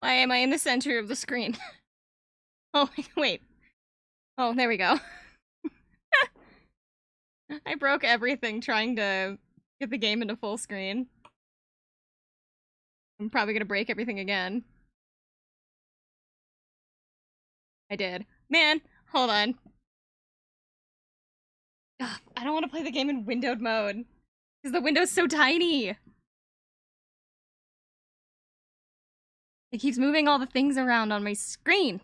Why am I in the center of the screen? Oh, wait. Oh, there we go. I broke everything trying to get the game into full screen. I'm probably gonna break everything again. I did. Man, hold on. Ugh, I don't want to play the game in windowed mode. Because the window's so tiny. It keeps moving all the things around on my screen.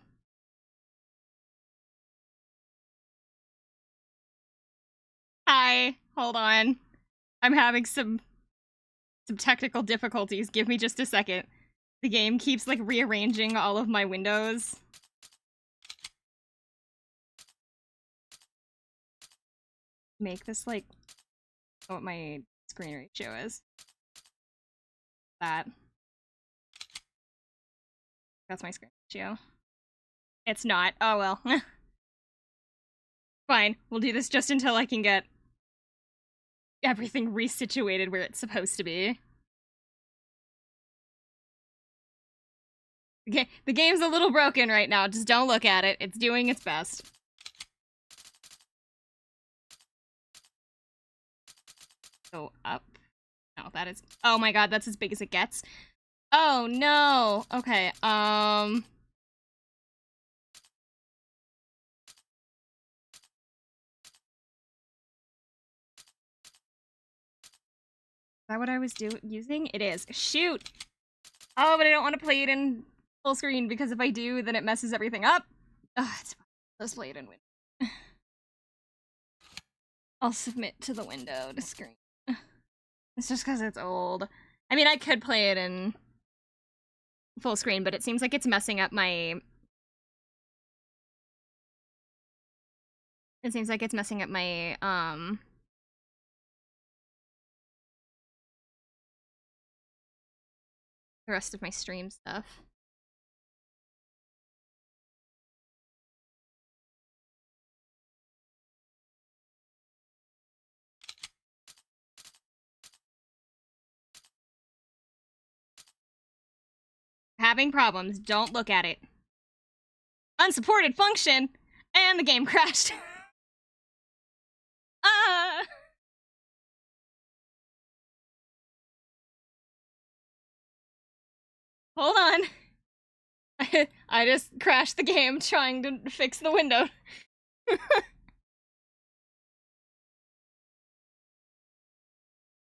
Hi, hold on. I'm having some technical difficulties. Give me just a second. The game keeps like rearranging all of my windows. Make this like what my screen ratio is. That. That's my screen ratio. It's not. Oh well. Fine. We'll do this just until I can get everything resituated where it's supposed to be. Okay, the game's a little broken right now. Just don't look at it. It's doing its best. Go up. No, that is... Oh my god, that's as big as it gets. Oh no! Okay, Is that what I was using? It is. Shoot! Oh, but I don't want to play it in full screen because if I do, then it messes everything up. Ugh, it's fine. Let's play it in window. I'll submit to the window to screen. It's just because it's old. I mean, I could play it in full screen, but it seems like it's messing up my... It seems like it's messing up my, the rest of my stream stuff. Having problems. Don't look at it. Unsupported function! And the game crashed. Ah! Hold on. I just crashed the game trying to fix the window.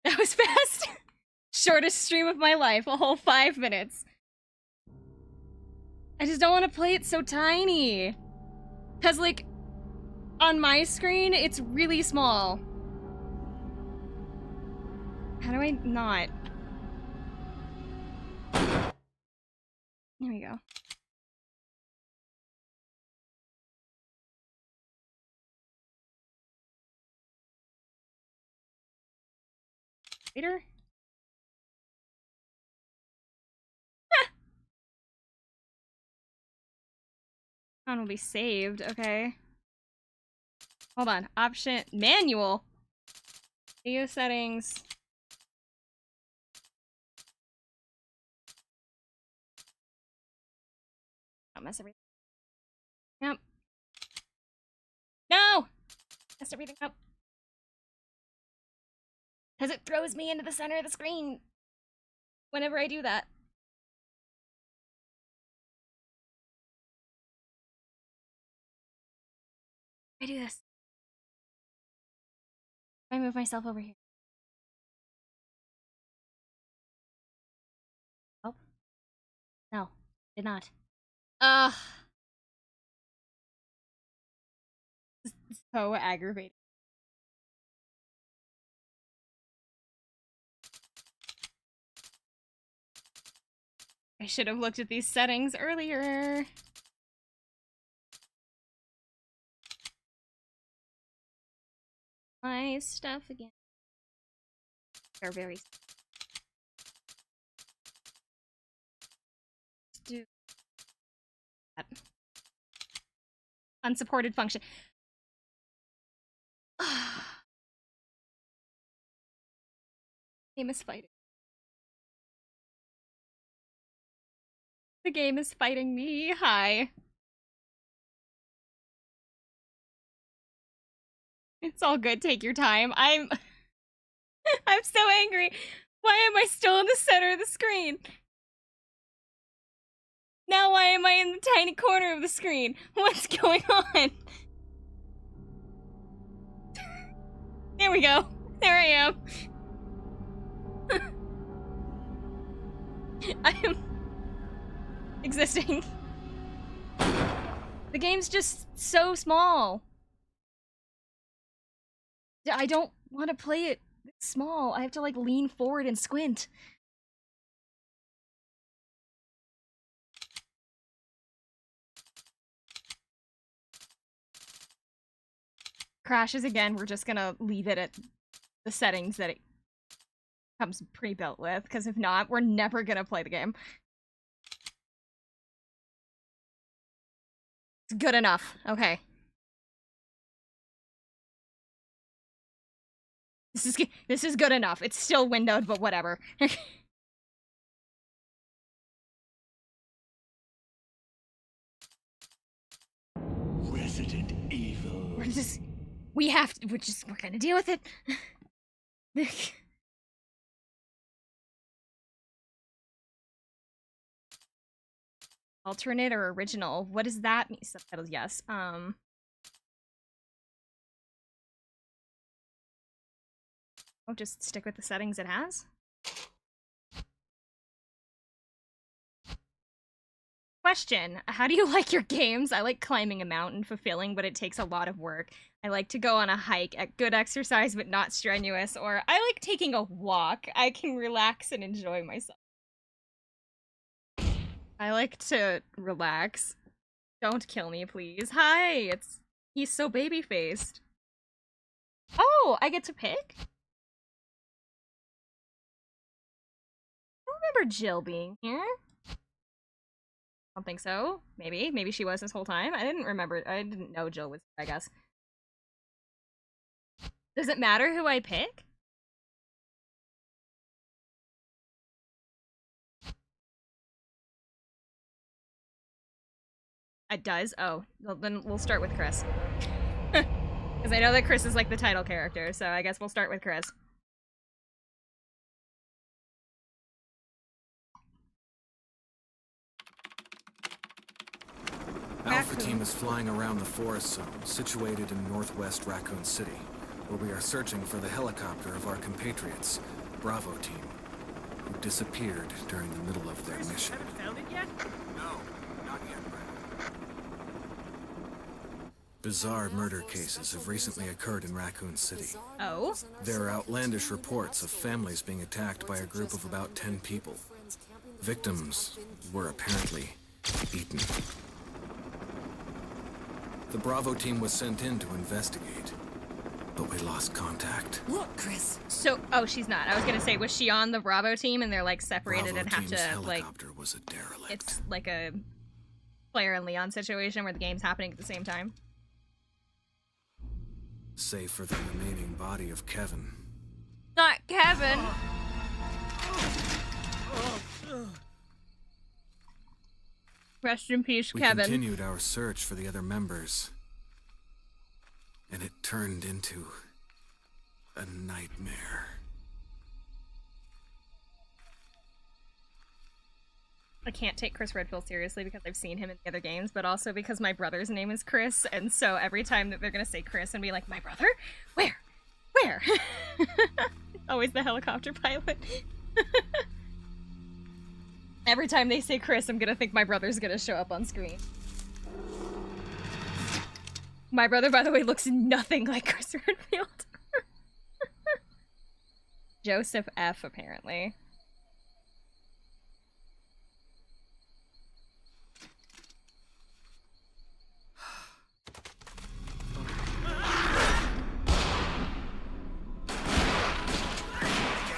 That was fast. Shortest stream of my life, a whole 5 minutes. I just don't want to play it so tiny. Cause like, on my screen, it's really small. How do I not? There we go. Later? Will be saved, okay. Hold on, option, manual. Video settings. Don't mess everything. Yep. No! Messed everything up. Because it throws me into the center of the screen whenever I do that. I do this. I move myself over here. Oh. No, did not. Ugh. This is so aggravating. I should have looked at these settings earlier. My stuff again. They're very... do that. Unsupported function. Game is fighting. The game is fighting me. Hi. It's all good. Take your time. I'm so angry. Why am I still in the center of the screen? Now why am I in the tiny corner of the screen? What's going on? There we go. There I am. I am existing. The game's just so small. I don't want to play it small. I have to like lean forward and squint. Crashes again, we're just gonna leave it at the settings that it comes pre-built with, because if not, we're never gonna play the game. It's good enough. Okay. This is good enough. It's still windowed, but whatever. Resident Evil. We're gonna deal with it. Alternate or original? What does that mean? Subtitles, yes. Oh, just stick with the settings it has? Question. How do you like your games? I like climbing a mountain, fulfilling, but it takes a lot of work. I like to go on a hike at good exercise, but not strenuous. Or I like taking a walk. I can relax and enjoy myself. I like to relax. Don't kill me, please. Hi, he's so baby-faced. Oh, I get to pick? I don't remember Jill being here. I don't think so. Maybe she was this whole time. I didn't know Jill was here, I guess. Does it matter who I pick? It does? Oh, well, then we'll start with Chris. Because I know that Chris is like the title character, so I guess we'll start with Chris. Alpha Team is flying around the forest zone, situated in northwest Raccoon City, where we are searching for the helicopter of our compatriots, Bravo Team, who disappeared during the middle of their mission. Found it yet? No, not yet, Brad. Bizarre murder cases have recently occurred in Raccoon City. Oh? There are outlandish reports of families being attacked by a group of about 10 people. Victims were apparently eaten. The Bravo Team was sent in to investigate, but we lost contact. Look, Chris. So, oh, she's not. I was gonna say, was she on the Bravo Team and they're like separated Bravo and have Team's to like? helicopter was a derelict. It's like a Claire and Leon situation where the game's happening at the same time. Save for the remaining body of Kevin. Not Kevin. Rest in peace, We Kevin. continued our search for the other members, and it turned into a nightmare. I can't take Chris Redfield seriously because I've seen him in the other games, but also because my brother's name is Chris, and so every time that they're gonna say Chris and be like, my brother? Where? Where? Always the helicopter pilot. Every time they say Chris, I'm gonna think my brother's gonna show up on screen. My brother, by the way, looks nothing like Chris Redfield. Joseph F, apparently.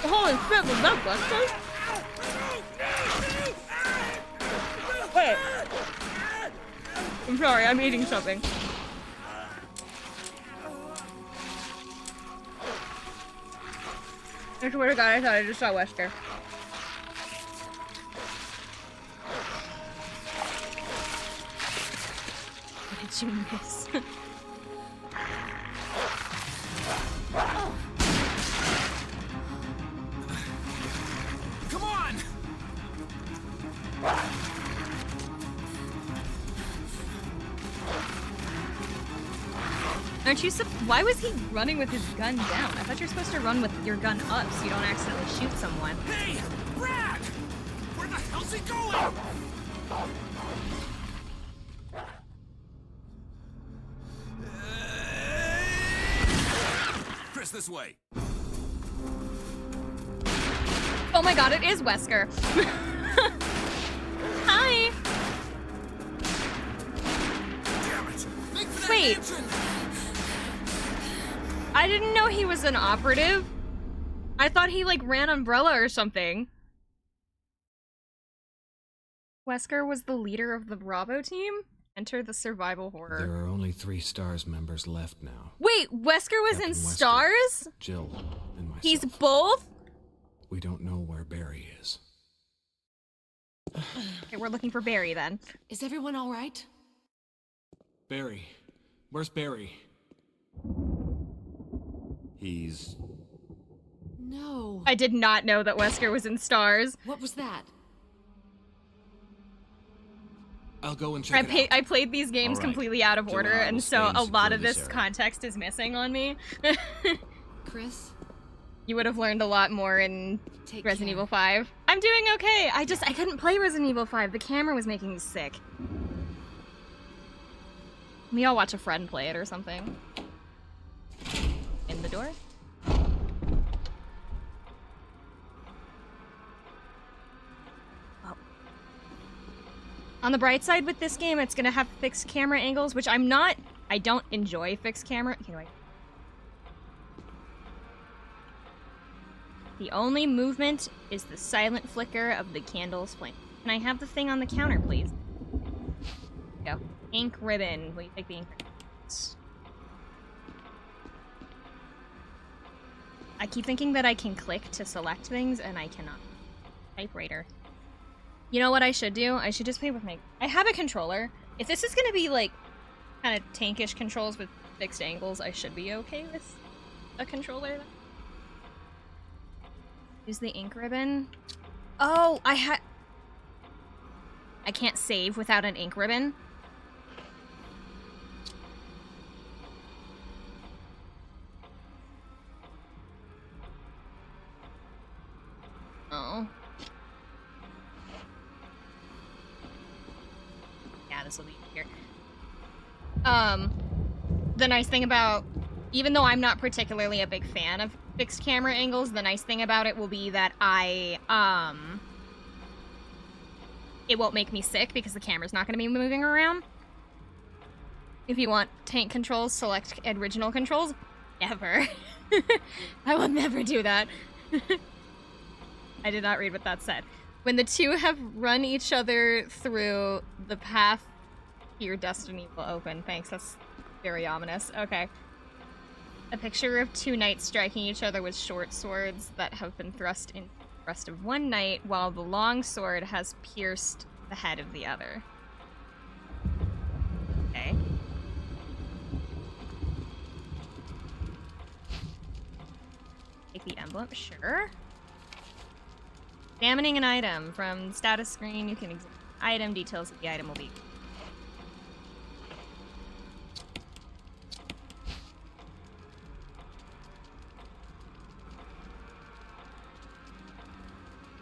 Holy shit, was that Buster? Wait. I'm sorry, I'm eating something. I swear to God, I thought I just saw Wesker. did you miss? Come on! Aren't you why was he running with his gun down? I thought you're supposed to run with your gun up so you don't accidentally shoot someone. Hey! Brad! Where the hell's he going? Chris, this way. Oh my god, it is Wesker. Hi! Damn it! Make for that Wait. mansion! I didn't know he was an operative. I thought he, like, ran Umbrella or something. Wesker was the leader of the Bravo team? Enter the survival horror. There are only 3 STARS members left now. Wait, Wesker was Captain in Wesker, Stars? Jill, and myself. He's both? We don't know where Barry is. Okay, we're looking for Barry then. Is everyone all right? Barry. Where's Barry? He's... No. I did not know that Wesker was in Stars. What was that? I'll go and check it out. I played these games All right. completely out of Jill order, and I will and stay so and a lot secure of this this area. context is missing on me. Chris? You would have learned a lot more in Take Resident care. Evil 5. I'm doing okay. I couldn't play Resident Evil 5. The camera was making me sick. Maybe I'll watch a friend play it or something. In the door? Oh. On the bright side with this game, it's gonna have fixed camera angles, which I don't enjoy fixed camera. Anyway. The only movement is the silent flicker of the candle's flame. Can I have the thing on the counter, please? Go. Ink ribbon. Will you take the ink ribbon? I keep thinking that I can click to select things, and I cannot. Typewriter. You know what I should do? I should just play with my... I have a controller. If this is gonna be, like, kind of tankish controls with fixed angles, I should be okay with a controller. Use the ink ribbon. Oh, I can't save without an ink ribbon. Oh. Yeah, this will be here. The nice thing about, even though I'm not particularly a big fan of fixed camera angles, the nice thing about it will be that it won't make me sick because the camera's not going to be moving around. If you want tank controls, select original controls. Never. I will never do that. I did not read what that said. When the two have run each other through, the path to your destiny will open. Thanks, that's very ominous. Okay. A picture of 2 knights striking each other with short swords that have been thrust in the breast of one knight, while the long sword has pierced the head of the other. Okay. Take the emblem, sure. Examining an item. From the status screen, you can examine the item. Details of the item will be...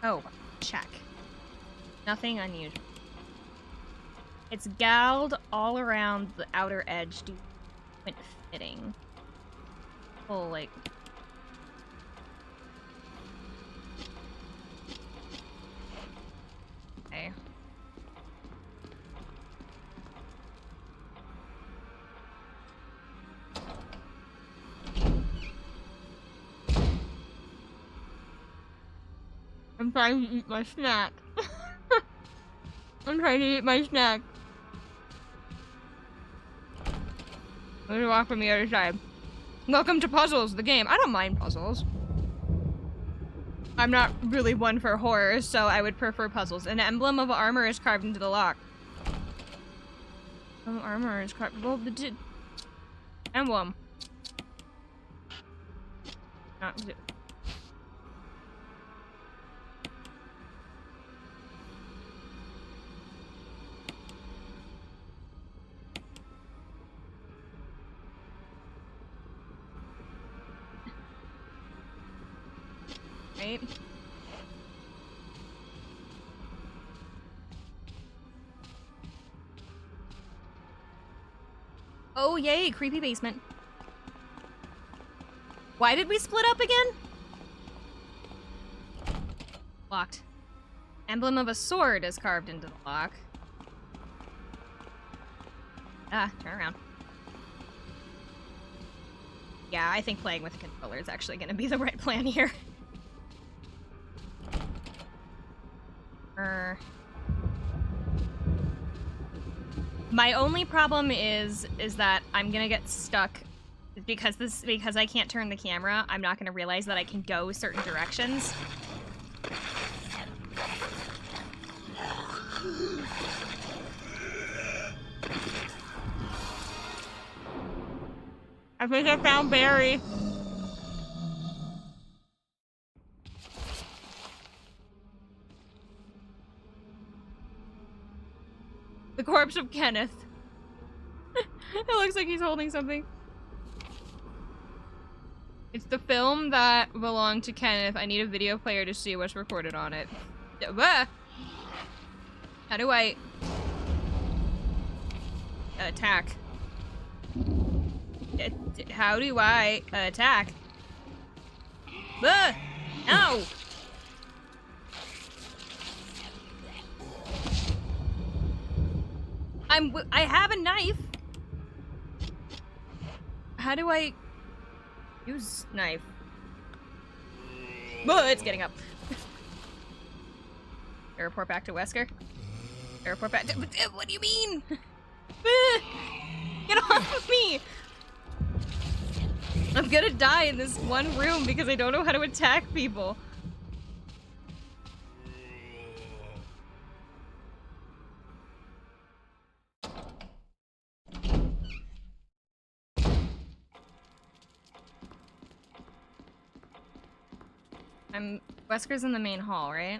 Oh, check. Nothing unusual. It's galled all around the outer edge due to fitting. Oh, like... Okay. I'm trying to eat my snack. I'm trying to eat my snack. I'm gonna walk from the other side. Welcome to Puzzles, the game. I don't mind puzzles. I'm not really one for horror, so I would prefer puzzles. An emblem of armor is carved into the lock. Some armor is well, the emblem. Right? Oh, yay, creepy basement. Why did we split up again? Locked. Emblem of a sword is carved into the lock. Ah, turn around. Yeah, I think playing with a controller is actually going to be the right plan here. My only problem is that I'm gonna get stuck because I can't turn the camera. I'm not gonna realize that I can go certain directions. I think I found Barry. The corpse of Kenneth. It looks like he's holding something. It's the film that belonged to Kenneth. I need a video player to see what's recorded on it. How do I attack? How do I attack? No! I have a knife. How do I use knife? It's getting up. Airport back to Wesker. Airport back to... What do you mean? Get off of me! I'm gonna die in this one room because I don't know how to attack people. Wesker's in the main hall, right?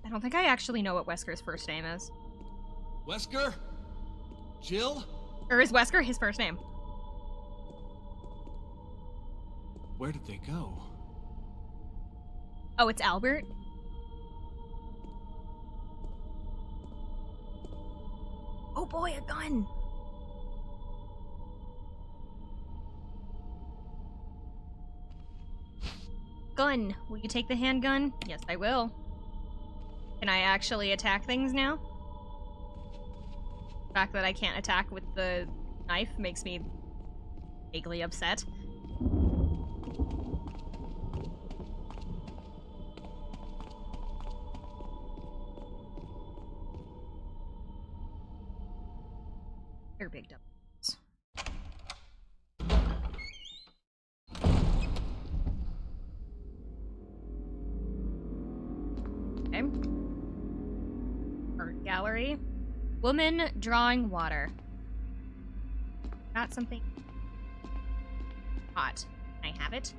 I don't think I actually know what Wesker's first name is. Wesker? Jill? Or is Wesker his first name? Where did they go? Oh, it's Albert? Oh boy, a gun! Gun. Will you take the handgun? Yes, I will. Can I actually attack things now? The fact that I can't attack with the knife makes me vaguely upset. They're big doubles. Okay. Art gallery. Woman drawing water. Got something hot. Can I have it?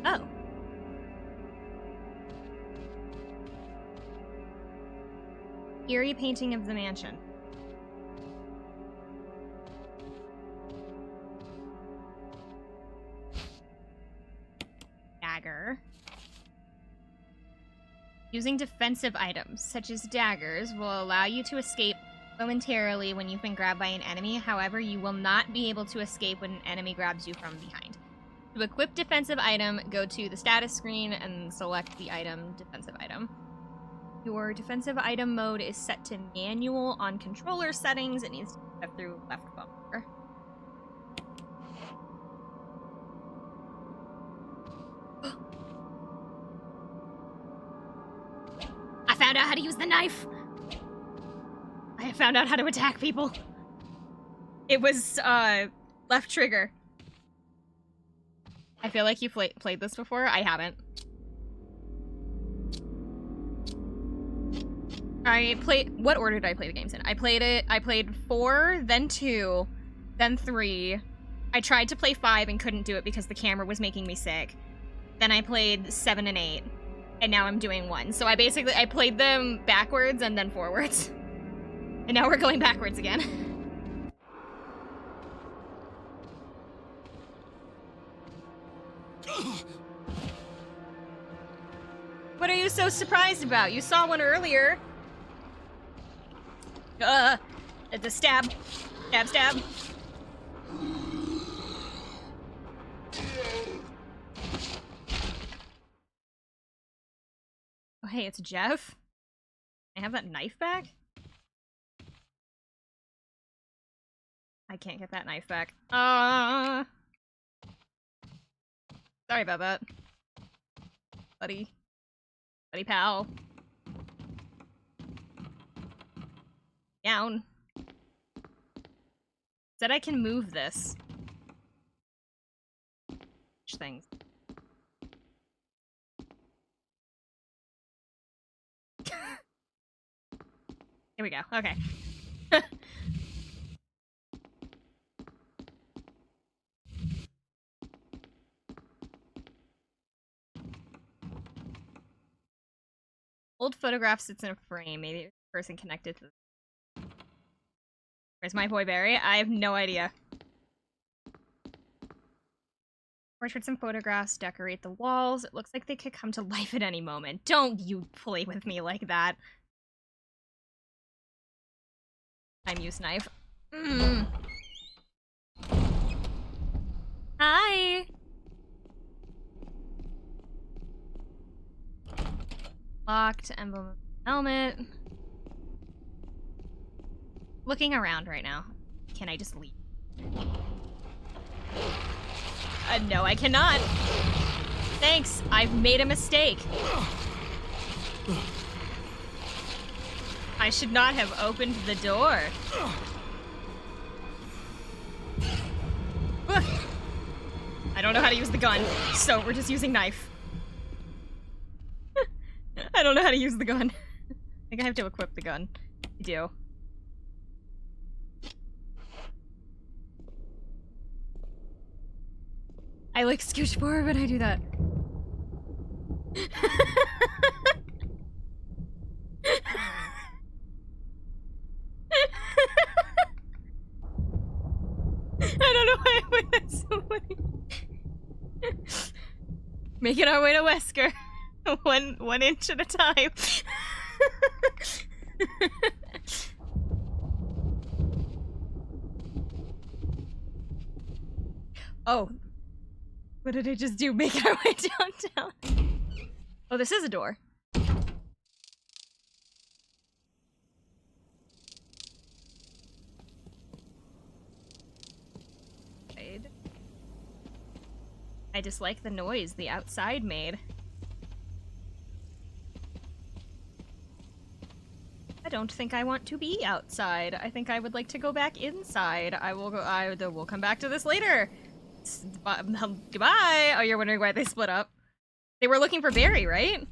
Oh. Eerie painting of the mansion. Dagger. Using defensive items, such as daggers, will allow you to escape momentarily when you've been grabbed by an enemy. However, you will not be able to escape when an enemy grabs you from behind. To equip defensive item, go to the status screen and select the item, defensive item. Your defensive item mode is set to manual on controller settings. It needs to be set through left bumper. I found out how to use the knife! I found out how to attack people. It was, left trigger. I feel like you played this before. I haven't. What order did I play the games in? I played 4, then 2, then 3. I tried to play 5 and couldn't do it because the camera was making me sick. Then I played 7 and 8. And now I'm doing 1. So I played them backwards and then forwards. And now we're going backwards again. What are you so surprised about? You saw one earlier. It's a stab. Stab, stab. Oh, hey, it's Jeff. Can I have that knife back? I can't get that knife back. Sorry about that. Buddy. Buddy pal. Down. Said I can move this. Things. Here we go. Okay. Old photograph sits in a frame. Maybe a person connected to the... Where's my boy Barry? I have no idea. Portraits and photographs decorate the walls. It looks like they could come to life at any moment. Don't you play with me like that. Time use knife. Hi! Locked, emblem of helmet. Looking around right now. Can I just leave? No, I cannot. Thanks, I've made a mistake. I should not have opened the door. I don't know how to use the gun, so we're just using knife. I don't know how to use the gun. I think I have to equip the gun. I do. I like scooch forward when I do that. I don't know why I went that so funny. Making our way to Wesker. one inch at a time. Oh. What did I just do? Make our way downtown. Oh, this is a door. I dislike the noise the outside made. I don't think I want to be outside. I think I would like to go back inside. We'll come back to this later. Goodbye! Oh, you're wondering why they split up? They were looking for Barry, right?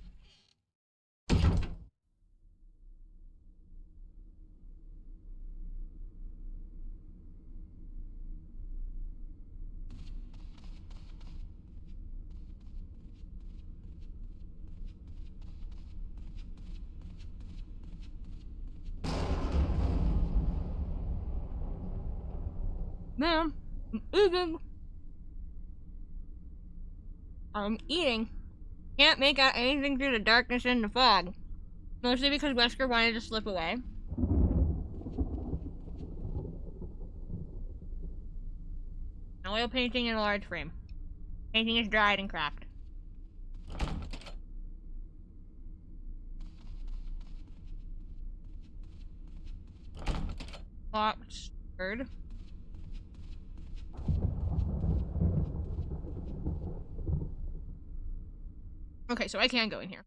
Ma'am, I'm eating. Can't make out anything through the darkness and the fog. Mostly because Wesker wanted to slip away. Oil painting in a large frame. Painting is dried and cracked. Locked. Stirred. Okay, so I can go in here.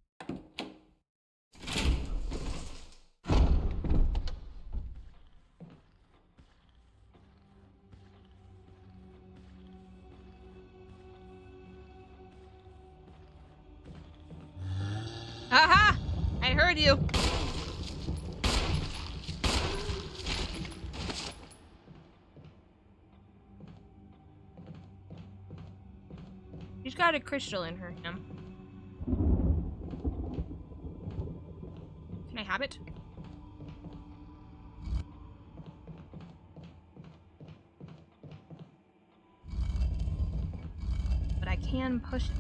Aha! I heard you. She's got a crystal in her hand. Can I have it? But I can push it.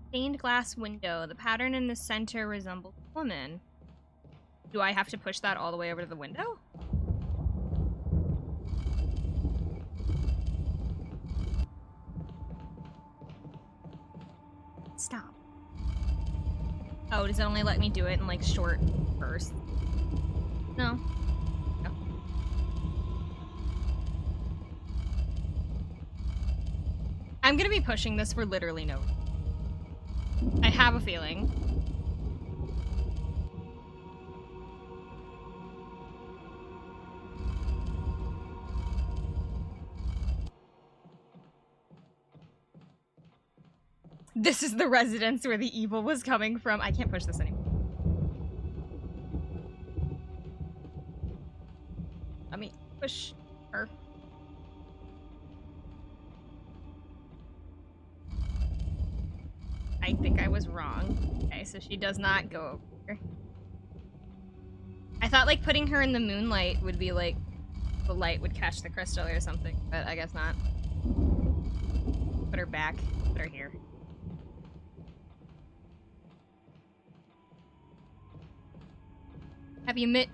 Stained glass window. The pattern in the center resembles a woman. Do I have to push that all the way over to the window? Stop. Oh, does it only let me do it in like short bursts? No. No. I'm gonna be pushing this for literally no reason. I have a feeling. This is the residence where the evil was coming from. I can't push this anymore. Let me push her. I think I was wrong. Okay, so she does not go over. I thought like putting her in the moonlight would be like the light would catch the crystal or something, but I guess not. Put her back. Put her here. Have you met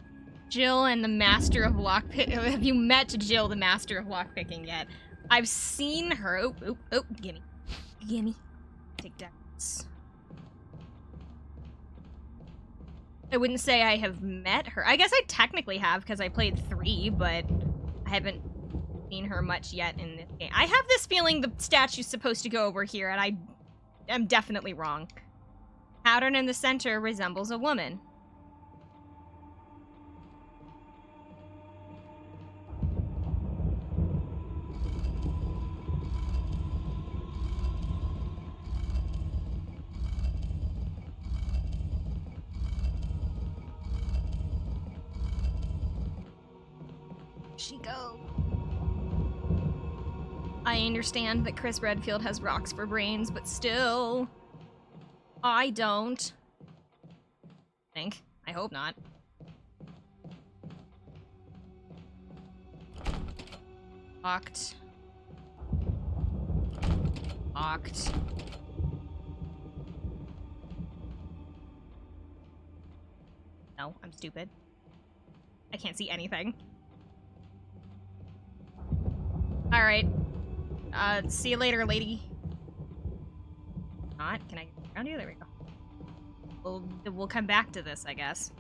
Jill and the Master of Lockpick? Have you met Jill, the Master of Lockpicking yet? I've seen her. Oh, oh, oh, gimme. Gimme. Take that. I wouldn't say I have met her. I guess I technically have because I played 3, but I haven't seen her much yet in this game. I have this feeling the statue's supposed to go over here, and I am definitely wrong. Pattern in the center resembles a woman. She go. I understand that Chris Redfield has rocks for brains, but still, I don't think. I hope not. Locked. Locked. No, I'm stupid. I can't see anything. Alright. See you later, lady. Not? Can I get around you? There we go. We'll come back to this, I guess.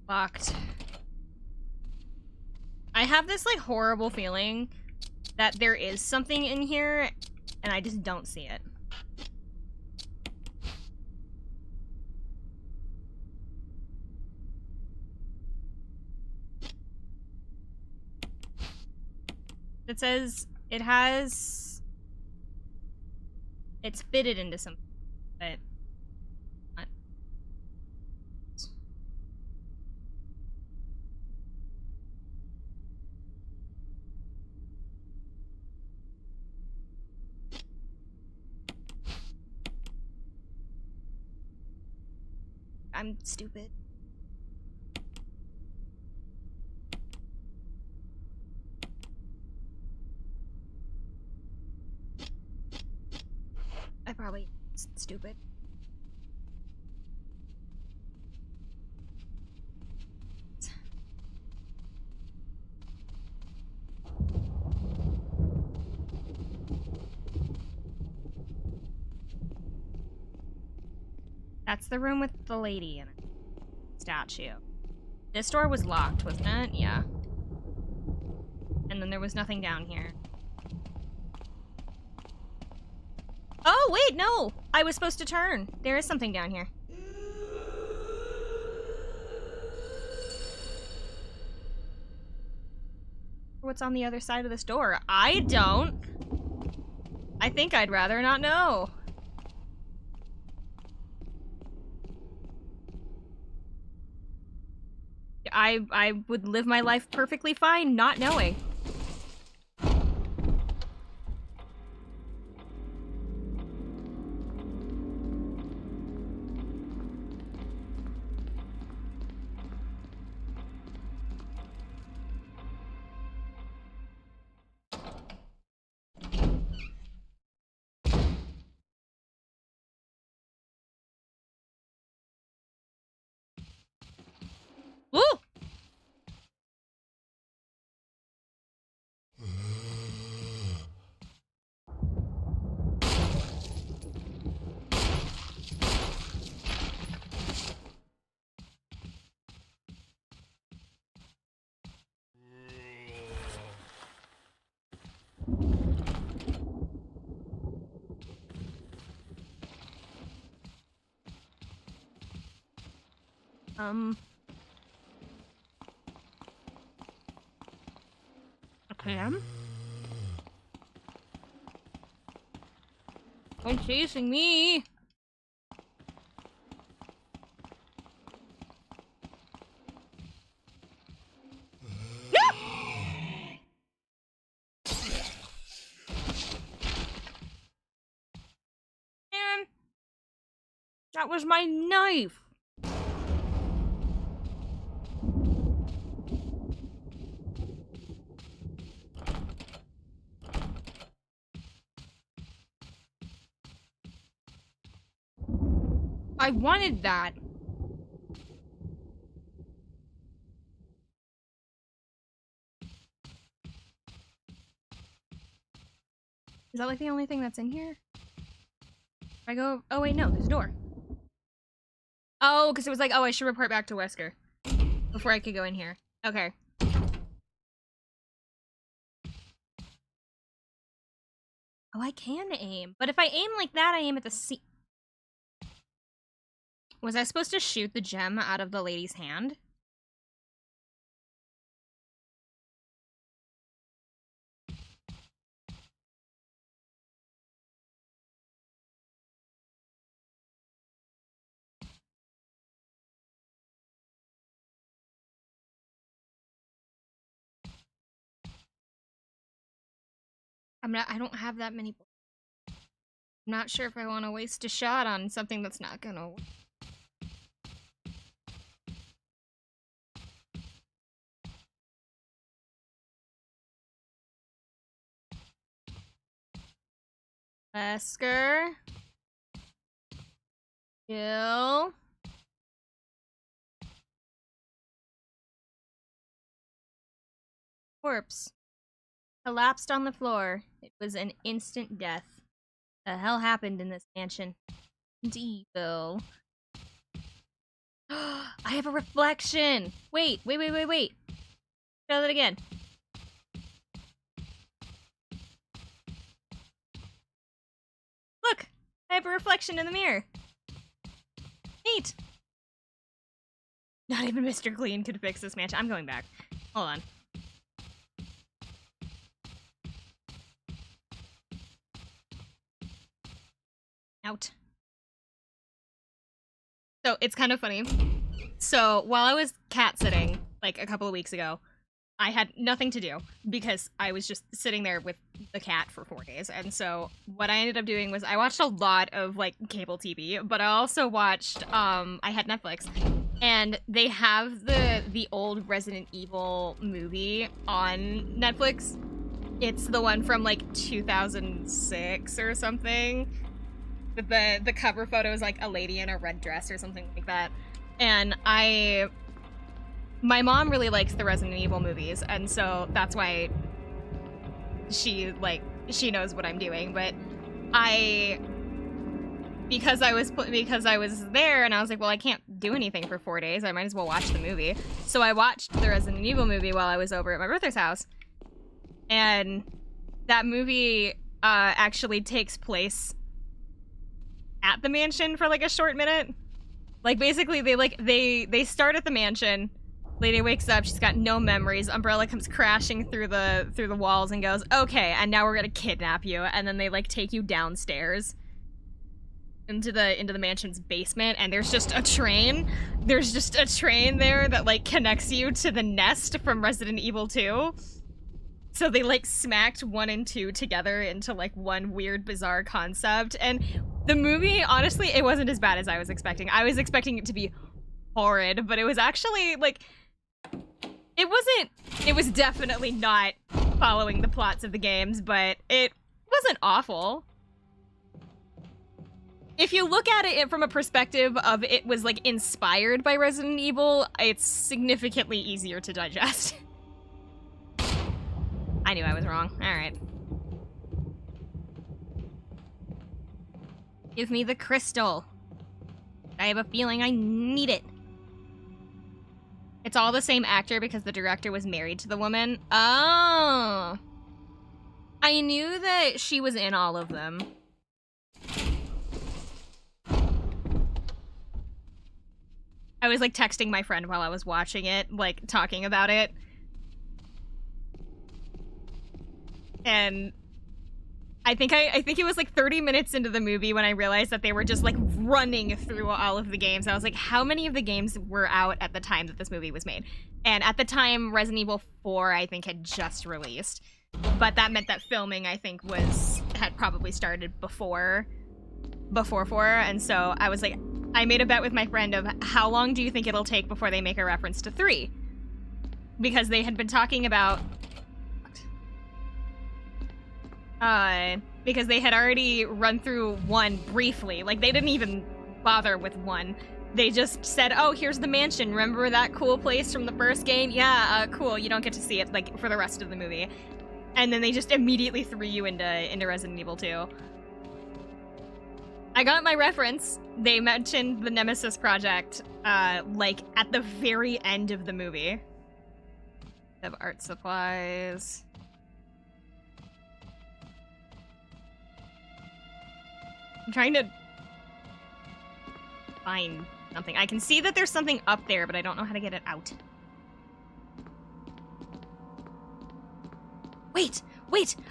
Locked. I have this, like, horrible feeling that there is something in here, and I just don't see it. It says it has... It's fitted into something, but... Not. I'm stupid. I probably stupid. That's the room with the lady in it. Statue. This door was locked, wasn't it? Yeah. And then there was nothing down here. Oh, wait, no! I was supposed to turn. There is something down here. What's on the other side of this door? I don't. I think I'd rather not know. I would live my life perfectly fine not knowing. Woo! Okay. Don't chasing me. Man, that was my knife. I wanted that. Is that like the only thing that's in here? If I go, oh wait, no, there's a door. Oh, because it was like, oh, I should report back to Wesker before I could go in here. Okay. Oh, I can aim. But if I aim like that, I aim at the sea. Was I supposed to shoot the gem out of the lady's hand? I don't have that many. I'm not sure if I want to waste a shot on something that's not gonna work. Wesker. Jill. Corpse. Collapsed on the floor. It was an instant death. The hell happened in this mansion? It's evil. I have a reflection! Wait. Try that again. Look! I have a reflection in the mirror. Neat! Not even Mr. Clean could fix this mansion. I'm going back. Hold on. Out. So it's kind of funny. So while I was cat sitting like a couple of weeks ago, I had nothing to do because I was just sitting there with the cat for 4 days. And so what I ended up doing was I watched a lot of like cable TV, but I also watched I had Netflix, and they have the old Resident Evil movie on Netflix. It's the one from like 2006 or something. The cover photo is like a lady in a red dress or something like that. And my mom really likes the Resident Evil movies, and so that's why she knows what I'm doing. But because I was there and I was like, well, I can't do anything for 4 days. I might as well watch the movie. So I watched the Resident Evil movie while I was over at my brother's house. And that movie actually takes place at the mansion for like a short minute. Like basically they start at the mansion. Lady wakes up, she's got no memories. Umbrella comes crashing through the walls and goes, "Okay, and now we're gonna kidnap you." And then they like take you downstairs into the mansion's basement, and there's just a train. There's just a train there that like connects you to the nest from Resident Evil 2. So they like smacked 1 and 2 together into like one weird bizarre concept. And the movie, honestly, it wasn't as bad as I was expecting. I was expecting it to be horrid, but it was actually like it was definitely not following the plots of the games, but it wasn't awful. If you look at it from a perspective of it was like inspired by Resident Evil, it's significantly easier to digest. I knew I was wrong. All right. Give me the crystal. I have a feeling I need it. It's all the same actor because the director was married to the woman. Oh. I knew that she was in all of them. I was like texting my friend while I was watching it, like talking about it. And I think it was like 30 minutes into the movie when I realized that they were just like running through all of the games. I was like, how many of the games were out at the time that this movie was made? And at the time, Resident Evil 4, I think, had just released. But that meant that filming, I think, had probably started before 4. And so I was like, I made a bet with my friend of how long do you think it'll take before they make a reference to 3? Because they had been talking about because they had already run through 1 briefly. Like, they didn't even bother with 1. They just said, oh, here's the mansion. Remember that cool place from the first game? Yeah, cool. You don't get to see it, like, for the rest of the movie. And then they just immediately threw you into Resident Evil 2. I got my reference. They mentioned the Nemesis project, like, at the very end of the movie. They have art supplies. I'm trying to find something. I can see that there's something up there, but I don't know how to get it out. Wait!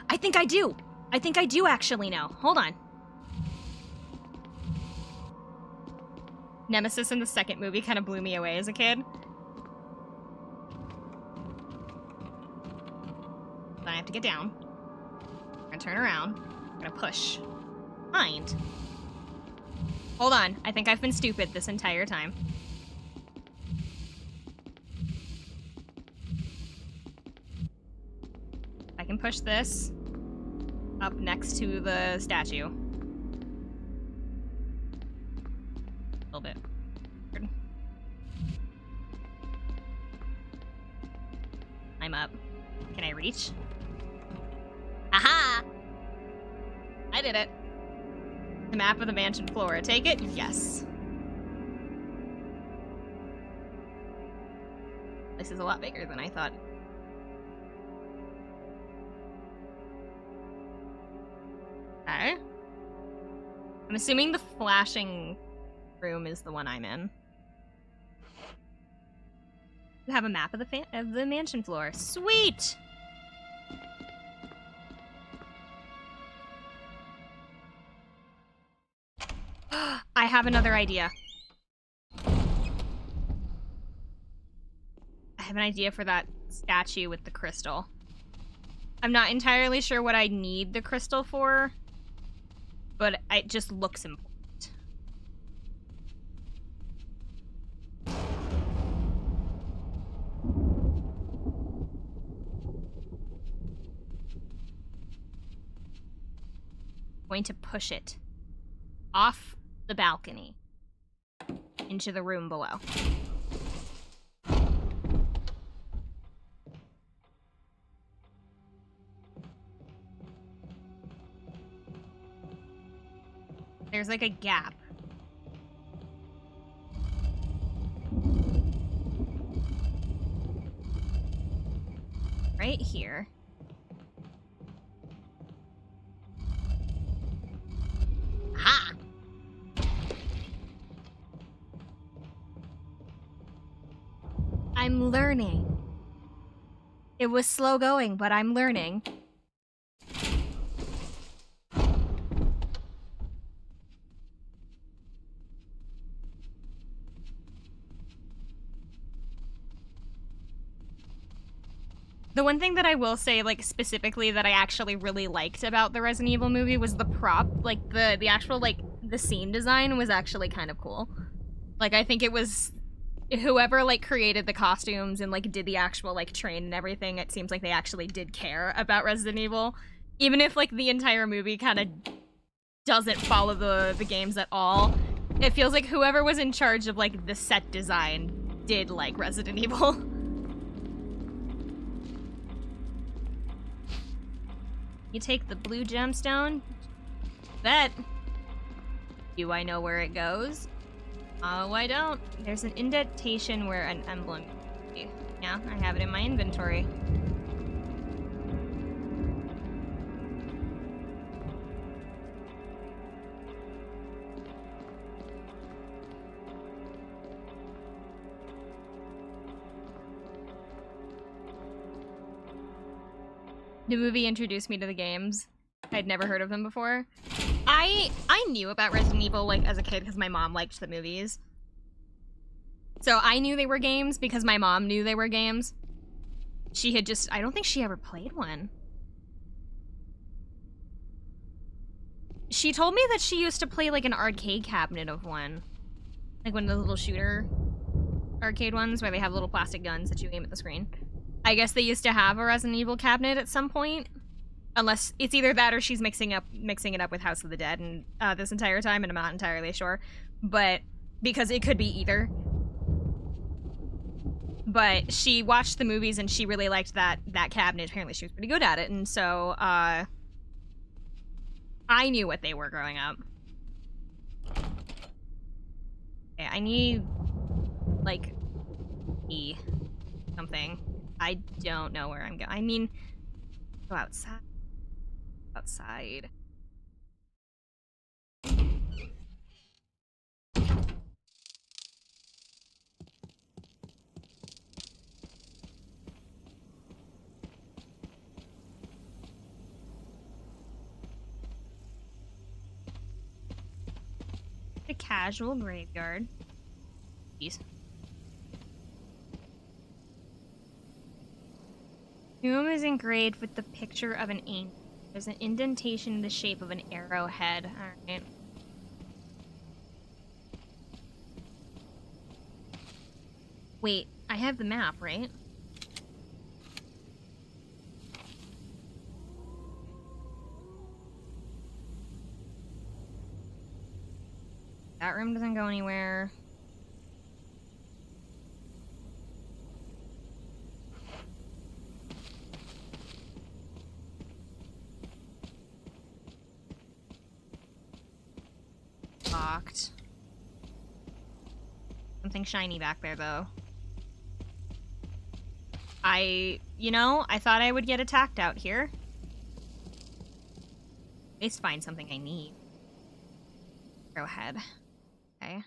I think I do! I think I do actually know. Hold on. Nemesis in the second movie kind of blew me away as a kid. Then I have to get down. I'm gonna turn around. I'm gonna push. Behind. Hold on. I think I've been stupid this entire time. I can push this up next to the statue. A little bit. I'm up. Can I reach? Aha! I did it. The map of the mansion floor. Take it? Yes. This is a lot bigger than I thought. Okay. I'm assuming the flashing room is the one I'm in. You have a map of the mansion floor. Sweet! I have another idea. I have an idea for that statue with the crystal. I'm not entirely sure what I need the crystal for, but it just looks important. Going to push it off the balcony into the room below. there's like a gap. Right here. Ha! I'm learning. It was slow going, but I'm learning. The one thing that I will say, like, specifically that I actually really liked about the Resident Evil movie was the prop. Like, the actual, like, the scene design was actually kind of cool. Like, I think it was... Whoever, like, created the costumes and, like, did the actual, like, train and everything, it seems like they actually did care about Resident Evil. Even if, like, the entire movie kind of doesn't follow the games at all, it feels like whoever was in charge of, like, the set design did like Resident Evil. You take the blue gemstone. Bet. Do I know where it goes? Oh, I don't. There's an indentation where an emblem would be. Yeah, I have it in my inventory. The movie introduced me to the games. I'd never heard of them before. I knew about Resident Evil, like, as a kid because my mom liked the movies. So I knew they were games because my mom knew they were games. She had just... I don't think she ever played one. She told me that she used to play, like, an arcade cabinet of one. Like one of the little shooter arcade ones where they have little plastic guns that you aim at the screen. I guess they used to have a Resident Evil cabinet at some point. Unless it's either that or she's mixing it up with House of the Dead and this entire time, and I'm not entirely sure. But because it could be either. But she watched the movies and she really liked that cabinet. Apparently she was pretty good at it, and so I knew what they were growing up. Okay, I need like something. I don't know where I'm going. I mean, go outside. Outside. A casual graveyard. Jeez. Tomb is engraved with the picture of an angel. There's an indentation in the shape of an arrowhead. Alright. Wait, I have the map, right? That room doesn't go anywhere. Locked. Something shiny back there, though. You know, I thought I would get attacked out here. At least find something I need. Go ahead. Okay.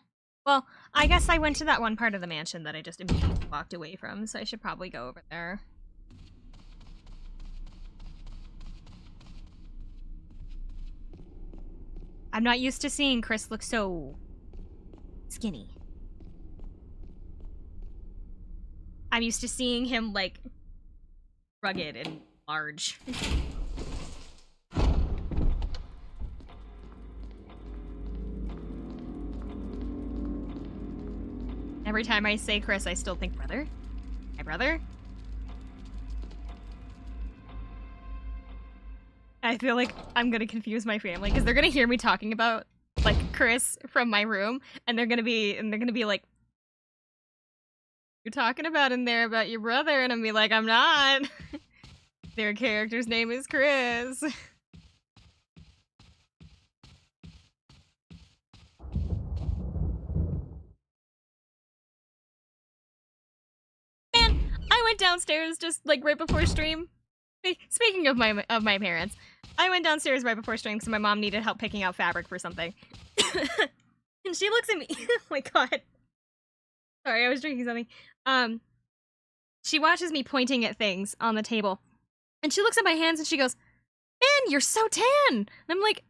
Well, I guess I went to that one part of the mansion that I just immediately walked away from, so I should probably go over there. I'm not used to seeing Chris look so skinny. I'm used to seeing him, like, rugged and large. Every time I say Chris, I still think brother. My brother? I feel like I'm gonna confuse my family because they're gonna hear me talking about like Chris from my room, and they're gonna be like, "You're talking about in there about your brother," and I'm be like, "I'm not." Their character's name is Chris. went downstairs just like right before stream. Speaking of my parents, I went downstairs right before stream because my mom needed help picking out fabric for something. And she looks at me. Oh my god. Sorry, I was drinking something. She watches me pointing at things on the table. And she looks at my hands and she goes, "Man, you're so tan." And I'm like,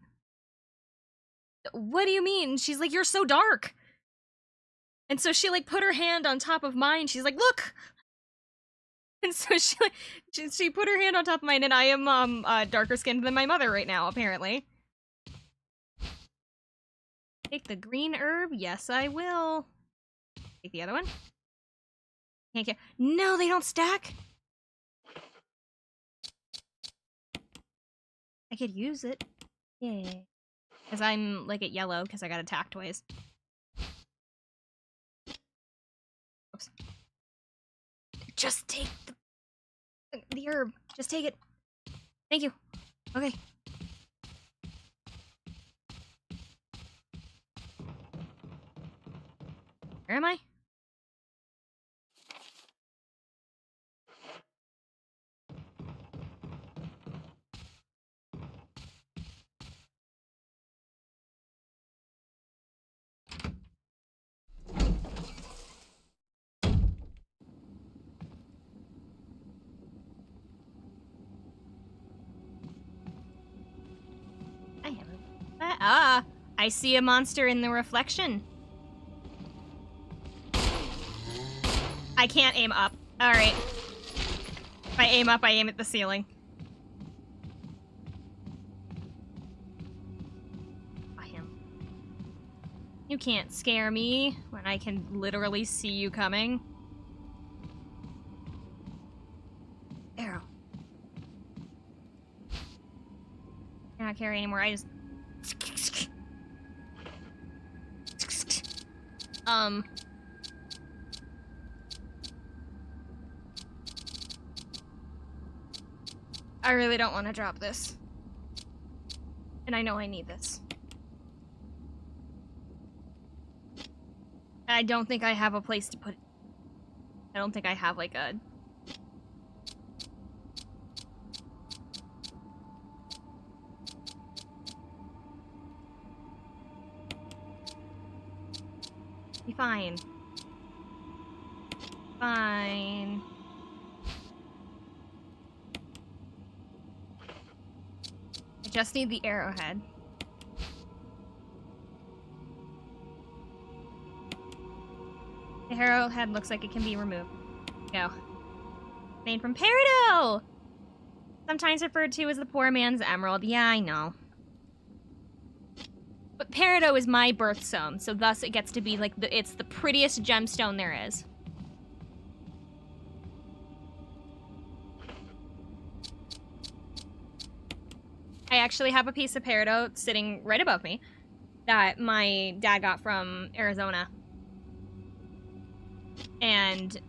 "What do you mean?" She's like, "You're so dark." And so she like put her hand on top of mine. She's like, "Look." And so she put her hand on top of mine, and I am darker skinned than my mother right now, apparently. Take the green herb? Yes, I will. Take the other one. Can't get. No, they don't stack. I could use it. Yay. Because I'm like at yellow because I got attacked twice. Oops. Just take the herb. Just take it. Thank you. Okay. Where am I? I see a monster in the reflection. I can't aim up. Alright. If I aim up, I aim at the ceiling. I am. You can't scare me when I can literally see you coming. Arrow. Cannot carry anymore. I just... I really don't want to drop this. And I know I need this. I don't think I have a place to put it. I don't think I have like a... Be fine. Fine. I just need the arrowhead. The arrowhead looks like it can be removed. Go. Made from peridot! Sometimes referred to as the poor man's emerald. Yeah, I know. But peridot is my birthstone, so thus it gets to be like it's the prettiest gemstone there is. I actually have a piece of peridot sitting right above me that my dad got from Arizona. And,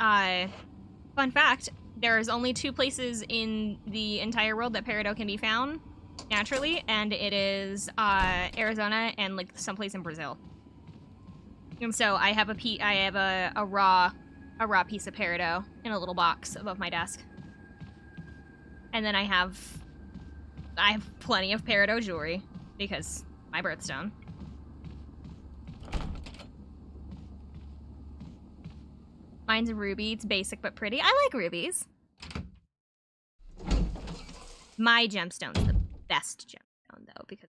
fun fact, there's only 2 places in the entire world that peridot can be found naturally, and it is, Arizona and, like, someplace in Brazil. And so I have a raw piece of peridot in a little box above my desk. And then I have plenty of peridot jewelry, because my birthstone. Mine's a ruby. It's basic but pretty. I like rubies. My gemstone's the best gemstone, though, because...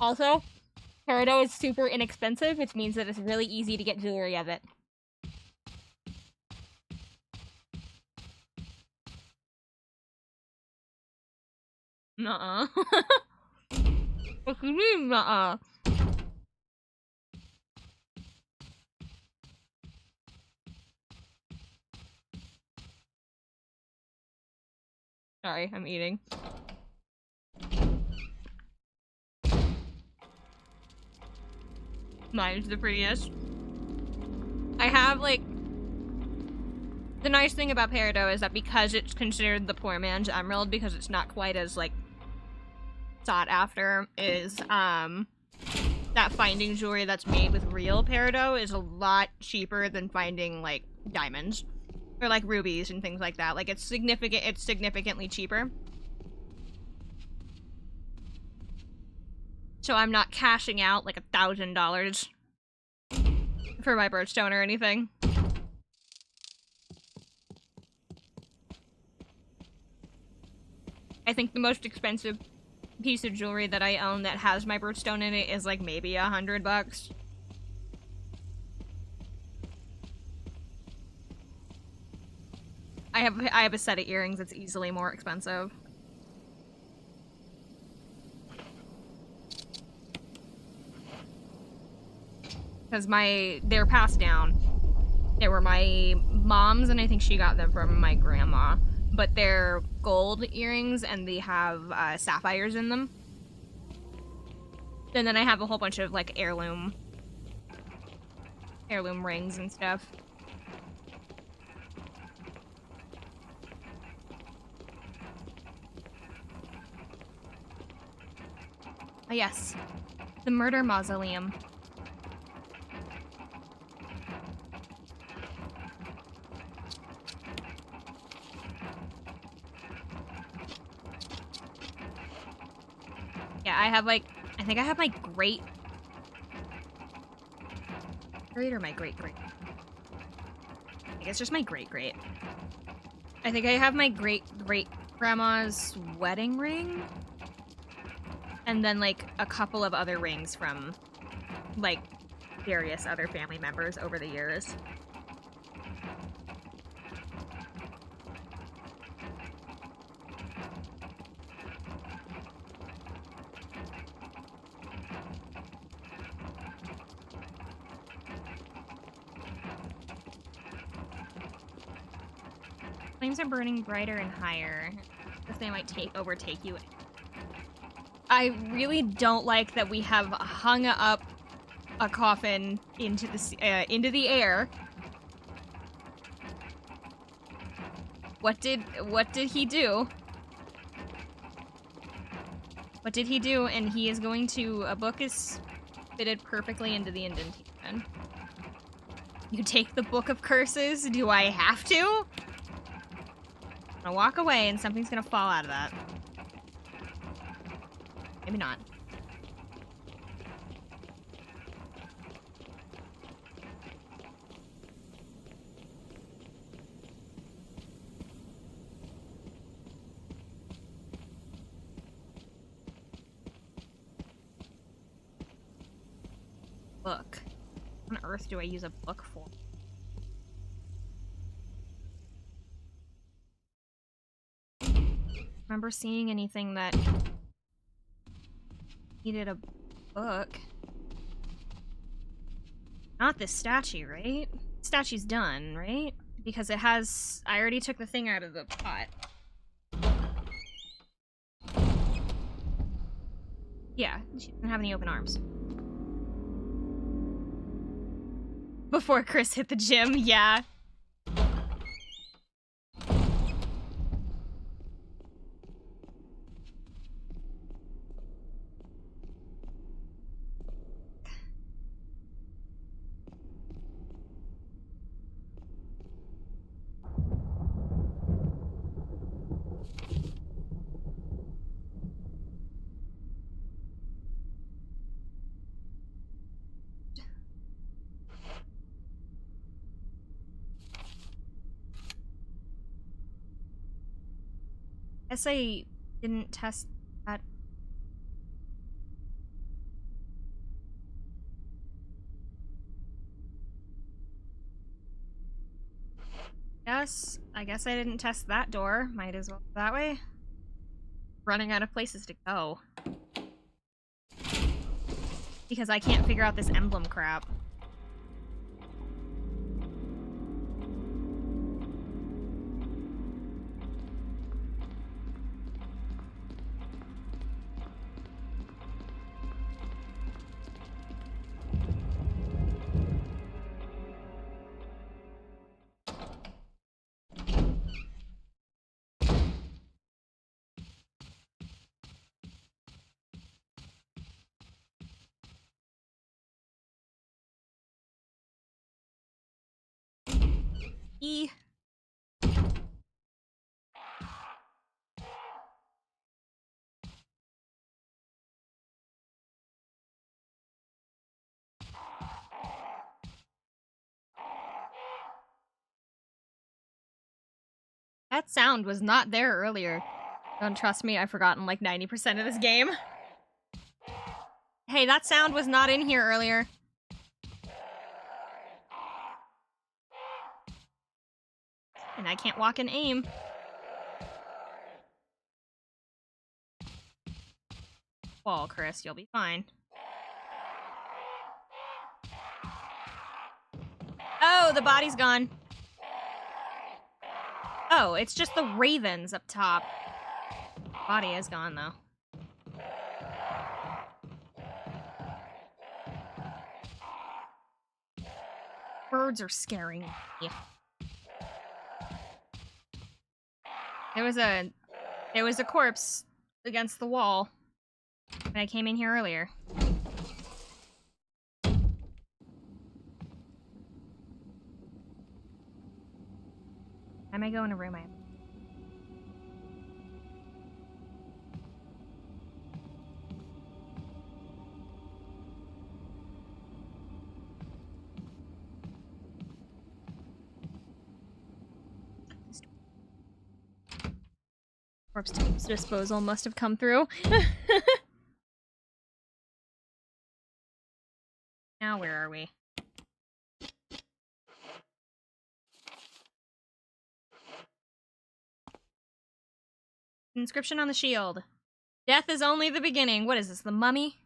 Also, peridot is super inexpensive, which means that it's really easy to get jewelry of it. Nuh-uh. What do you mean, nuh-uh? Sorry, I'm eating. Mine's the prettiest. I have, like... The nice thing about Peridot is that because it's considered the poor man's emerald, because it's not quite as, like, sought after, is, that finding jewelry that's made with real Peridot is a lot cheaper than finding, like, diamonds. Or, like, rubies and things like that. Like, it's significantly cheaper. So I'm not cashing out, like, $1,000 for my birthstone or anything. I think the most expensive piece of jewelry that I own that has my birthstone in it is like maybe $100. I have a set of earrings that's easily more expensive. Because they're passed down. They were my mom's, and I think she got them from my grandma. But they're gold earrings, and they have sapphires in them. And then I have a whole bunch of, like, heirloom rings and stuff. Oh, yes. The murder mausoleum. Yeah, I think I have my great or my great-great. I guess just my great-great. I think I have my great-great-grandma's wedding ring. And then, like, a couple of other rings from, like, various other family members over the years. Flames are burning brighter and higher. As they might overtake you. I really don't like that we have hung up a coffin into the air. What did he do? What did he do? And he is going to... A book is fitted perfectly into the indentation. You take the Book of Curses? Do I have to? I'm gonna walk away and something's gonna fall out of that. Maybe not. Book. What on earth do I use a book for? Remember seeing anything that needed a book? Not this statue, right? Statue's done, right? Because it has... I already took the thing out of the pot. Yeah, she doesn't have any open arms. Before Chris hit the gym, yeah. Guess I didn't test that. I guess I didn't test that door. Might as well that way. Running out of places to go. Because I can't figure out this emblem crap. E. That sound was not there earlier. Don't trust me, I've forgotten like 90% of this game. Hey, that sound was not in here earlier. And I can't walk and aim. Fall, Chris, you'll be fine. Oh, the body's gone. Oh, it's just the ravens up top. Body is gone, though. Birds are scaring me. There was a corpse against the wall when I came in here earlier. I might go in a room I have. Corpse disposal must have come through. Now where are we? Inscription on the shield. Death is only the beginning. What is this, the mummy?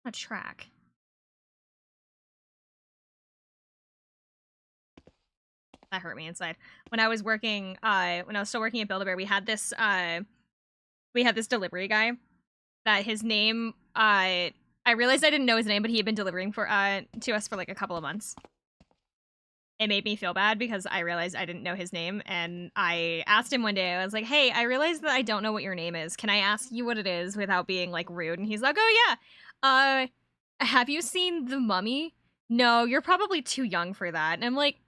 A track. That hurt me inside. When I was working, when I was still working at Build-A-Bear, we had this delivery guy that his name, I realized I didn't know his name, but he had been delivering to us for like a couple of months. It made me feel bad because I realized I didn't know his name, and I asked him one day, I was like, hey, I realized that I don't know what your name is. Can I ask you what it is without being like rude? And he's like, oh yeah, have you seen The Mummy? No, you're probably too young for that. And I'm like,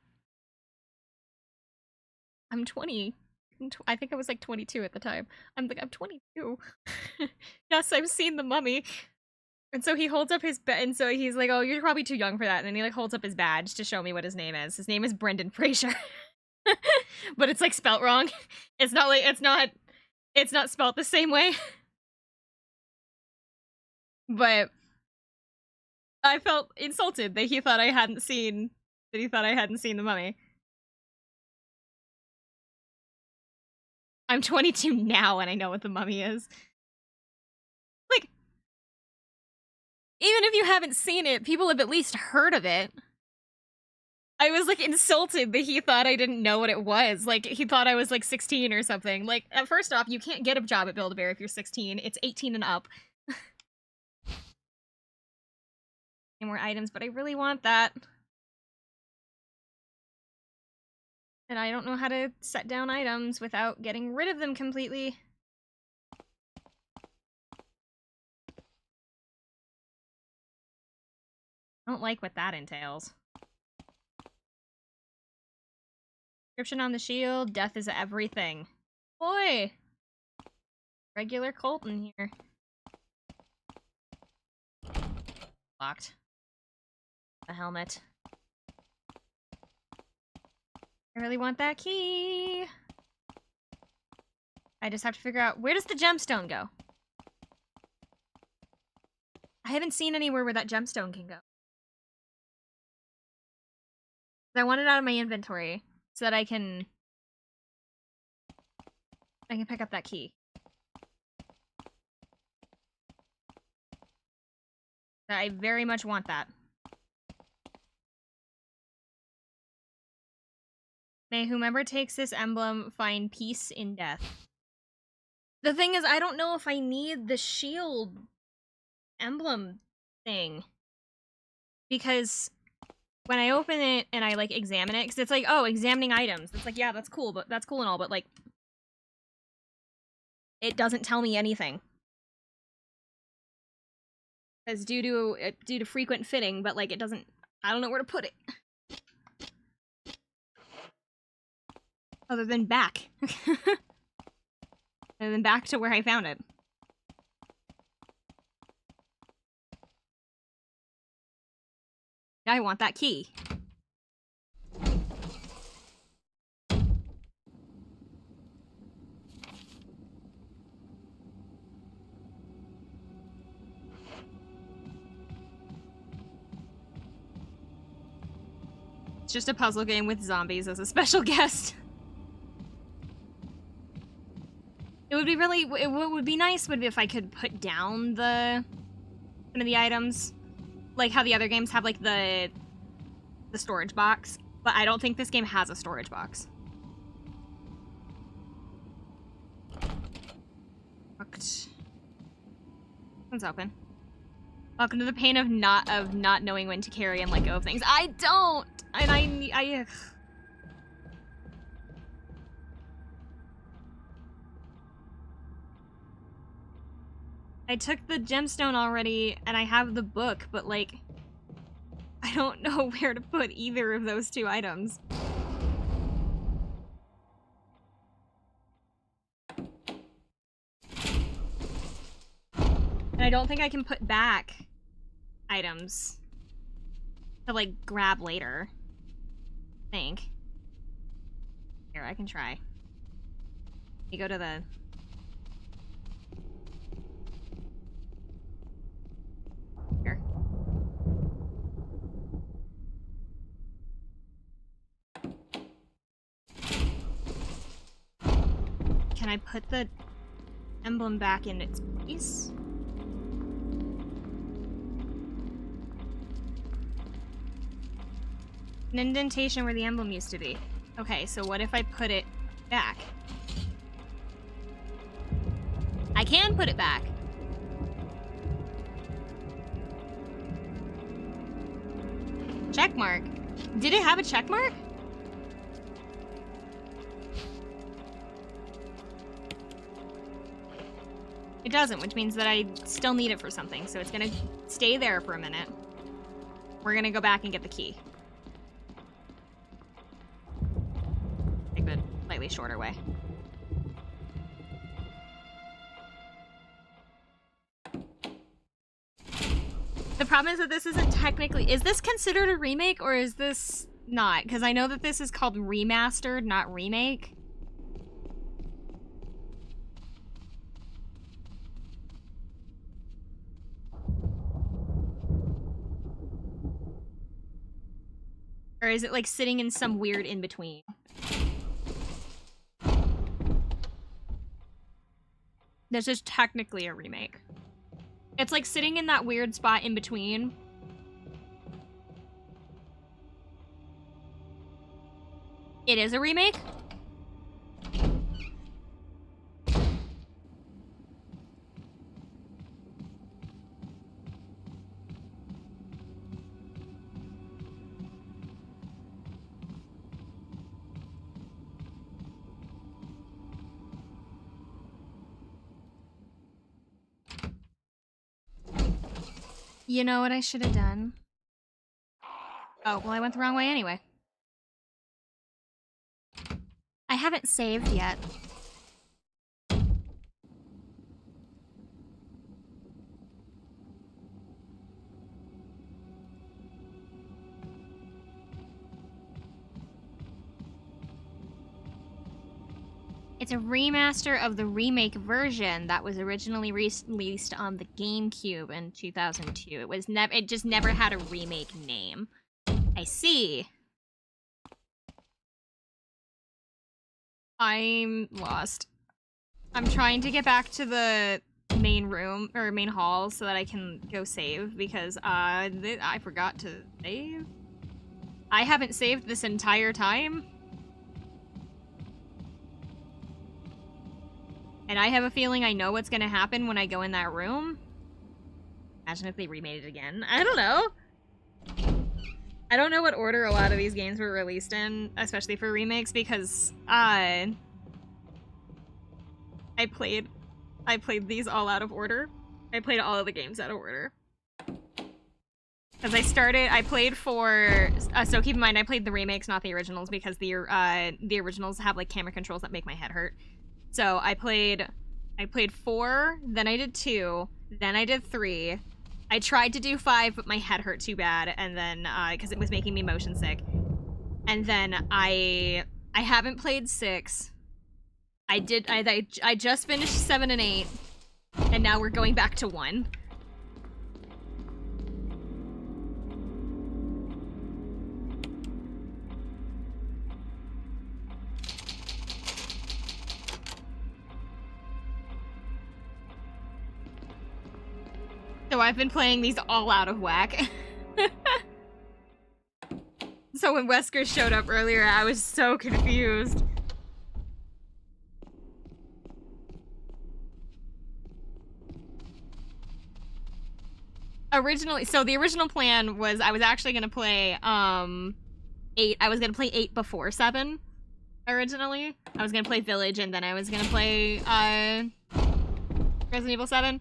I'm 20. I think I was like 22 at the time. I'm 22. Yes, I've seen The Mummy. And so he holds up his and so he's like, oh, you're probably too young for that. And then he like holds up his badge to show me what his name is. His name is Brendan Fraser. But it's like spelt wrong. It's not like it's not spelt the same way. But I felt insulted that he thought I hadn't seen The Mummy. I'm 22 now and I know what The Mummy is. Like, even if you haven't seen it, people have at least heard of it. I was, like, insulted that he thought I didn't know what it was. Like, he thought I was, like, 16 or something. Like, first off, you can't get a job at Build-A-Bear if you're 16. It's 18 and up. And more items, but I really want that. And I don't know how to set down items without getting rid of them completely. I don't like what that entails. Inscription on the shield, death is everything. Boy! Regular Colton here. Locked. The helmet. I really want that key. I just have to figure out, where does the gemstone go? I haven't seen anywhere where that gemstone can go. I want it out of my inventory so that I can pick up that key. I very much want that. May whomever takes this emblem find peace in death. The thing is, I don't know if I need the shield emblem thing. Because when I open it and I, like, examine it, because it's like, oh, examining items. It's like, yeah, that's cool and all, but, like, it doesn't tell me anything. Because due to frequent fitting, but like it doesn't. I don't know where to put it. Other than back. And then back to where I found it. Now I want that key. It's just a puzzle game with zombies as a special guest. It would be really, what would be nice would be if I could put down some of the items. Like how the other games have like the storage box. But I don't think this game has a storage box. Locked. One's open. Welcome to the pain of not knowing when to carry and let go of things. I don't! And I took the gemstone already, and I have the book, but like, I don't know where to put either of those two items. And I don't think I can put back items to like grab later. I think. Here, I can try. You go to the... Here. Can I put the emblem back in its place? An indentation where the emblem used to be. Okay, so what if I put it back? I can put it back. Check mark. Did it have a check mark? It doesn't, which means that I still need it for something, so it's gonna stay there for a minute. We're gonna go back and get the key. Take the slightly shorter way. The problem is that this isn't technically... Is this considered a remake, or is this not? Because I know that this is called Remastered, not Remake. Or is it like sitting in some weird in-between? This is technically a remake. It's like sitting in that weird spot in between. It is a remake? You know what I should have done? Oh, well, I went the wrong way anyway. I haven't saved yet. It's a remaster of the remake version that was originally released on the GameCube in 2002. It just never had a remake name. I see. I'm lost. I'm trying to get back to the main room, or main hall, so that I can go save, because I forgot to save. I haven't saved this entire time. And I have a feeling I know what's gonna happen when I go in that room. Imagine if they remade it again. I don't know. I don't know what order a lot of these games were released in, especially for remakes, because I played these all out of order. I played all of the games out of order. Because I played for, so keep in mind, I played the remakes, not the originals, because the originals have, like, camera controls that make my head hurt. So I played 4, then I did 2, then I did 3. I tried to do 5, but my head hurt too bad, and then, because it was making me motion sick. And then I haven't played 6. I just finished 7 and 8, and now we're going back to 1. So I've been playing these all out of whack. So when Wesker showed up earlier, I was so confused. Originally, so the original plan was I was actually gonna play 8. I was gonna play 8 before 7. Originally, I was gonna play Village, and then I was gonna play Resident Evil 7.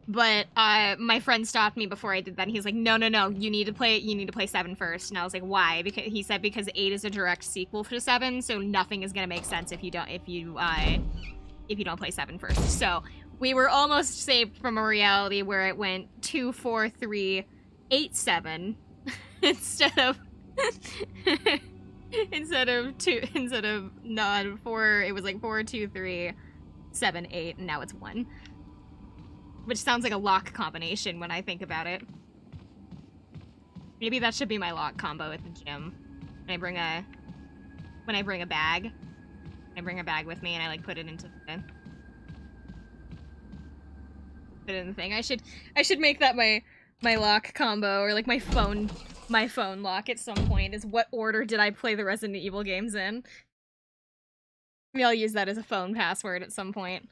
But my friend stopped me before I did that. And he's like, no, you need to play 7 first. And I was like, why? Because he said because 8 is a direct sequel to 7, so nothing is gonna make sense if you don't play 7 first. So we were almost saved from a reality where it went 2, 4, 3, 8, 7 instead of 4. It was like 4, 2, 3, 7, 8, and now it's 1. Which sounds like a lock combination when I think about it. Maybe that should be my lock combo at the gym. When I bring a bag. I bring a bag with me and I like put it into the thing. I should make that my lock combo, or like my phone lock at some point, is what order did I play the Resident Evil games in? Maybe I'll use that as a phone password at some point.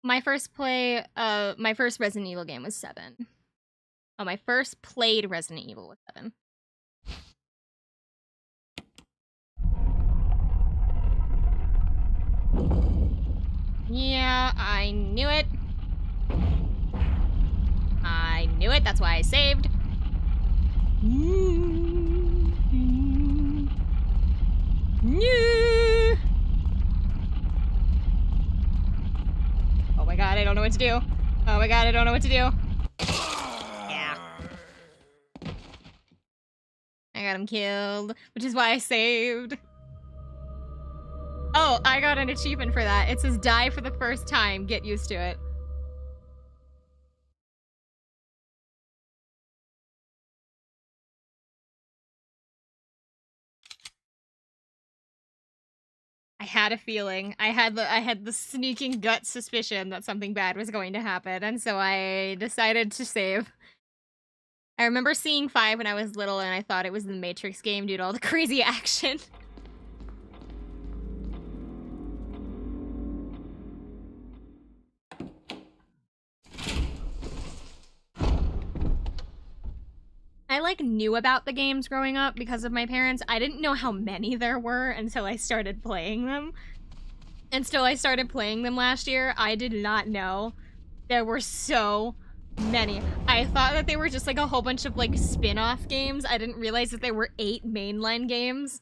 My first Resident Evil game was 7. Oh, my first played Resident Evil was 7. Yeah, I knew it. That's why I saved. Oh my god, I don't know what to do. Oh my god, I don't know what to do. Yeah. I got him killed, which is why I saved. Oh, I got an achievement for that. It says die for the first time. Get used to it. I had a feeling. I had the sneaking gut suspicion that something bad was going to happen, and so I decided to save. I remember seeing 5 when I was little, and I thought it was the Matrix game due to all the crazy action. I like knew about the games growing up because of my parents. I didn't know how many there were until I started playing them. Until I started playing them last year, I did not know there were so many. I thought that they were just like a whole bunch of like spin-off games. I didn't realize that there were 8 mainline games.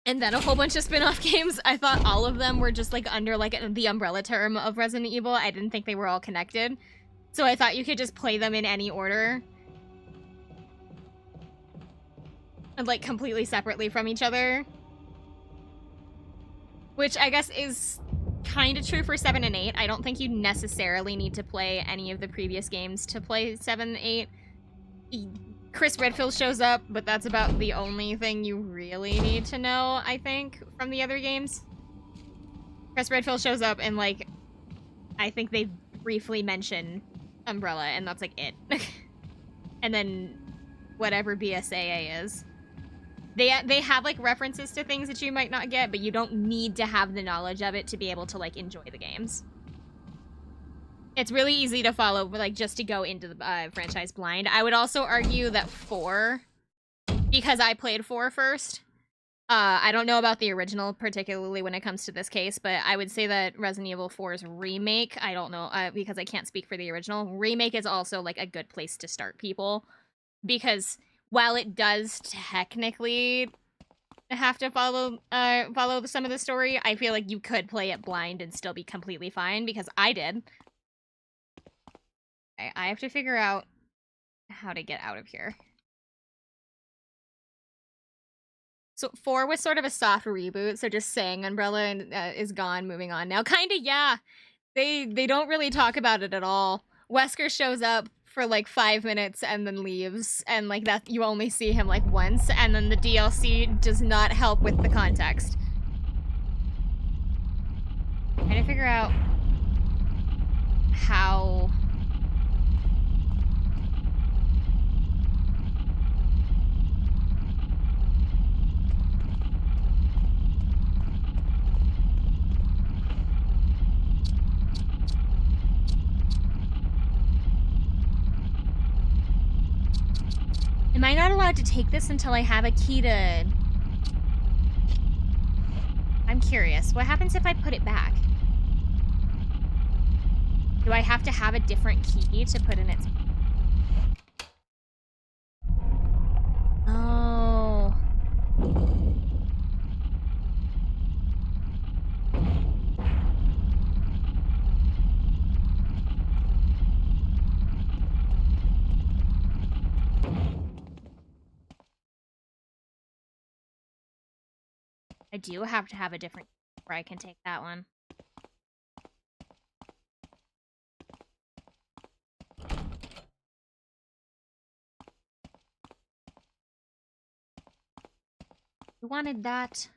And then a whole bunch of spin-off games. I thought all of them were just like under like the umbrella term of Resident Evil. I didn't think they were all connected. So I thought you could just play them in any order. And like completely separately from each other. Which I guess is kind of true for 7 and 8. I don't think you necessarily need to play any of the previous games to play 7 and 8. Chris Redfield shows up, but that's about the only thing you really need to know, I think, from the other games. Chris Redfield shows up and, like, I think they briefly mention Umbrella, and that's, like, it. And then whatever BSAA is. They have, like, references to things that you might not get, but you don't need to have the knowledge of it to be able to, like, enjoy the games. It's really easy to follow, like, just to go into the franchise blind. I would also argue that 4, because I played 4 first, I don't know about the original, particularly when it comes to this case, but I would say that Resident Evil 4's remake, I don't know, because I can't speak for the original, remake is also, like, a good place to start people. Because while it does technically have to follow some of the story, I feel like you could play it blind and still be completely fine, because I did. I have to figure out how to get out of here. So 4 was sort of a soft reboot, so just saying Umbrella is gone, moving on. Now, kinda, yeah. They don't really talk about it at all. Wesker shows up for like 5 minutes and then leaves, and like that you only see him like once, and then the DLC does not help with the context. I'm trying to figure out how... Am I not allowed to take this until I have a key to... I'm curious. What happens if I put it back? Do I have to have a different key to put in its... Oh... I do have to have a different key where I can take that one. Who wanted that?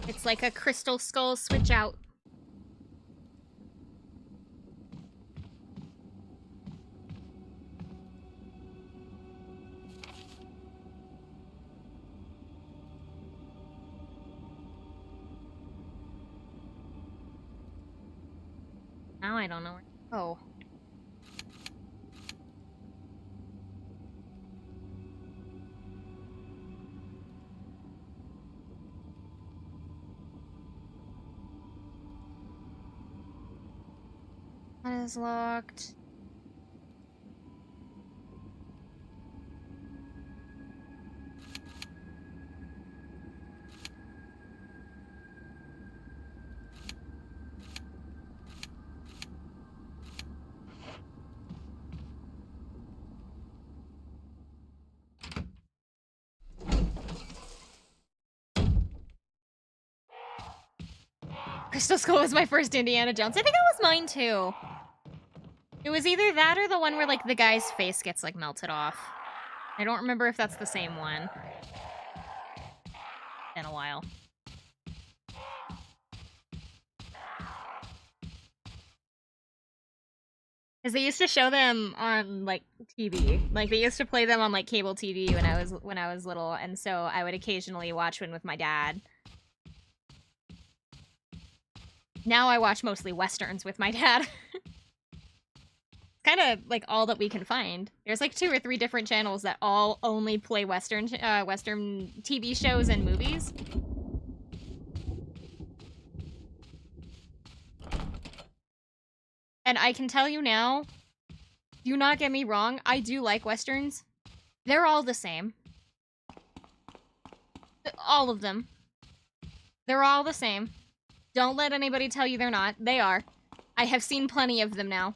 It's like a crystal skull switch out. Now I don't know where to go. That is locked. Crystal Skull was my first Indiana Jones. I think it was mine too. It was either that or the one where like the guy's face gets like melted off. I don't remember if that's the same one. In a while. Because they used to show them on like TV. Like they used to play them on like cable TV when I was little, and so I would occasionally watch one with my dad. Now I watch mostly Westerns with my dad. Kind of like all that we can find. There's like 2 or 3 different channels that all only play Western TV shows and movies. And I can tell you now, do not get me wrong, I do like Westerns. They're all the same. All of them. They're all the same. Don't let anybody tell you they're not. They are. I have seen plenty of them now.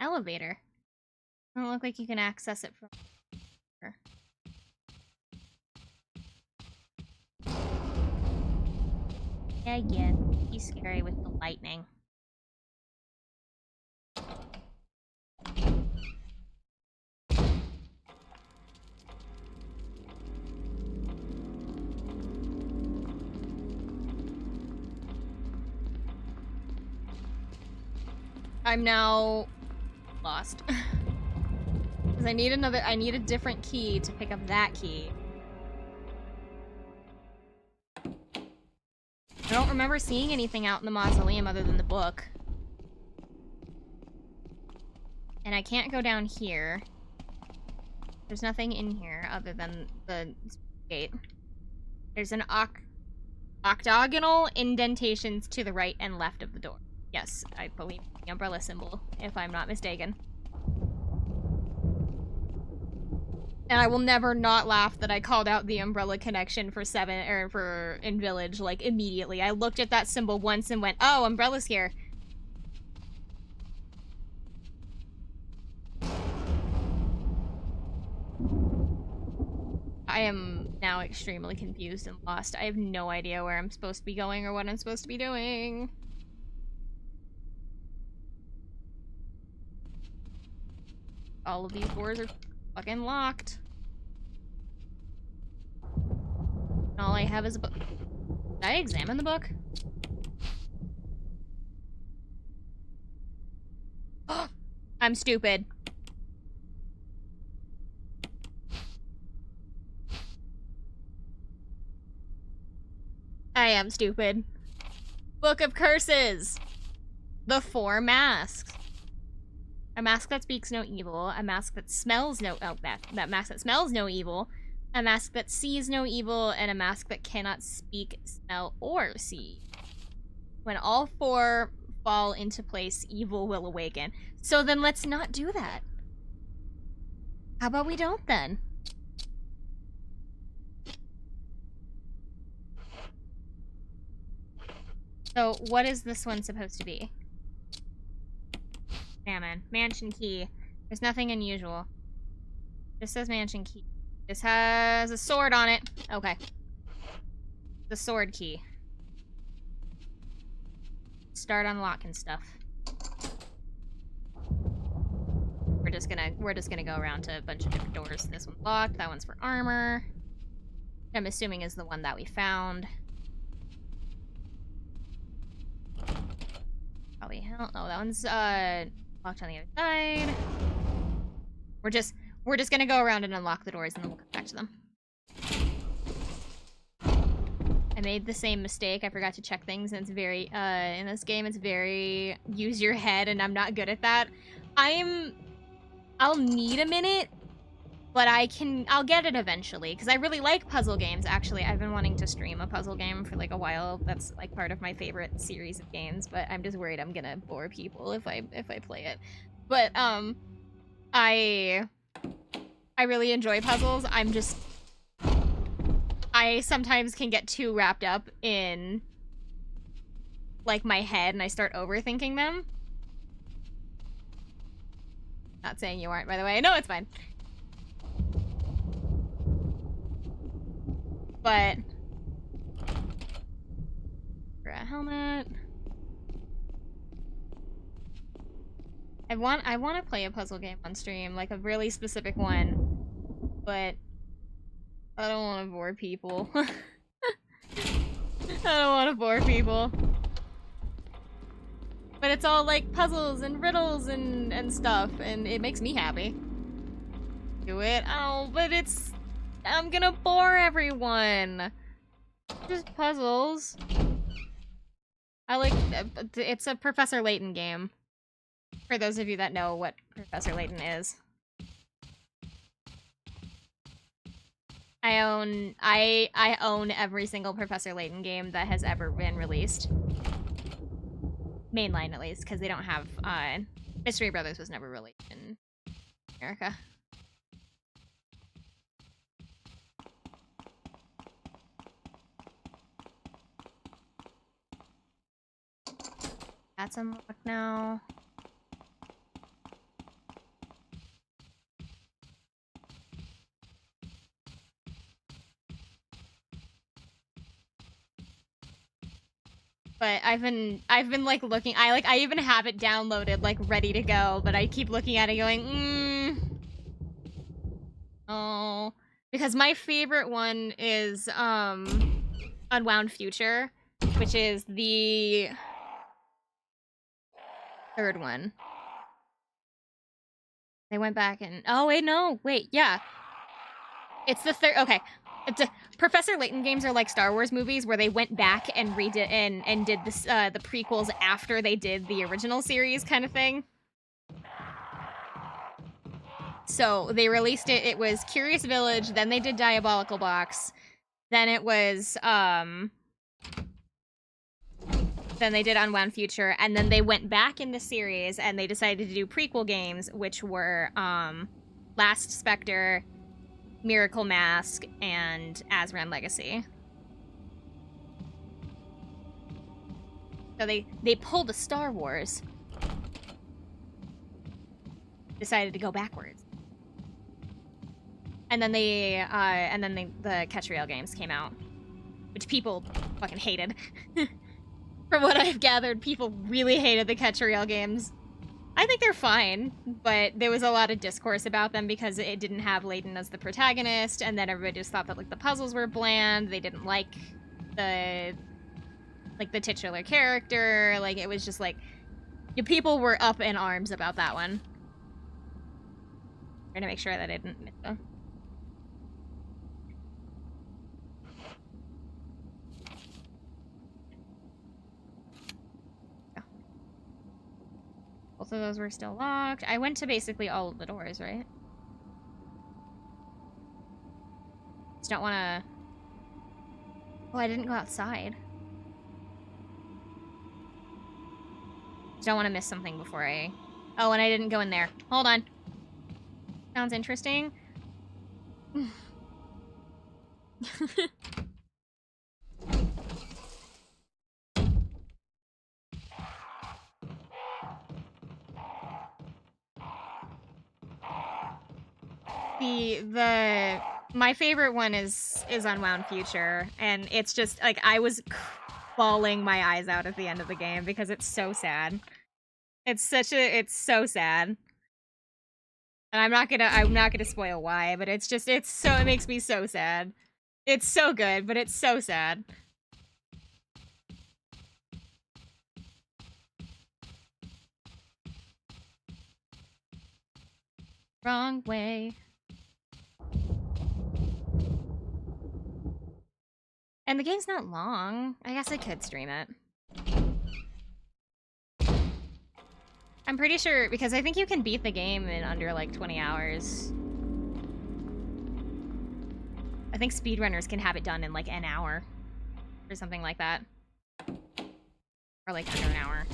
Elevator. Doesn't look like you can access it from here. Yeah. He's scary with the lightning. I'm now lost. Because I need a different key to pick up that key. I don't remember seeing anything out in the mausoleum other than the book. And I can't go down here. There's nothing in here other than the gate. There's an octagonal indentations to the right and left of the door. Yes, I believe the umbrella symbol, if I'm not mistaken. And I will never not laugh that I called out the umbrella connection for in Village, like, immediately. I looked at that symbol once and went, oh, umbrella's here. I am now extremely confused and lost. I have no idea where I'm supposed to be going or what I'm supposed to be doing. All of these doors are fucking locked. All I have is a book. Did I examine the book? I'm stupid. I am stupid. Book of Curses. The Four Masks. A mask that speaks no evil. A mask that smells no... Oh, that mask that smells no evil. A mask that sees no evil. And a mask that cannot speak, smell, or see. When all four fall into place, evil will awaken. So then let's not do that. How about we don't then? So, what is this one supposed to be? Salmon. Mansion key. There's nothing unusual. This says mansion key. This has a sword on it. Okay. The sword key. Start unlocking stuff. We're just gonna go around to a bunch of different doors. This one's locked. That one's for armor. I'm assuming is the one that we found. Probably hell. Oh, that one's locked on the other side. We're just gonna go around and unlock the doors and then we'll come back to them. I made the same mistake. I forgot to check things, and it's very in this game it's very use your head, and I'm not good at that. I'll need a minute, but I'll get it eventually, because I really like puzzle games. Actually, I've been wanting to stream a puzzle game for like a while. That's like part of my favorite series of games, but I'm just worried I'm gonna bore people if I play it. But I really enjoy puzzles. I sometimes can get too wrapped up in like my head and I start overthinking them. Not saying you aren't, by the way. No, it's fine. But for a helmet, I want to play a puzzle game on stream, like a really specific one, but I don't want to bore people. I don't want to bore people. But it's all like puzzles and riddles and stuff, and it makes me happy. Do it. Oh, but I'm gonna bore everyone. Just puzzles. I like, it's a Professor Layton game. For those of you that know what Professor Layton is. I own every single Professor Layton game that has ever been released. Mainline, at least, because they don't have, Mystery Brothers was never released in America. That's unlocked now. But I've been like looking, I even have it downloaded, like ready to go, but I keep looking at it going, oh, because my favorite one is Unwound Future, which is the third one. They went back and... Oh, wait, no. Wait, yeah. It's the third... Okay. Professor Layton games are like Star Wars movies where they went back and redid and did this, the prequels after they did the original series kind of thing. So they released it. It was Curious Village, then they did Diabolical Box, then it was, then they did Unwound Future, and then they went back in the series and they decided to do prequel games, which were, Last Spectre, Miracle Mask, and Azran Legacy. So they pulled a Star Wars. Decided to go backwards. And then the Catch Rail games came out, which people fucking hated. From what I've gathered, people really hated the Catch Rail games. I think they're fine, but there was a lot of discourse about them because it didn't have Layton as the protagonist, and then everybody just thought that, like, the puzzles were bland, they didn't like the titular character, like, it was just, like, people were up in arms about that one. Trying to make sure that I didn't miss them. Both of those were still locked. I went to basically all of the doors, right? Just don't want to... Oh, I didn't go outside. Just don't want to miss something before I... Oh, and I didn't go in there. Hold on. Sounds interesting. My favorite one is Unwound Future, and it's just like I was bawling my eyes out at the end of the game because it's so sad. It's so sad. And I'm not gonna spoil why, but it makes me so sad. It's so good, but it's so sad. Wrong way. And the game's not long. I guess I could stream it. I'm pretty sure, because I think you can beat the game in under, like, 20 hours. I think speedrunners can have it done in, like, an hour. Or something like that. Or, like, under an hour.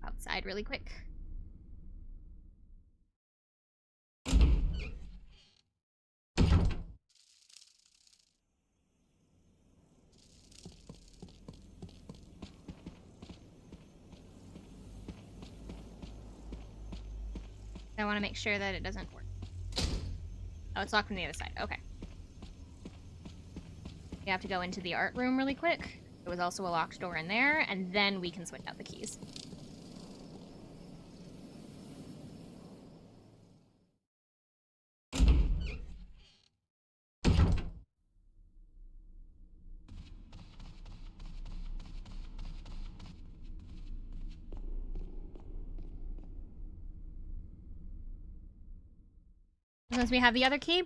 Outside really quick. I want to make sure that it doesn't work. Oh, it's locked from the other side. Okay. You have to go into the art room really quick. There was also a locked door in there, and then we can switch out the keys. Once we have the other key,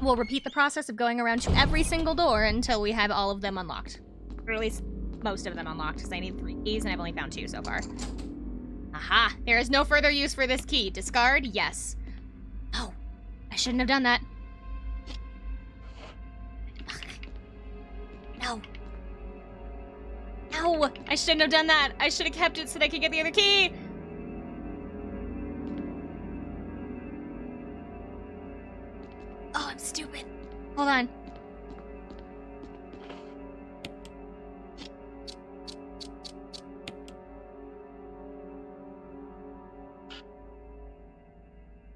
we'll repeat the process of going around to every single door until we have all of them unlocked. Or at least most of them unlocked, because I need 3 keys and I've only found 2 so far. Aha! There is no further use for this key. Discard? Yes. Oh, I shouldn't have done that. Ugh. No. No! I shouldn't have done that. I should have kept it so that I could get the other key. Oh, I'm stupid. Hold on.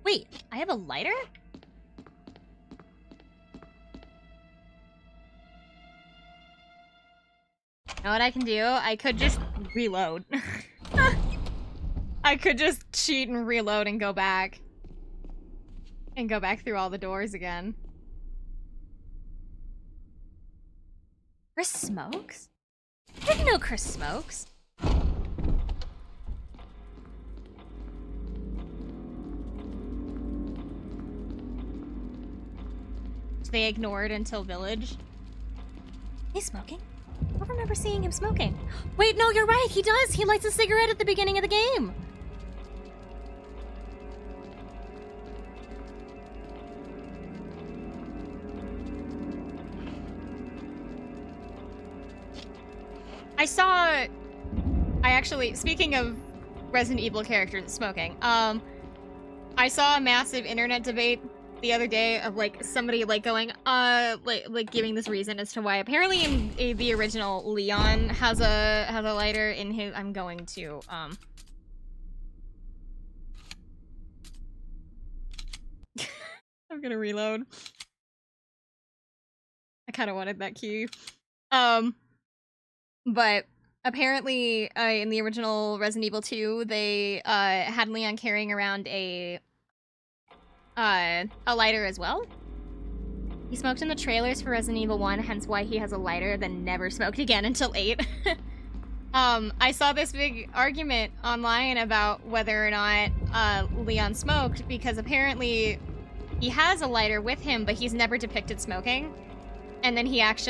Wait, I have a lighter? You know what I can do? I could just reload. I could just cheat and reload and go back. And go back through all the doors again. Chris smokes? I didn't know Chris smokes. So they ignored until Village. He's smoking? I don't remember seeing him smoking. Wait, no, you're right. He does. He lights a cigarette at the beginning of the game. I actually, speaking of Resident Evil characters smoking, I saw a massive internet debate the other day of like somebody like going, like giving this reason as to why apparently in the original Leon has a lighter in his. I'm going to I'm gonna reload. I kind of wanted that key. But apparently, in the original Resident Evil 2, they had Leon carrying around a lighter as well. He smoked in the trailers for Resident Evil 1, hence why he has a lighter, then never smoked again until 8. I saw this big argument online about whether or not Leon smoked, because apparently he has a lighter with him, but he's never depicted smoking. And then he has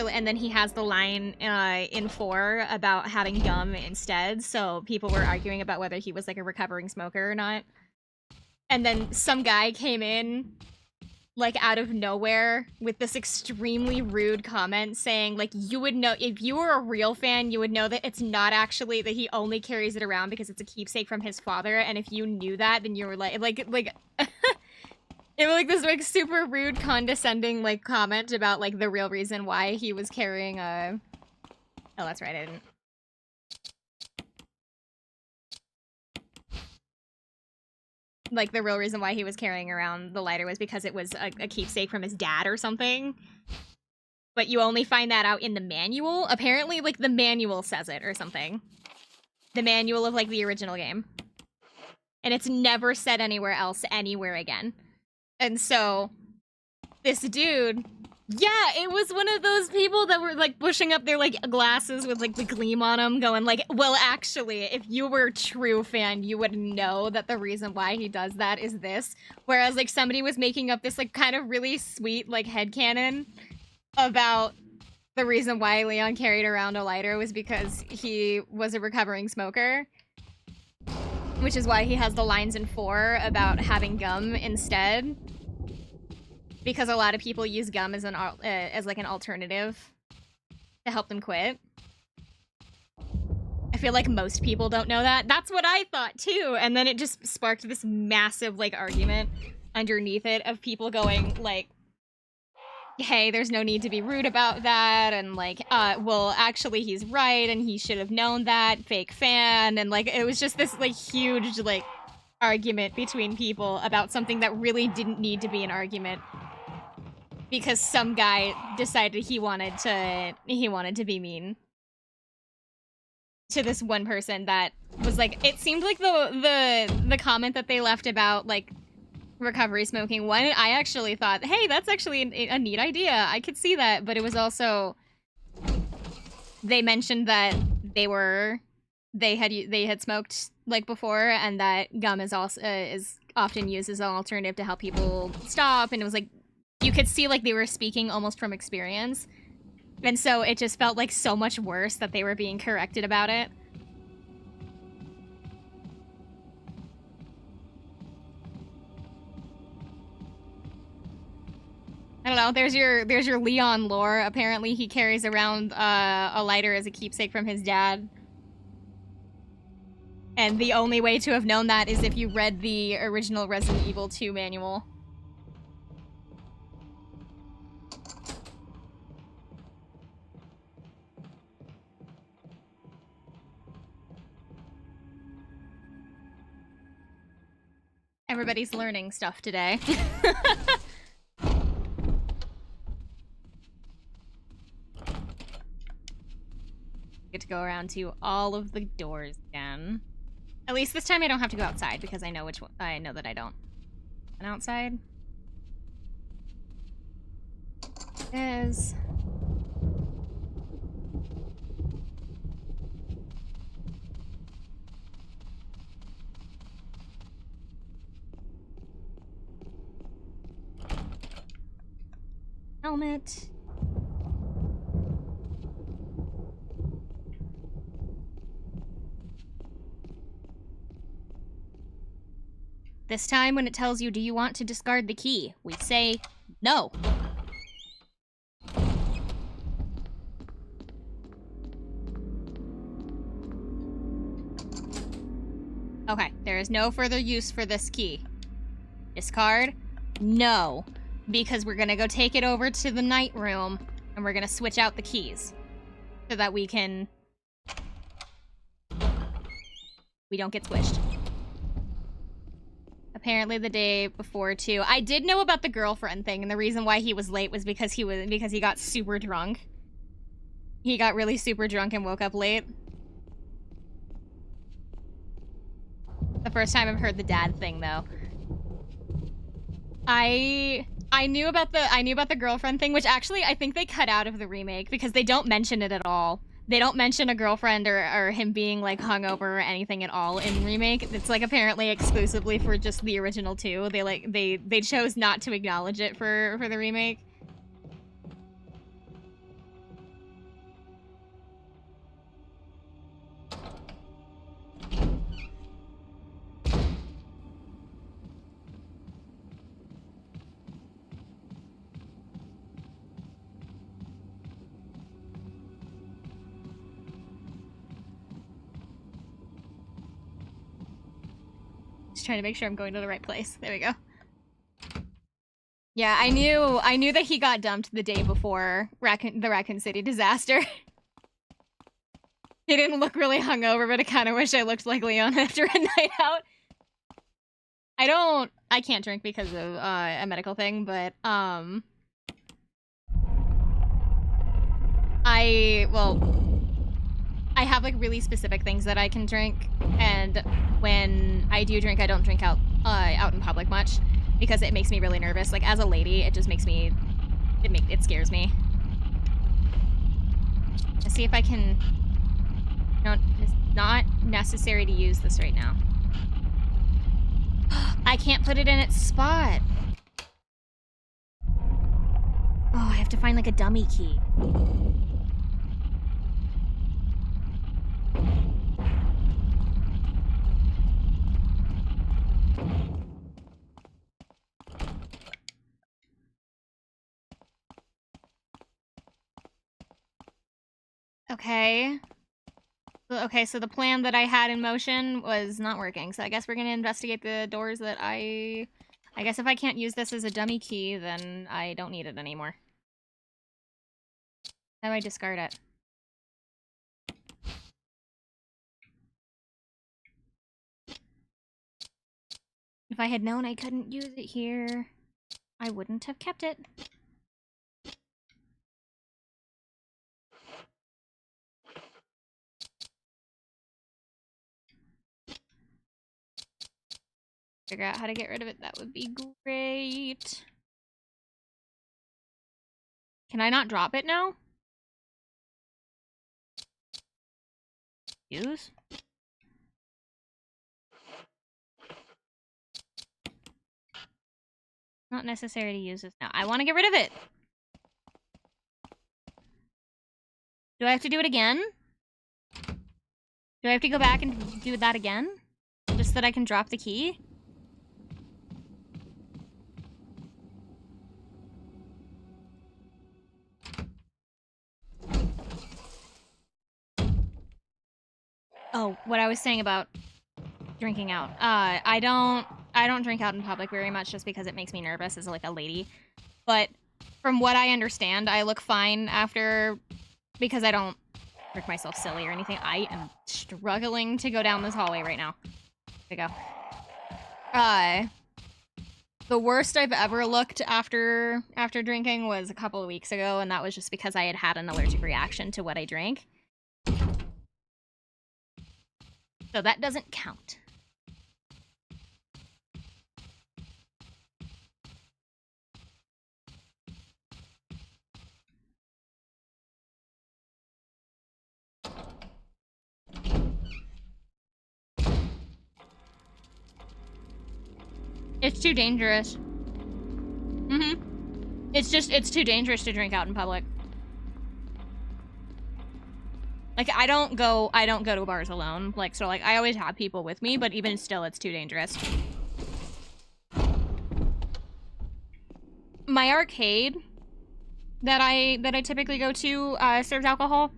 the line in 4 about having gum instead, so people were arguing about whether he was like a recovering smoker or not. And then some guy came in, like out of nowhere, with this extremely rude comment saying, like, you would know, if you were a real fan, you would know that it's not actually, that he only carries it around because it's a keepsake from his father, and if you knew that, then you were like it was like this like super rude, condescending like comment about like the real reason why he was carrying a. Oh, that's right, I didn't. Like the real reason why he was carrying around the lighter was because it was a keepsake from his dad or something. But you only find that out in the manual. Apparently, like the manual says it or something. The manual of like the original game, and it's never said anywhere else, anywhere again. And so, this dude, yeah, it was one of those people that were, like, pushing up their, like, glasses with, like, the gleam on them, going, like, well, actually, if you were a true fan, you would know that the reason why he does that is this. Whereas, like, somebody was making up this, like, kind of really sweet, like, headcanon about the reason why Leon carried around a lighter was because he was a recovering smoker. Which is why he has the lines in 4 about having gum instead. Because a lot of people use gum as like an alternative to help them quit. I feel like most people don't know that. That's what I thought too. And then it just sparked this massive like argument underneath it of people going like, hey, there's no need to be rude about that, and like, well, actually he's right, and he should have known that, fake fan, and like, it was just this like huge like argument between people about something that really didn't need to be an argument. Because some guy decided he wanted to be mean to this one person that was like, it seemed like the comment that they left about like recovery smoking one, I actually thought, hey, that's actually a neat idea. I could see that, but it was also, they mentioned that they had smoked like before, and that gum is also is often used as an alternative to help people stop, and it was like, you could see like they were speaking almost from experience. And so it just felt like so much worse that they were being corrected about it. I don't know, there's your Leon lore. Apparently he carries around a lighter as a keepsake from his dad. And the only way to have known that is if you read the original Resident Evil 2 manual. Everybody's learning stuff today. Get to go around to all of the doors again. At least this time I don't have to go outside because I know which one. I know that I don't. And outside is helmet. This time when it tells you, do you want to discard the key? We say no. Okay, there is no further use for this key. Discard? No. Because we're gonna go take it over to the night room and we're gonna switch out the keys. So that we don't get squished. Apparently the day before too. I did know about the girlfriend thing, and the reason why he was late was because he got super drunk. He got really super drunk and woke up late. The first time I've heard the dad thing though. I knew about the girlfriend thing, which actually I think they cut out of the remake because they don't mention it at all. They don't mention a girlfriend or him being like hungover or anything at all in remake. It's like apparently exclusively for just the original two. They chose not to acknowledge it for the remake. Trying to make sure I'm going to the right place. There we go. Yeah, I knew that he got dumped the day before the Raccoon City disaster. He didn't look really hungover, but I kind of wish I looked like Leon after a night out. I can't drink because of a medical thing, but I have like really specific things that I can drink, and when I do drink, I don't drink out in public much because it makes me really nervous. Like as a lady, it just makes me it scares me. Let's see if I can. No, it's not necessary to use this right now. I can't put it in its spot. Oh, I have to find like a dummy key. Okay. Okay, so the plan that I had in motion was not working, so I guess we're gonna investigate the doors that I guess if I can't use this as a dummy key, then I don't need it anymore. How do I discard it? If I had known I couldn't use it here, I wouldn't have kept it. Figure out how to get rid of it, that would be great. Can I not drop it now? Use? Not necessary to use this now. I want to get rid of it! Do I have to do it again? Do I have to go back and do that again? Just so that I can drop the key? Oh, what I was saying about drinking out. I don't drink out in public very much just because it makes me nervous as like a lady. But from what I understand, I look fine after, because I don't drink myself silly or anything. I am struggling to go down this hallway right now. There we go. The worst I've ever looked after drinking was a couple of weeks ago, and that was just because I had had an allergic reaction to what I drank. So that doesn't count. It's too dangerous. It's too dangerous to drink out in public. Like, I don't go to bars alone. Like, so, like, I always have people with me, but even still, it's too dangerous. My arcade that I typically go to serves alcohol.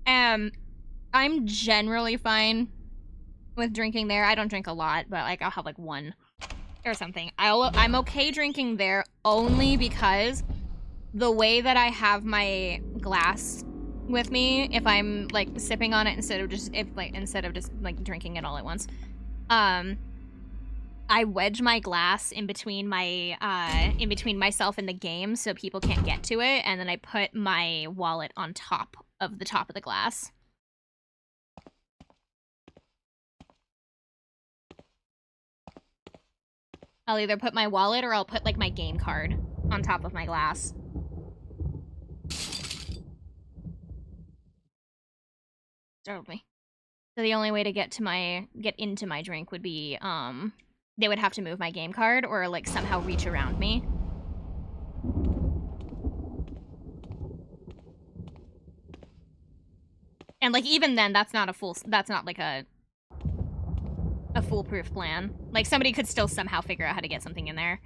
I'm generally fine with drinking there. I don't drink a lot, but, like, I'll have, like, one or something. I'm okay drinking there only because the way that I have my glass with me, if I'm like sipping on it instead of just like drinking it all at once, I wedge my glass in between myself and the game so people can't get to it, and then I put my wallet on top of the glass. I'll either put my wallet or I'll put like my game card on top of my glass. Startled me. So the only way to get into my drink would be they would have to move my game card or like somehow reach around me. And like even then that's not like a foolproof plan. Like somebody could still somehow figure out how to get something in there.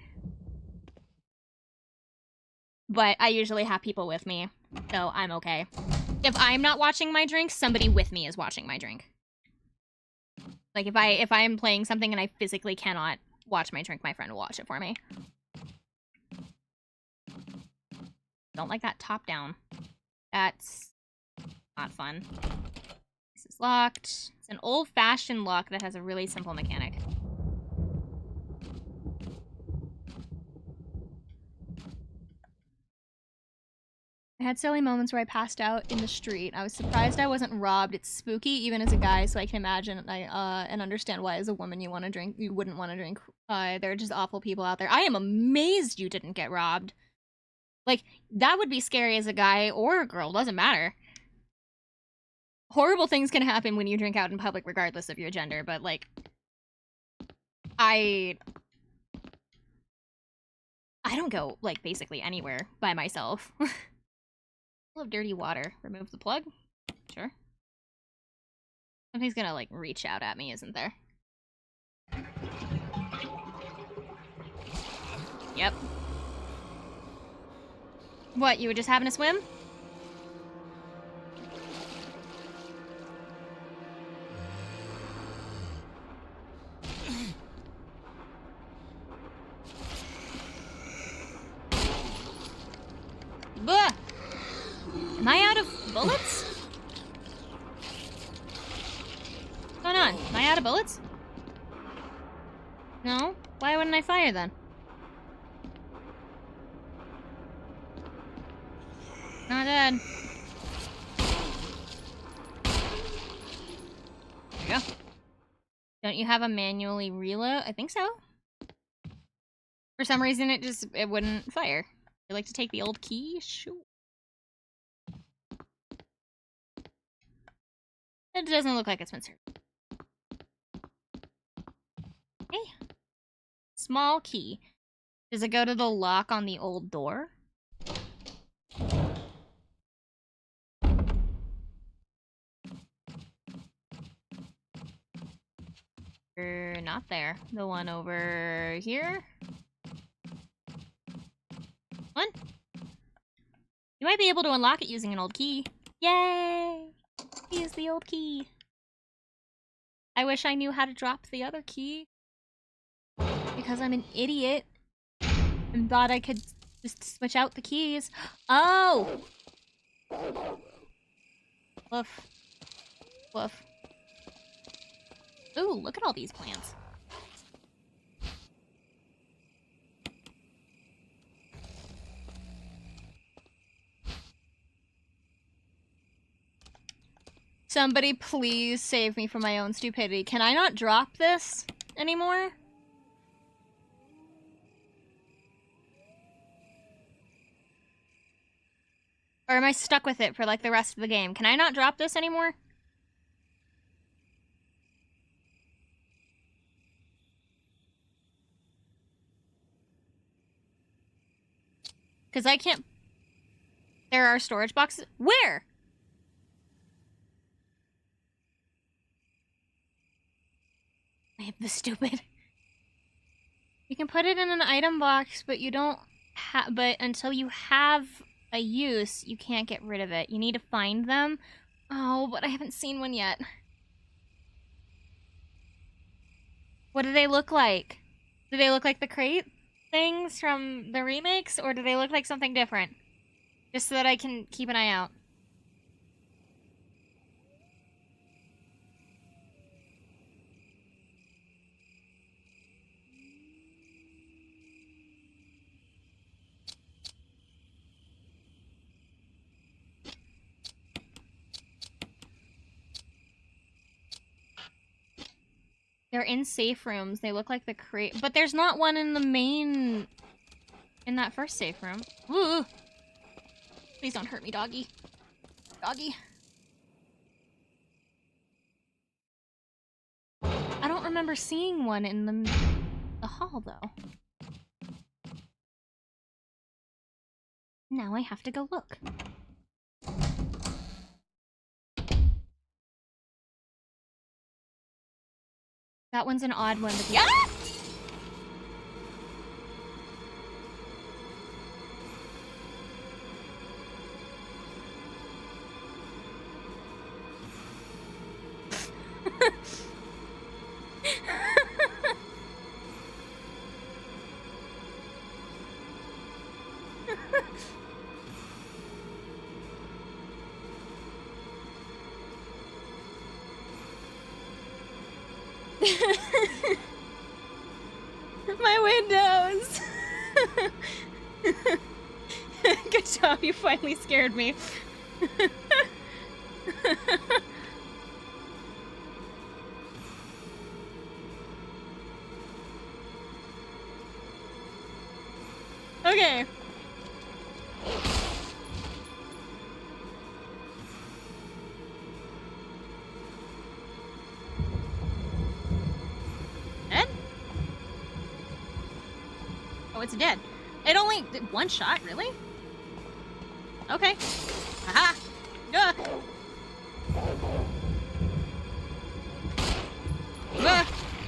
But I usually have people with me, so I'm okay. If I'm not watching my drink, somebody with me is watching my drink. Like if I'm playing something and I physically cannot watch my drink, my friend will watch it for me. Don't like that top down. That's not fun. This is locked. It's an old-fashioned lock that has a really simple mechanic. I had silly moments where I passed out in the street. I was surprised I wasn't robbed. It's spooky even as a guy, so I can imagine and understand why as a woman you wouldn't want to drink. There are just awful people out there. I am amazed you didn't get robbed. Like, that would be scary as a guy or a girl, doesn't matter. Horrible things can happen when you drink out in public regardless of your gender, but like I don't go like basically anywhere by myself. Full of dirty water. Remove the plug? Sure. Something's gonna, like, reach out at me, isn't there? Yep. What, you were just having a swim? Blah! Am I out of bullets? What's going on? Am I out of bullets? No? Why wouldn't I fire then? Not dead. There you go. Don't you have a manually reload? I think so. For some reason it wouldn't fire. You like to take the old key? Sure. It doesn't look like it's been served. Okay. Small key. Does it go to the lock on the old door? Not there. The one over here? One? You might be able to unlock it using an old key. Yay! Use the old key. I wish I knew how to drop the other key. Because I'm an idiot. And thought I could just switch out the keys. Oh! Woof. Woof. Ooh, look at all these plants. Somebody please save me from my own stupidity. Can I not drop this anymore? Or am I stuck with it for like the rest of the game? Can I not drop this anymore? Because I can't... There are storage boxes. Where? I have the stupid... You can put it in an item box, but you don't but until you have a use, you can't get rid of it. You need to find them. Oh, but I haven't seen one yet. What do they look like? Do they look like the crate things from the remakes, or do they look like something different? Just so that I can keep an eye out. They're in safe rooms. They look like the crate, but there's not one in the main... in that first safe room. Ooh! Please don't hurt me, doggy. Doggy. I don't remember seeing one in the hall, though. Now I have to go look. That one's an odd one, but yeah! My windows! Good job, you finally scared me. Okay. Dead? Oh, it's dead. It only did one shot, really? Okay. Aha! Duh!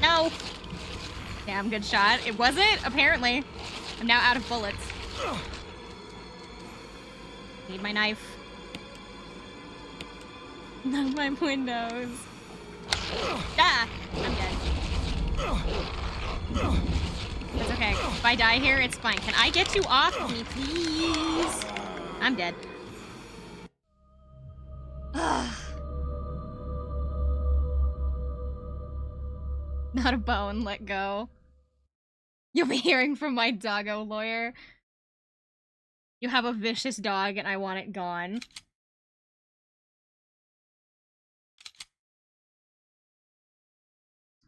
No! Damn good shot. It wasn't, apparently. I'm now out of bullets. Need my knife. Not my windows. Ah! I'm dead. That's okay. If I die here, it's fine. Can I get you off of me, please? I'm dead. Not a bone, let go. You'll be hearing from my doggo lawyer. You have a vicious dog and I want it gone.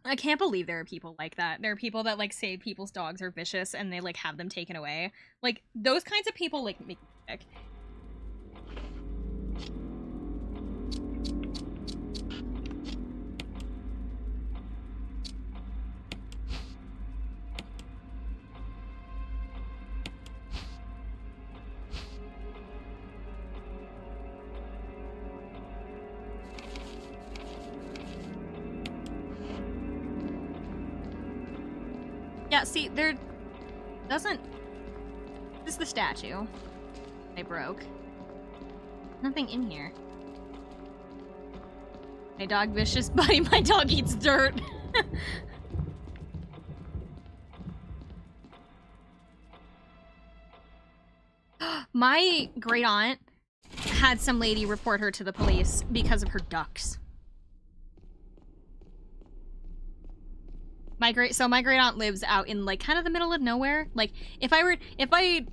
I can't believe there are people like that. There are people that, like, say people's dogs are vicious and they, like, have them taken away. Like, those kinds of people, like, make me sick. Yeah, see, there doesn't... This is the statue I broke. Nothing in here. My dog vicious, buddy. My dog eats dirt. My great aunt had some lady report her to the police because of her ducks. My great aunt lives out in, like, kind of the middle of nowhere. Like, if I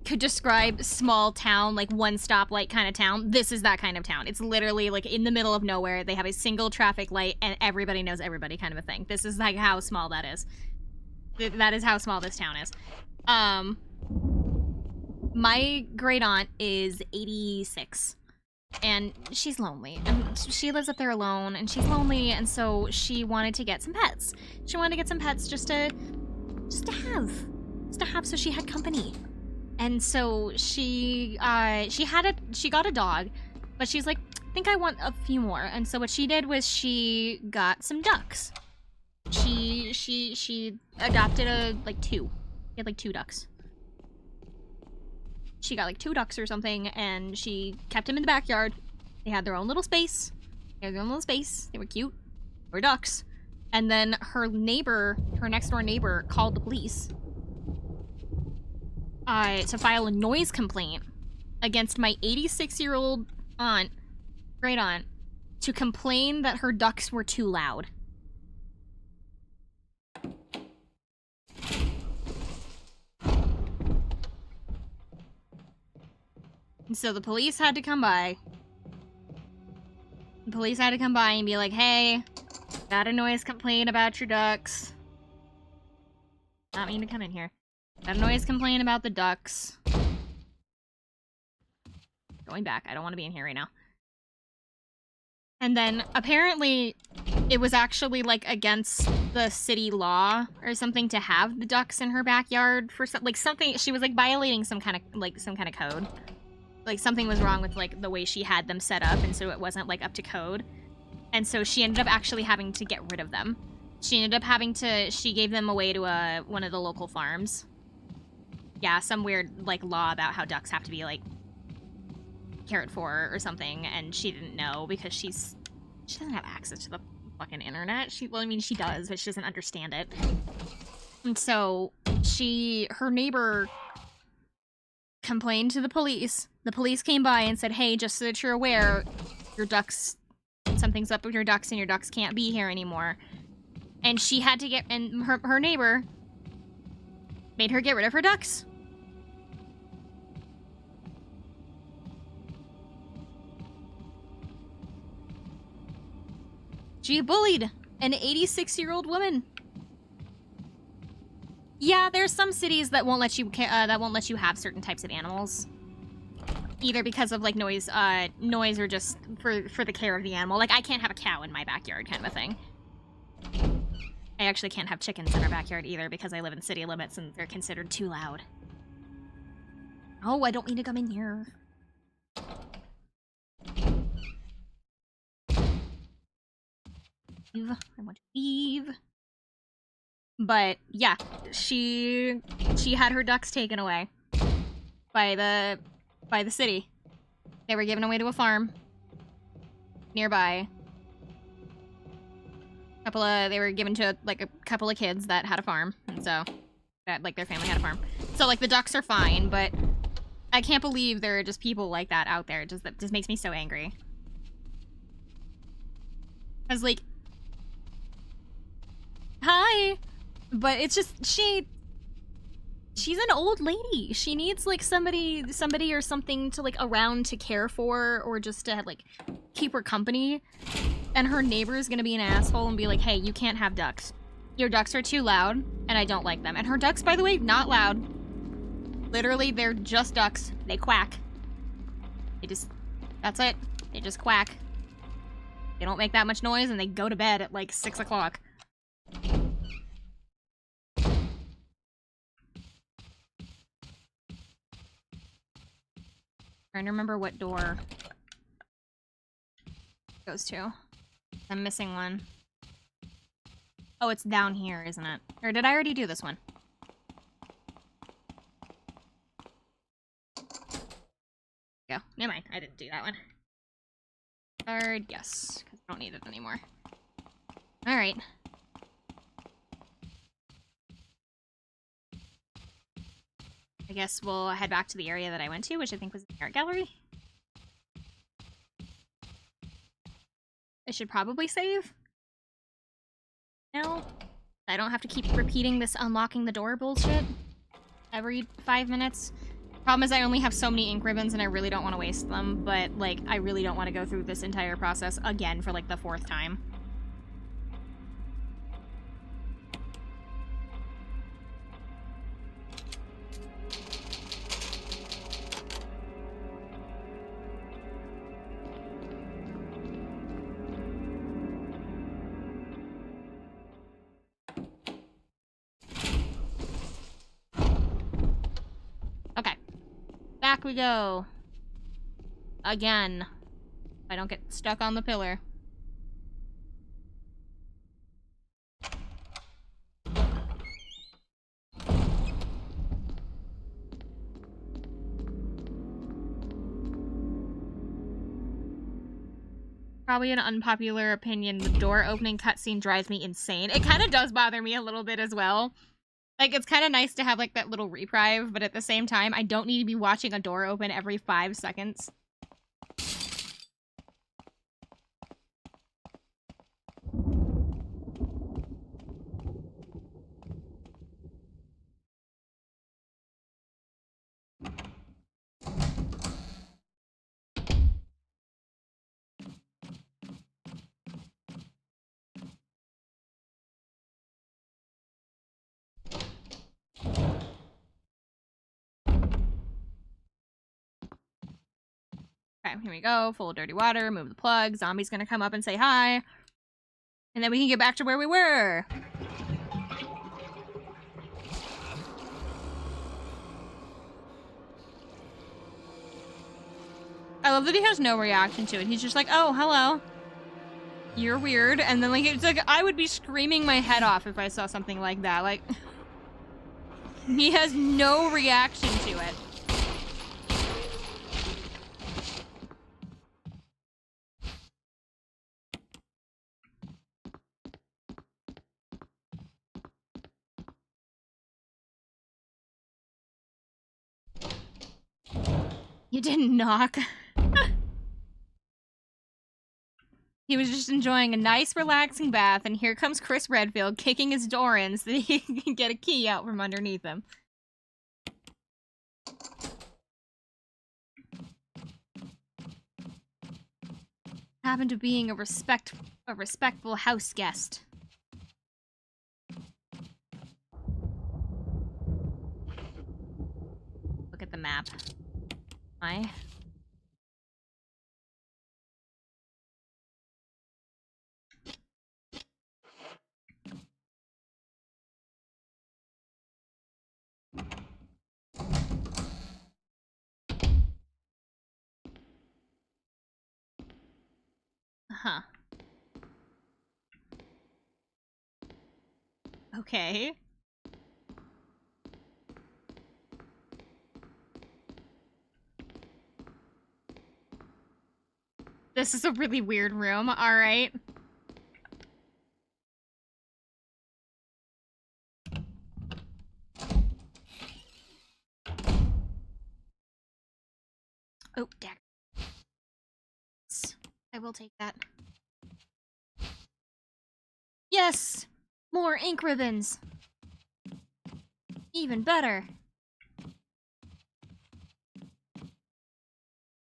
could describe small town, like one stoplight kind of town, this is that kind of town. It's literally, like, in the middle of nowhere. They have a single traffic light and everybody knows everybody kind of a thing. This is, like, how small that is. That is how small this town is. My great aunt is 86. And she's lonely, and she lives up there alone, and she's lonely, and so she wanted to get some pets. She wanted to get some pets just to have, so she had company. And so she got a dog, but she's like, I think I want a few more. And so what she did was she got some ducks. She adopted two. She had like 2 ducks. She got like 2 ducks or something, and she kept them in the backyard. They had their own little space. They were cute. They were ducks. And then her next door neighbor, called the police to file a noise complaint against my 86-year-old aunt, great aunt, to complain that her ducks were too loud. And so the police had to come by. The police had to come by and be like, hey, got a noise complaint about your ducks. Not mean to come in here. Got a noise complaint about the ducks. Going back. I don't want to be in here right now. And then apparently it was actually like against the city law or something to have the ducks in her backyard for something. She was like violating some kind of code. Like something was wrong with like the way she had them set up, and so it wasn't like up to code. And so she ended up actually having to get rid of them. She gave them away to one of the local farms. Yeah, some weird like law about how ducks have to be like cared for or something, and she didn't know because she doesn't have access to the fucking internet. She does, but she doesn't understand it. And so her neighbor complained to the police. The police came by and said, hey, just so that you're aware, something's up with your ducks and your ducks can't be here anymore. And she had to her neighbor made her get rid of her ducks. She bullied an 86-year-old woman. Yeah, there's some cities that won't let you have certain types of animals, either because of like noise or just for the care of the animal. Like I can't have a cow in my backyard, kind of a thing. I actually can't have chickens in our backyard either because I live in city limits and they're considered too loud. Oh, I don't mean to come in here. I want to leave. But yeah, she had her ducks taken away by the city. They were given away to a farm nearby. They were given to like a couple of kids that had a farm, and so that like their family had a farm. So like the ducks are fine, but I can't believe there are just people like that out there. That just makes me so angry. 'Cause like, hi. But it's just, she's an old lady. She needs, like, somebody or something to, like, around to care for, or just to, like, keep her company. And her neighbor is gonna be an asshole and be like, hey, you can't have ducks. Your ducks are too loud, and I don't like them. And her ducks, by the way, not loud. Literally, they're just ducks. They quack. That's it. They just quack. They don't make that much noise, and they go to bed at, like, 6 o'clock. Trying to remember what door it goes to. I'm missing one. Oh, it's down here, isn't it? Or did I already do this one? Go. Never mind. I didn't do that one. Card, yes. Because I don't need it anymore. Alright. I guess we'll head back to the area that I went to, which I think was the art gallery. I should probably save. No. I don't have to keep repeating this unlocking the door bullshit every 5 minutes. Problem is I only have so many ink ribbons and I really don't want to waste them, but like I really don't want to go through this entire process again for like the 4th time. Back we go. Again. I don't get stuck on the pillar. Probably an unpopular opinion, the door opening cutscene drives me insane. It kind of does bother me a little bit as well. Like, it's kind of nice to have, like, that little reprieve, but at the same time, I don't need to be watching a door open every 5 seconds. Okay, here we go. Full of dirty water. Move the plug. Zombie's gonna come up and say hi. And then we can get back to where we were. I love that he has no reaction to it. He's just like, oh, hello. You're weird. And then, like, it's like, I would be screaming my head off if I saw something like that. Like, he has no reaction to it. You didn't knock. He was just enjoying a nice, relaxing bath, and here comes Chris Redfield kicking his door in so that he can get a key out from underneath him. Happened to being a respectful house guest. Look at the map. Hi. Huh. Okay. This is a really weird room, alright. Oh, dagger. I will take that. Yes! More ink ribbons! Even better!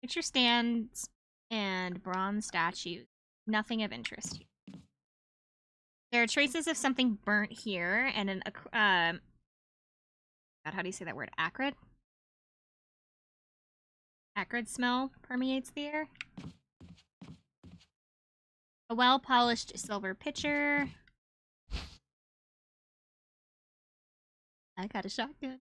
Picture stands and bronze statues. Nothing of interest here. There are traces of something burnt here, and an, God, how do you say that word? Acrid? Acrid smell permeates the air. A well-polished silver pitcher. I got a shotgun.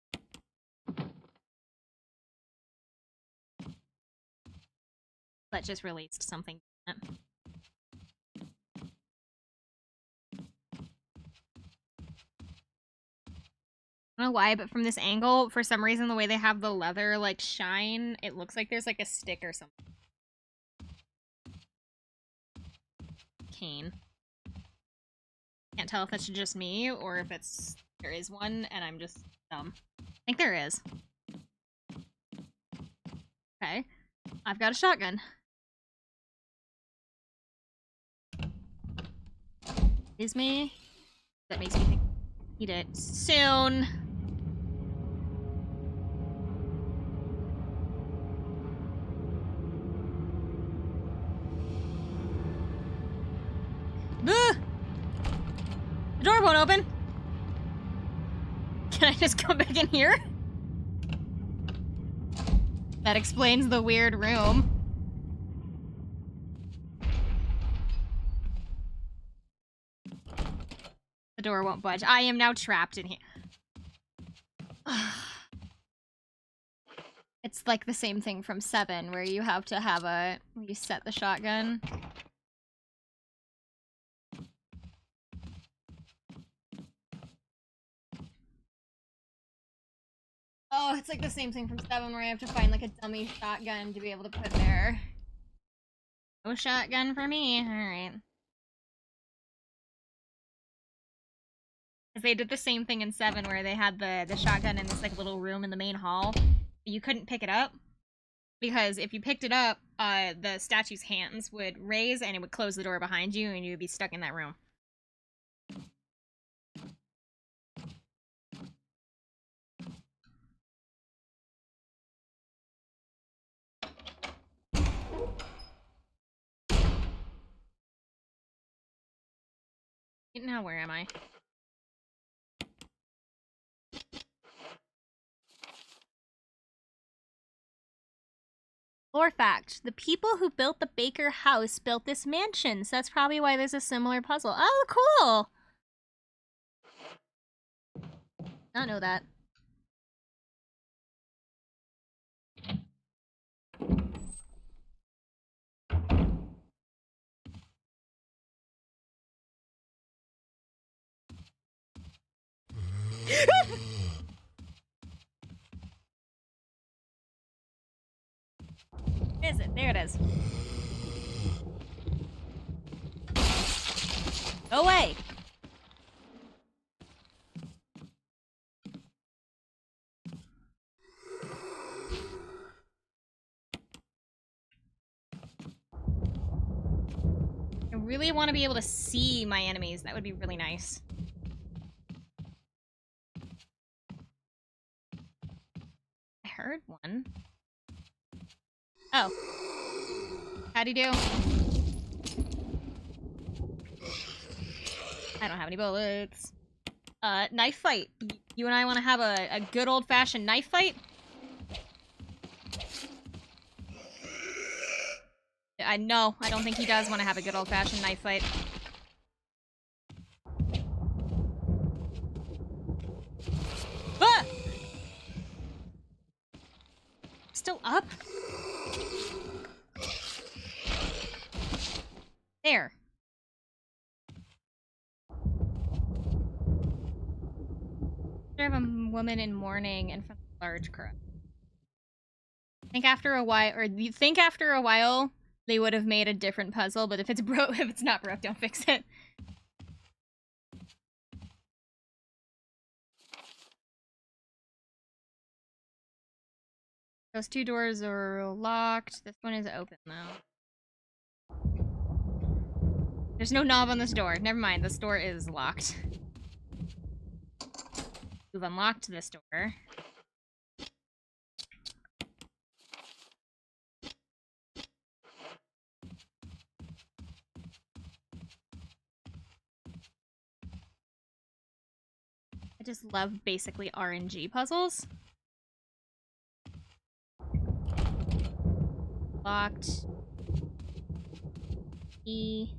That just released something. I don't know why, but from this angle, for some reason, the way they have the leather, like, shine, it looks like there's, like, a stick or something. Cane. Can't tell if that's just me, or if there is one, and I'm just dumb. I think there is. Okay. I've got a shotgun. Is me? That makes me think I need it soon. The door won't open. Can I just come back in here? That explains the weird room. The door won't budge. I am now trapped in here. I It's like the same thing from 7, where you have to have you set the shotgun. Oh, it's like the same thing from 7, where I have to find like a dummy shotgun to be able to put there. No shotgun for me, alright. Because they did the same thing in 7, where they had the shotgun in this like little room in the main hall. You couldn't pick it up. Because if you picked it up, the statue's hands would raise and it would close the door behind you and you would be stuck in that room. Now where am I? Lore fact, the people who built the Baker house built this mansion, so that's probably why there's a similar puzzle. Oh, cool! Not know that. Where is it? There it is. Go away! I really want to be able to see my enemies. That would be really nice. I heard one. Oh. How'd he do? I don't have any bullets. Knife fight. You and I want to have a good old-fashioned knife fight? No, I don't think he does want to have a good old-fashioned knife fight. Ah! Still up? There. There have a woman in mourning in front of a large crowd. I think after a while, or you think after a while, they would have made a different puzzle, but if it's broke, if it's not broke, don't fix it. Those 2 doors are locked. This one is open, though. There's no knob on this door. Never mind, this door is locked. We've unlocked this door. I just love basically RNG puzzles. Locked. E.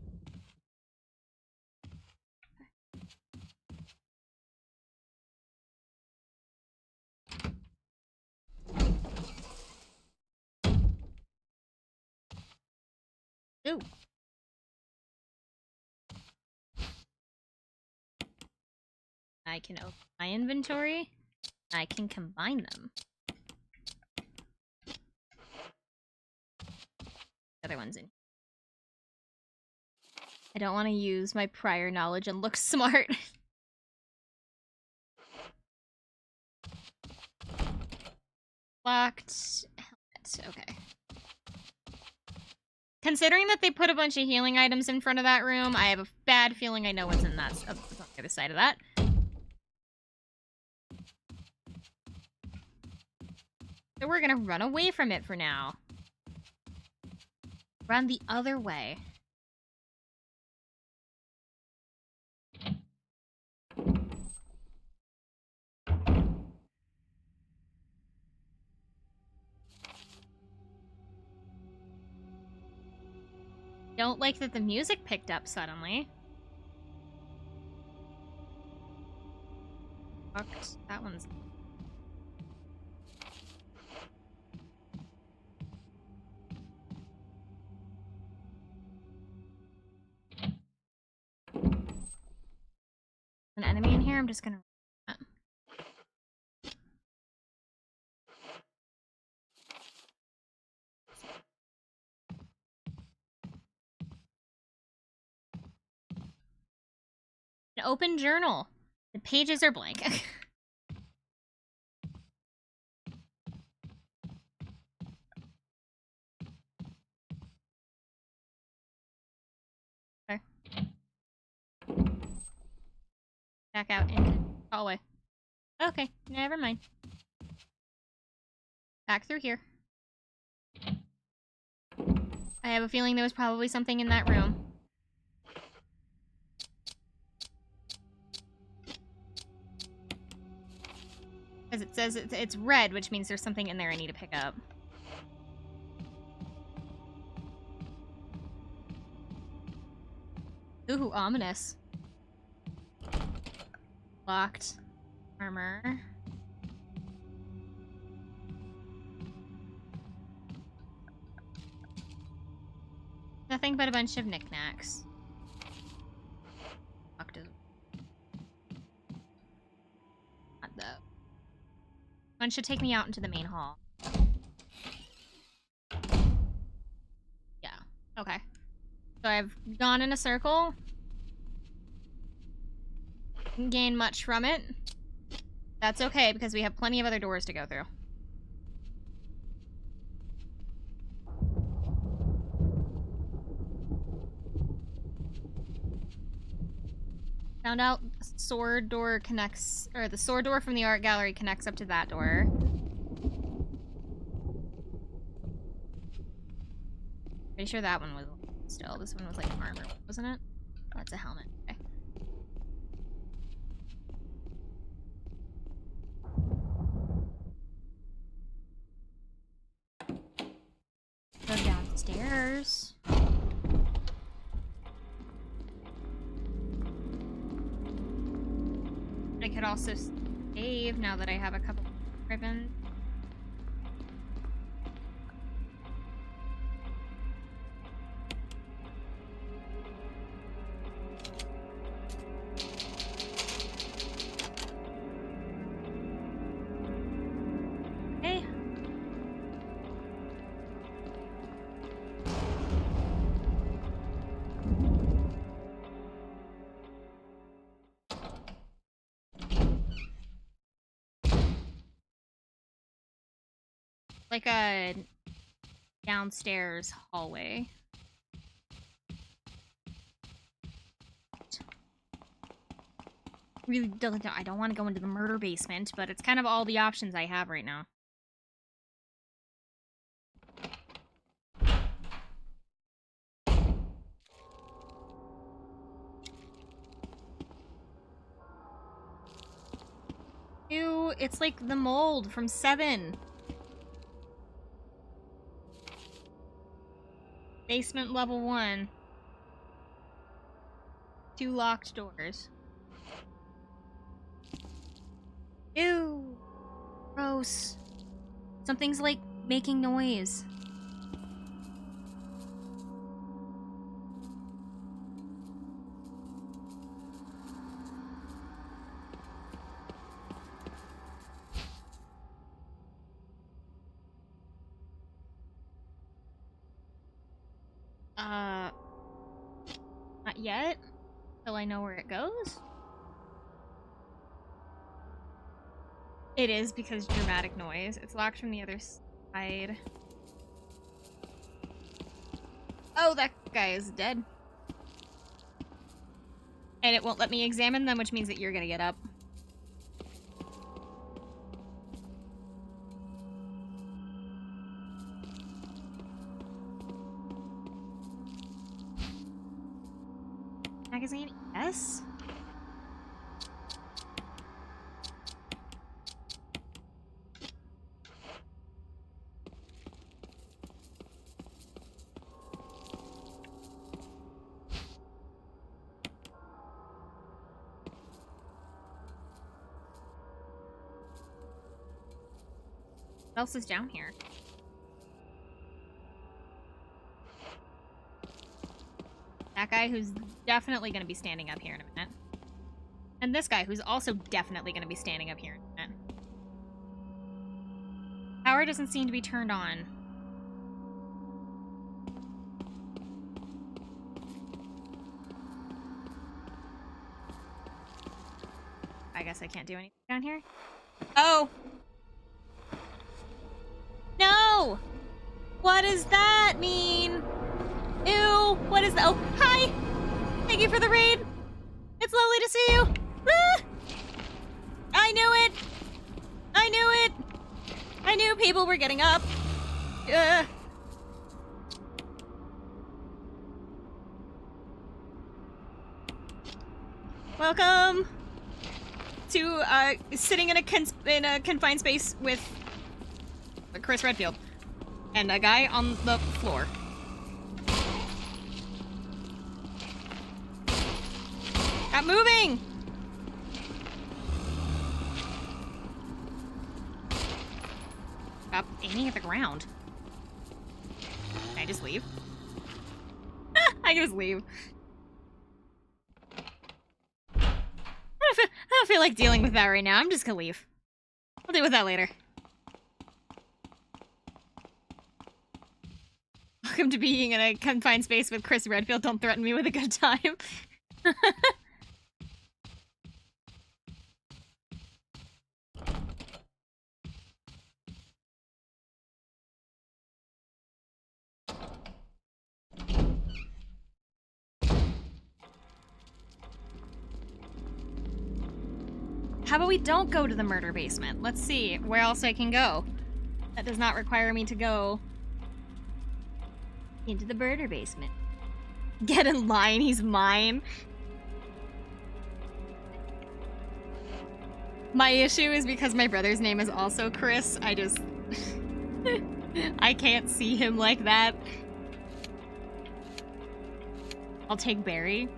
Ooh. I can open my inventory. I can combine them. The other one's in. I don't want to use my prior knowledge and look smart. Locked. Helmet. Okay. Considering that they put a bunch of healing items in front of that room, I have a bad feeling I know what's in that. On the other side of that. So we're gonna run away from it for now. Run the other way. Don't like that the music picked up suddenly. Fucked. That one's... I'm just gonna... An open journal. The pages are blank. Okay. Back out into the hallway. Okay, never mind. Back through here. I have a feeling there was probably something in that room. Because it says it's red, which means there's something in there I need to pick up. Ooh, ominous. Locked. Armor. Nothing but a bunch of knickknacks. Locked as... Not that. One should take me out into the main hall. Yeah. Okay. So I've gone in a circle. Didn't gain much from it. That's okay, because we have plenty of other doors to go through. Found out the sword door connects, or the sword door from the art gallery connects up to that door. Pretty sure that one was still. This one was like armor, wasn't it? Oh, it's a helmet. Okay. Go downstairs. I could also save now that I have a couple of ribbons. Okay. Like a downstairs hallway. Really don't, I don't want to go into the murder basement, but it's kind of all the options I have right now. Ew, it's like the mold from 7. Basement level 1. 2 locked doors. Ew. Gross. Something's like making noise. Not yet. Till I know where it goes. It is because dramatic noise. It's locked from the other side. Oh, that guy is dead. And it won't let me examine them, which means that you're gonna get up. Magazine? Yes? What else is down here? That guy who's definitely going to be standing up here in a minute. And this guy, who's also definitely going to be standing up here in a minute. Power doesn't seem to be turned on. I guess I can't do anything down here. Oh! No! What does that mean? Ew! What is that? Oh, hi! Thank you for the raid! It's lovely to see you! Ah! I knew it! I knew it! I knew people were getting up. Welcome to sitting in a confined space with Chris Redfield and a guy on the floor. Stop moving! Stop aiming at the ground. Can I just leave? I can just leave. I don't feel like dealing with that right now. I'm just gonna leave. I'll deal with that later. Welcome to being in a confined space with Chris Redfield. Don't threaten me with a good time. How about we don't go to the murder basement? Let's see where else I can go. That does not require me to go into the murder basement. Get in line, he's mine. My issue is because my brother's name is also Chris, I just... I can't see him like that. I'll take Barry.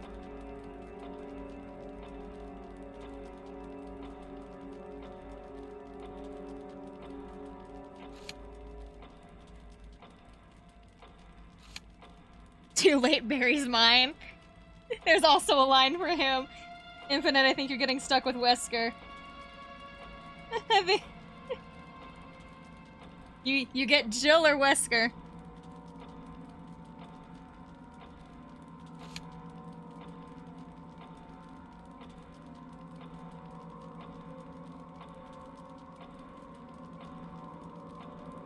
Too late, Barry's mine. There's also a line for him. Infinite, I think you're getting stuck with Wesker. You get Jill or Wesker.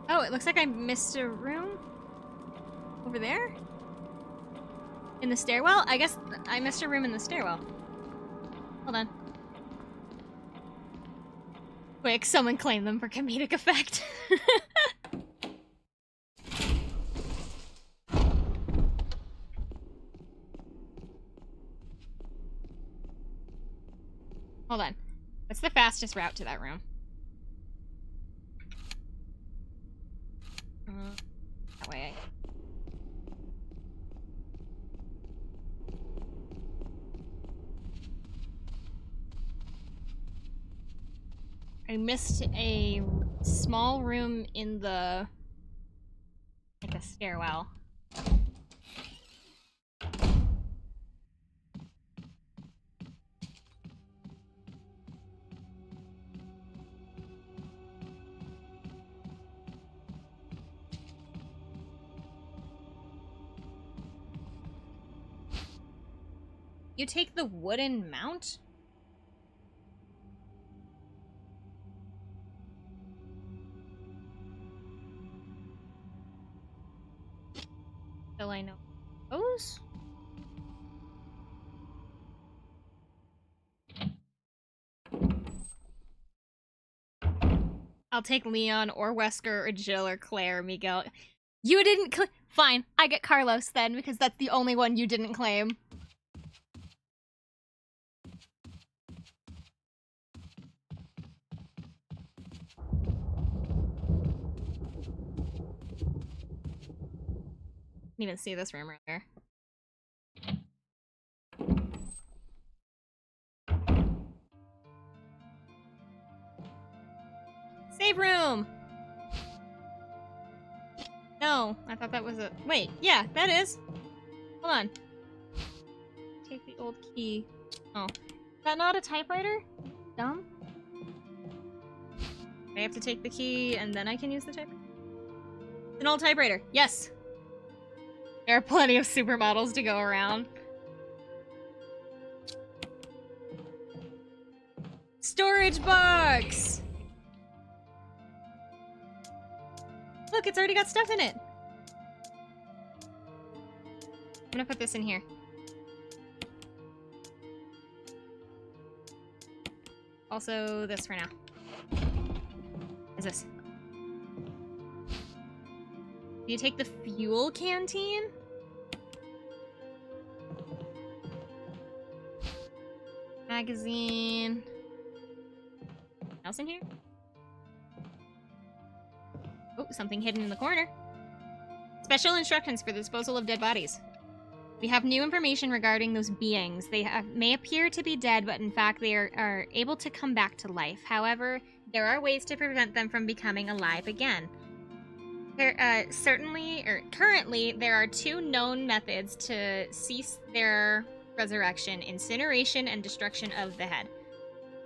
Oh, it looks like I missed a room over there? In the stairwell? I guess I missed a room in the stairwell. Hold on. Quick, someone claim them for comedic effect. Hold on. What's the fastest route to that room? That way. I missed a small room in the... like a stairwell. You take the wooden mount? Till I know those? I'll take Leon or Wesker or Jill or Claire or Miguel. You didn't fine, I get Carlos then, because that's the only one you didn't claim. Didn't even see this room right there. Save room! No, I thought that was a... Wait, yeah, that is. Hold on. Take the old key. Oh. that not a typewriter? Dumb. I have to take the key and then I can use the typewriter? It's an old typewriter. Yes. There are plenty of supermodels to go around. Storage box! Look, it's already got stuff in it. I'm gonna put this in here. Also, this for now. What is this? Do you take the fuel canteen? Magazine. Anything else in here? Oh, something hidden in the corner. Special instructions for the disposal of dead bodies. We have new information regarding those beings. They may appear to be dead, but in fact they are able to come back to life. However, there are ways to prevent them from becoming alive again. Currently, there are 2 known methods to cease their resurrection: incineration and destruction of the head.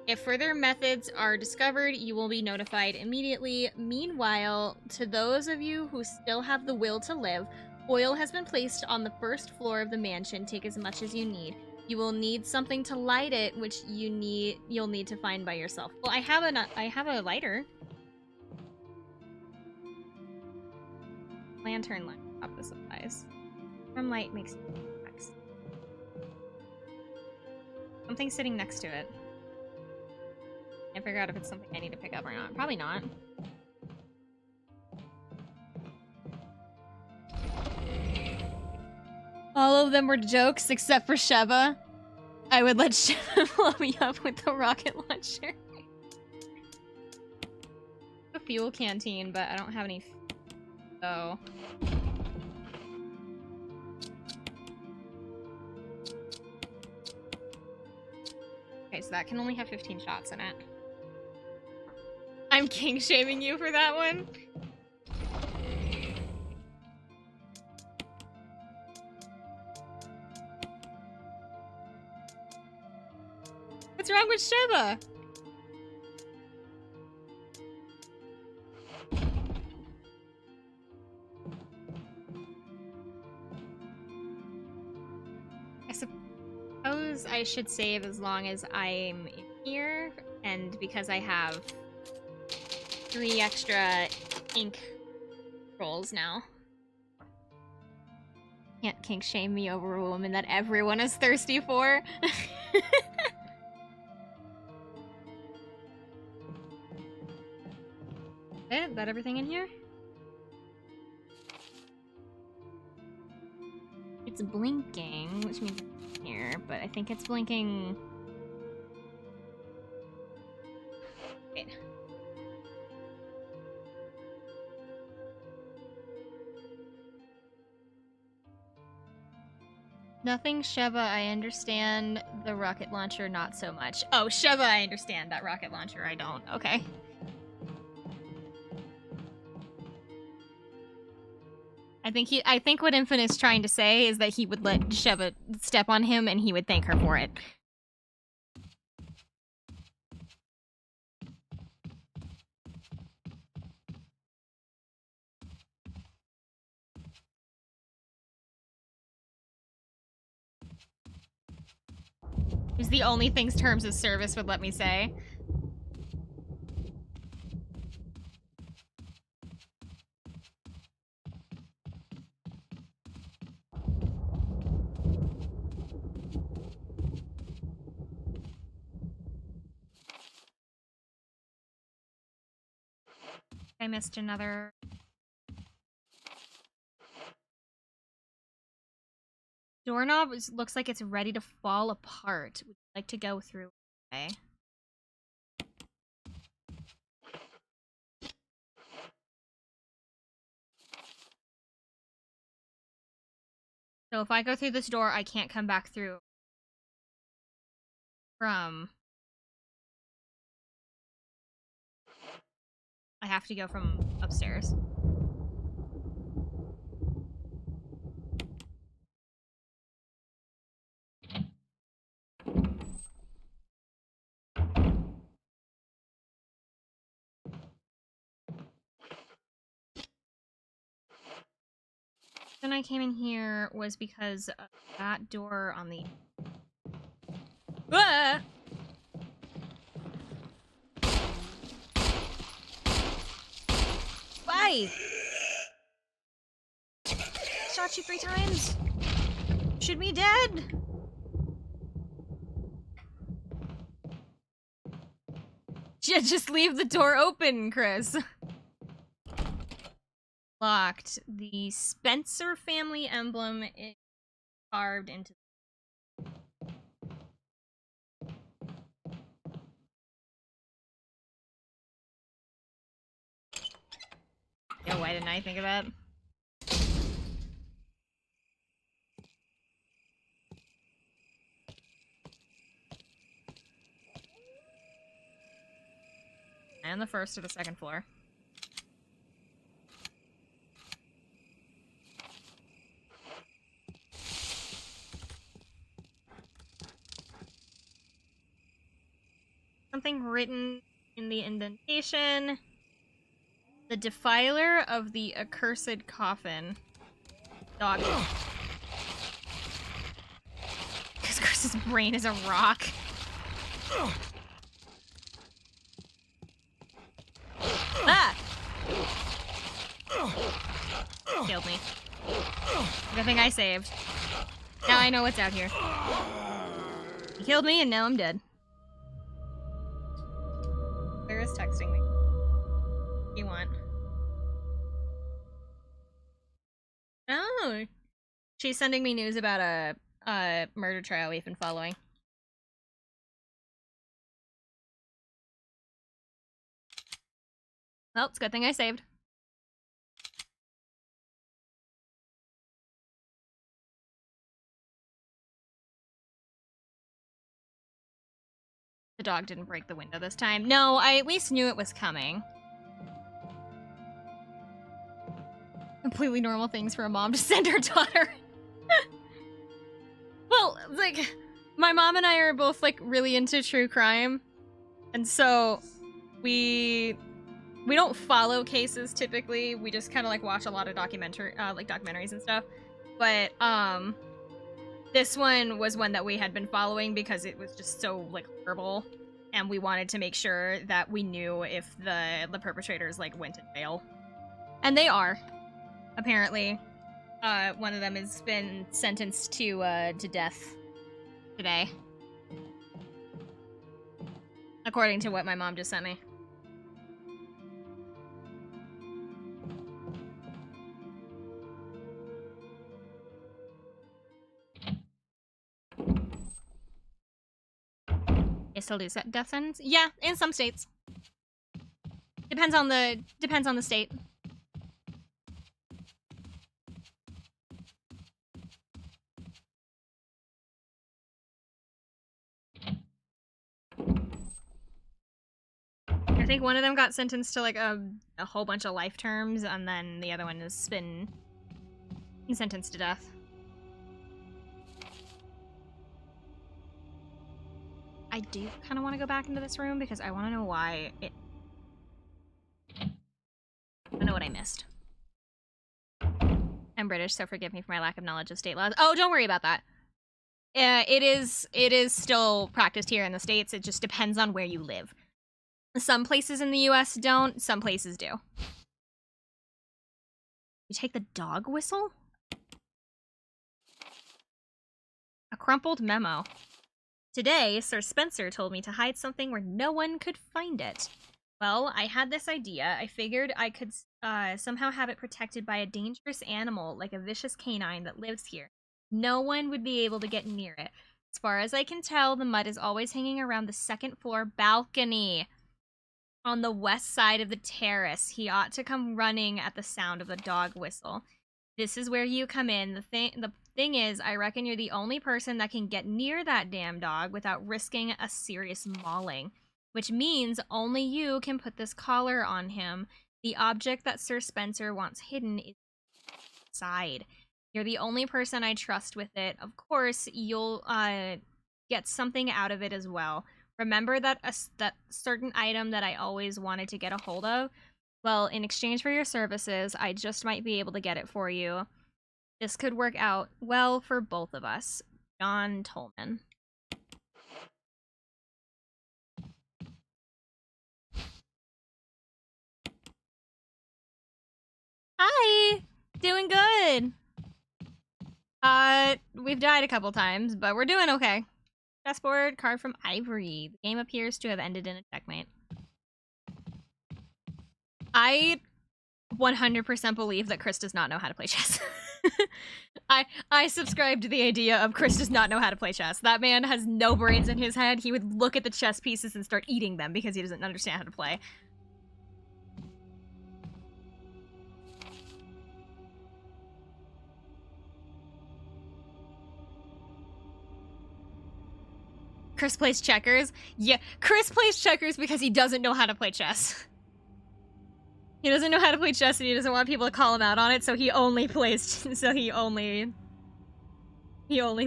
If further methods are discovered, you will be notified immediately. Meanwhile, to those of you who still have the will to live, oil has been placed on the first floor of the mansion. Take as much as you need. You will need something to light it, which you'll need to find by yourself. Well, I have a lighter. Lantern light. Top the supplies. From light makes text. Something sitting next to it. Can't figure out if it's something I need to pick up or not. Probably not. All of them were jokes except for Sheva. I would let Sheva blow me up with the rocket launcher. A fuel canteen, but I don't have any. So. Okay, so that can only have 15 shots in it. I'm king shaming you for that one. What's wrong with Sheva? I suppose I should save as long as I'm in here, and because I have 3 extra ink rolls now. Can't kink shame me over a woman that everyone is thirsty for. Is that everything in here? It's blinking, which means it's here, but I think it's blinking. Wait. Nothing Sheva, I understand. The rocket launcher, not so much. Oh, Sheva, I understand. That rocket launcher, I don't. Okay. I think what Infinite's trying to say is that he would let Sheva step on him and he would thank her for it. It's the only things terms of service would let me say. I missed another. Doorknob looks like it's ready to fall apart. Would you like to go through? Okay. So if I go through this door, I can't come back through from... I have to go from upstairs. Then I came in here was because of that door on the... Ah! Why? Shot you 3 times. Should be dead. Just leave the door open, Chris. Locked. The Spencer family emblem is carved into... Yeah, why didn't I think of that? And the first or the second floor. Something written in the indentation. The defiler of the accursed coffin. Dog. Because Chris's brain is a rock. Ah! Killed me. Good thing I saved. Now I know what's out here. He killed me and now I'm dead. Claire is texting me. What do you want? Oh! She's sending me news about a murder trial we've been following. Well, it's a good thing I saved. The dog didn't break the window this time. No, I at least knew it was coming. Completely normal things for a mom to send her daughter. Well, like, my mom and I are both, like, really into true crime. And so, we don't follow cases typically. We just kind of, like, watch a lot of documentaries and stuff. But, this one was one that we had been following because it was just so, like, horrible. And we wanted to make sure that we knew if the perpetrators, like, went to jail. And they are. Apparently, one of them has been sentenced to death today. According to what my mom just sent me. They still do set death sentence? Yeah, in some states. Depends on the state. I think one of them got sentenced to like a whole bunch of life terms, and then the other one has been sentenced to death. I do kind of want to go back into this room because I want to know why it... I know what I missed. I'm British, so forgive me for my lack of knowledge of state laws. Oh, don't worry about that. It is still practiced here in the States. It just depends on where you live. Some places in the US don't, some places do. You take the dog whistle? A crumpled memo. Today, Sir Spencer told me to hide something where no one could find it. Well, I had this idea. I figured I could somehow have it protected by a dangerous animal, like a vicious canine that lives here. No one would be able to get near it. As far as I can tell, the mud is always hanging around the second floor balcony on the west side of the terrace. He ought to come running at the sound of the dog whistle. This is where you come in. The thing is, I reckon you're the only person that can get near that damn dog without risking a serious mauling. Which means only you can put this collar on him. The object that Sir Spencer wants hidden is inside. You're the only person I trust with it. Of course, you'll get something out of it as well. Remember that that certain item that I always wanted to get a hold of? Well, in exchange for your services, I just might be able to get it for you. This could work out well for both of us. John Tolman. Hi! Doing good. We've died a couple times, but we're doing okay. Chessboard, card from Ivory. The game appears to have ended in a checkmate. I 100% believe that Chris does not know how to play chess. I subscribe to the idea of Chris does not know how to play chess. That man has no brains in his head. He would look at the chess pieces and start eating them because he doesn't understand how to play. Chris plays checkers? Yeah, Chris plays checkers because he doesn't know how to play chess. He doesn't know how to play chess and he doesn't want people to call him out on it, so he only plays he only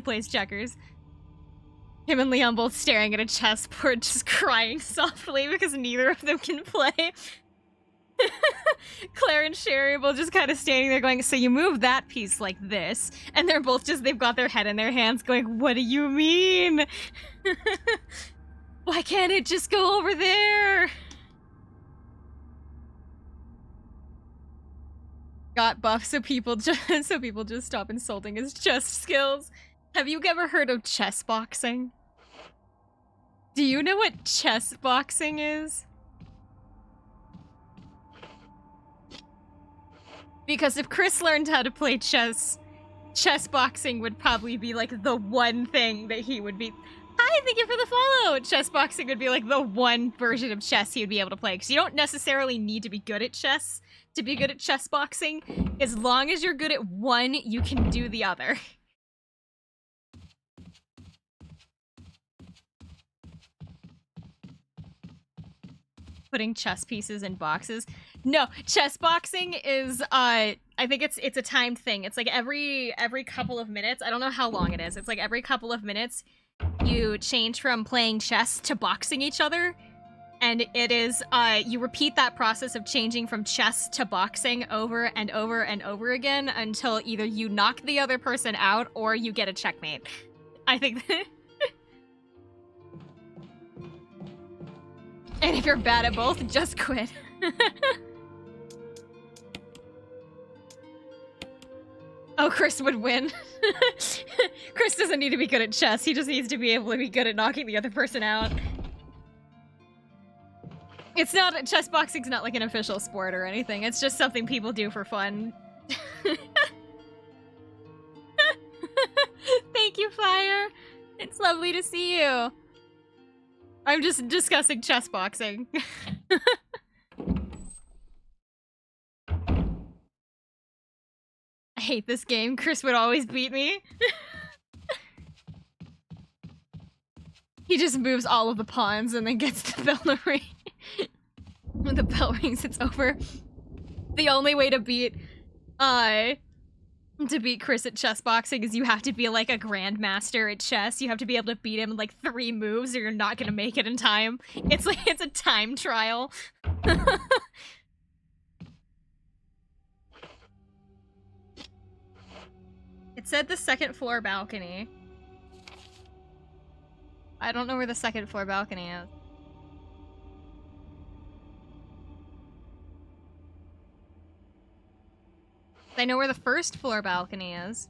plays checkers. Him and Leon both staring at a chessboard, just crying softly because neither of them can play. Claire and Sherry both just kind of standing there going, so you move that piece like this, and they're both just, they've got their head in their hands going, what do you mean? Why can't it just go over there? Got buff so people just stop insulting his chess skills. Have you ever heard of chess boxing? Do you know what chess boxing is? Because if Chris learned how to play chess, chess boxing would probably be like the one thing that he would be. Hi, thank you for the follow! Chess boxing would be like the one version of chess he would be able to play. Because you don't necessarily need to be good at chess to be good at chess boxing. As long as you're good at one, you can do the other. Putting chess pieces in boxes. No, chess boxing is I think it's a timed thing. It's like every couple of minutes. I don't know how long it is. It's like every couple of minutes you change from playing chess to boxing each other. And it is you repeat that process of changing from chess to boxing over and over and over again until either you knock the other person out or you get a checkmate. I think and if you're bad at both, just quit. Oh, Chris would win. Chris doesn't need to be good at chess. He just needs to be able to be good at knocking the other person out. It's not, chess boxing's not like an official sport or anything. It's just something people do for fun. Thank you, Fire. It's lovely to see you. I'm just discussing chess boxing. I hate this game. Chris would always beat me. He just moves all of the pawns and then gets the bell to ring. When the bell rings, it's over. The only way to beat Chris at chess boxing is you have to be like a grandmaster at chess. You have to be able to beat him in like 3 moves or you're not gonna make it in time. It's like, it's a time trial. It said the 2nd floor balcony. I don't know where the 2nd floor balcony is. I know where the 1st floor balcony is.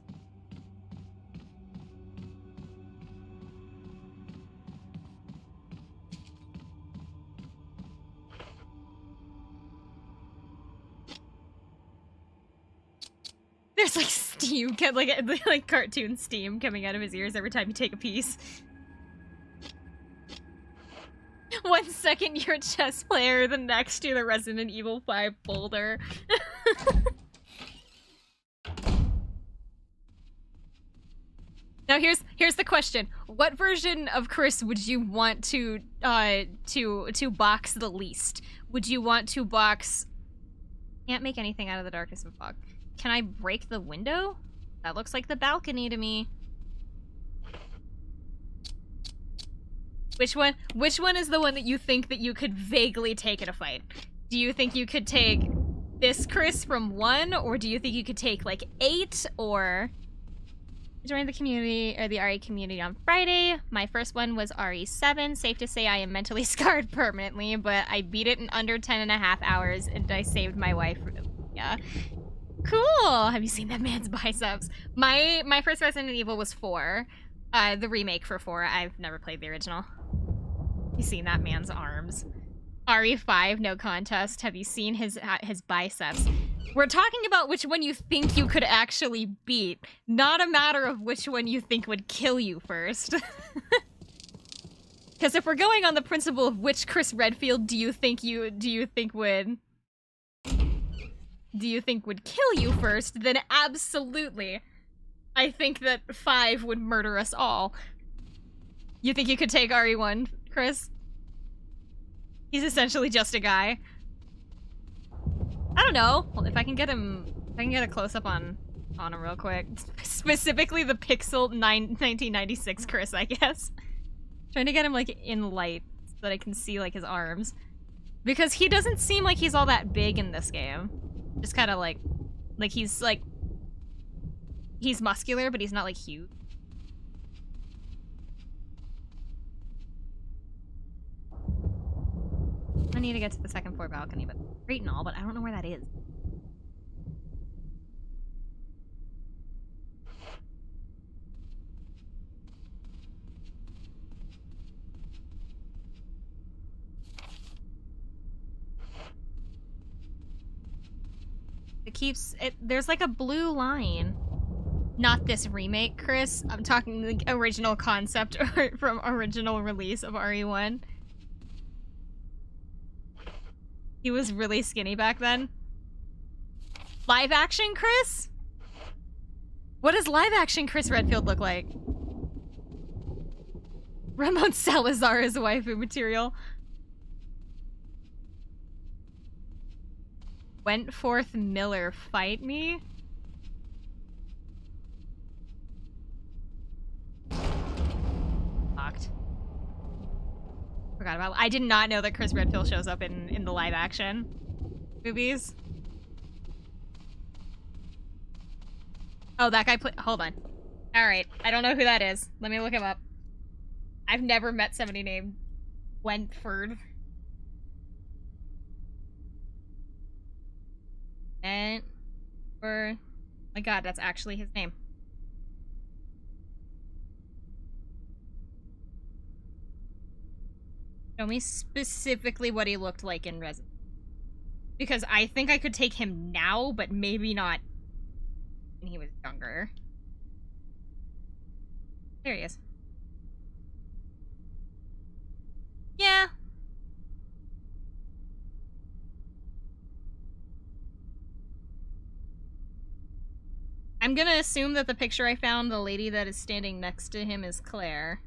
There's like steam, like cartoon steam coming out of his ears every time you take a piece. 1 second you're a chess player, the next you're the Resident Evil 5 boulder. Now here's the question: what version of Chris would you want to box the least? Would you want to box? Can't make anything out of the darkness of fog. Can I break the window? That looks like the balcony to me. Which one is the one that you think that you could vaguely take in a fight? Do you think you could take this Chris from 1, or do you think you could take like 8, or join the community or the RE community on Friday? My first one was RE7. Safe to say I am mentally scarred permanently, but I beat it in under 10.5 hours and I saved my wife. Yeah. Cool. Have you seen that man's biceps? My first Resident Evil was 4. The remake for 4. I've never played the original. You seen that man's arms? RE5, no contest. Have you seen his biceps? We're talking about which one you think you could actually beat, not a matter of which one you think would kill you first. Because if we're going on the principle of which Chris Redfield do you think would kill you first, then absolutely. I think that 5 would murder us all. You think you could take RE1, Chris? He's essentially just a guy. I don't know. Well, if I can get a close-up on him real quick. Specifically the Pixel 1996 Chris, I guess. Trying to get him, like, in light so that I can see, like, his arms. Because he doesn't seem like he's all that big in this game. Just kind of, like, he's muscular, but he's not, like, huge. I need to get to the second floor balcony, but great and all, but I don't know where that is. There's like a blue line. Not this remake, Chris. I'm talking the original concept art from original release of RE1. He was really skinny back then. Live action Chris? What does live action Chris Redfield look like? Ramon Salazar is waifu material. Wentforth Miller, fight me? Locked. Forgot about. I did not know that Chris Redfield shows up in the live action movies. Oh, that guy hold on. Alright, I don't know who that is. Let me look him up. I've never met somebody named Wentford. My god, that's actually his name. Show me specifically what he looked like in Resident. Because I think I could take him now, but maybe not when he was younger. There he is. Yeah. I'm gonna assume that the picture I found, the lady that is standing next to him is Claire.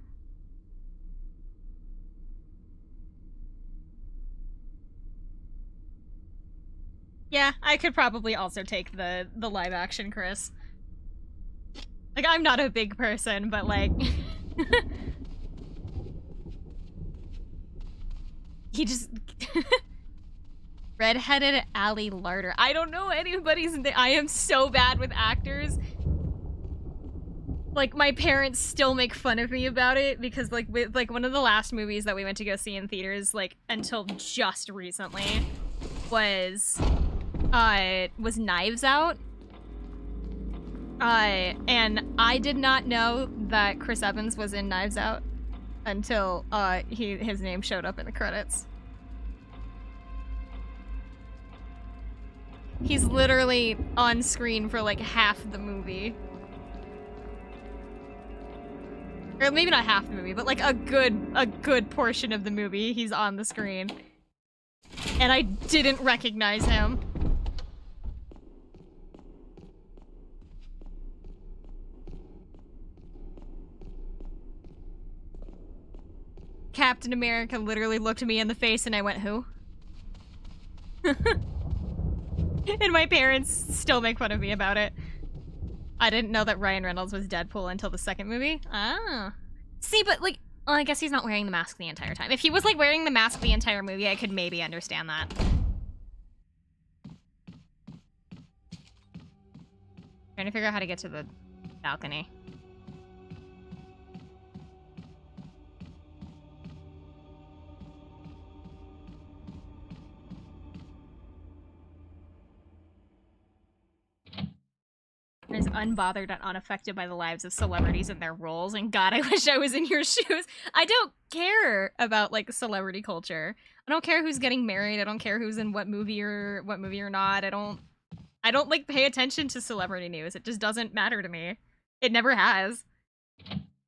Yeah, I could probably also take the live action Chris. Like, I'm not a big person, but like... he just... Redheaded Ali Larder. I don't know anybody's name. I am so bad with actors. Like, my parents still make fun of me about it because, like, with like one of the last movies that we went to go see in theaters, like, until just recently, was Knives Out. And I did not know that Chris Evans was in Knives Out until his name showed up in the credits. He's literally on screen for like half the movie. Or maybe not half the movie, but like a good portion of the movie he's on the screen. And I didn't recognize him. Captain America literally looked me in the face and I went, who? And my parents still make fun of me about it. I didn't know that Ryan Reynolds was Deadpool until the second movie. Ah. See, but like, well, I guess he's not wearing the mask the entire time. If he was like wearing the mask the entire movie, I could maybe understand that. Trying to figure out how to get to the balcony. Is unbothered and unaffected by the lives of celebrities and their roles, and God, I wish I was in your shoes. I don't care about like celebrity culture. I don't care who's getting married. I don't care who's in what movie or not. I don't like pay attention to celebrity news. It just doesn't matter to me. It never has.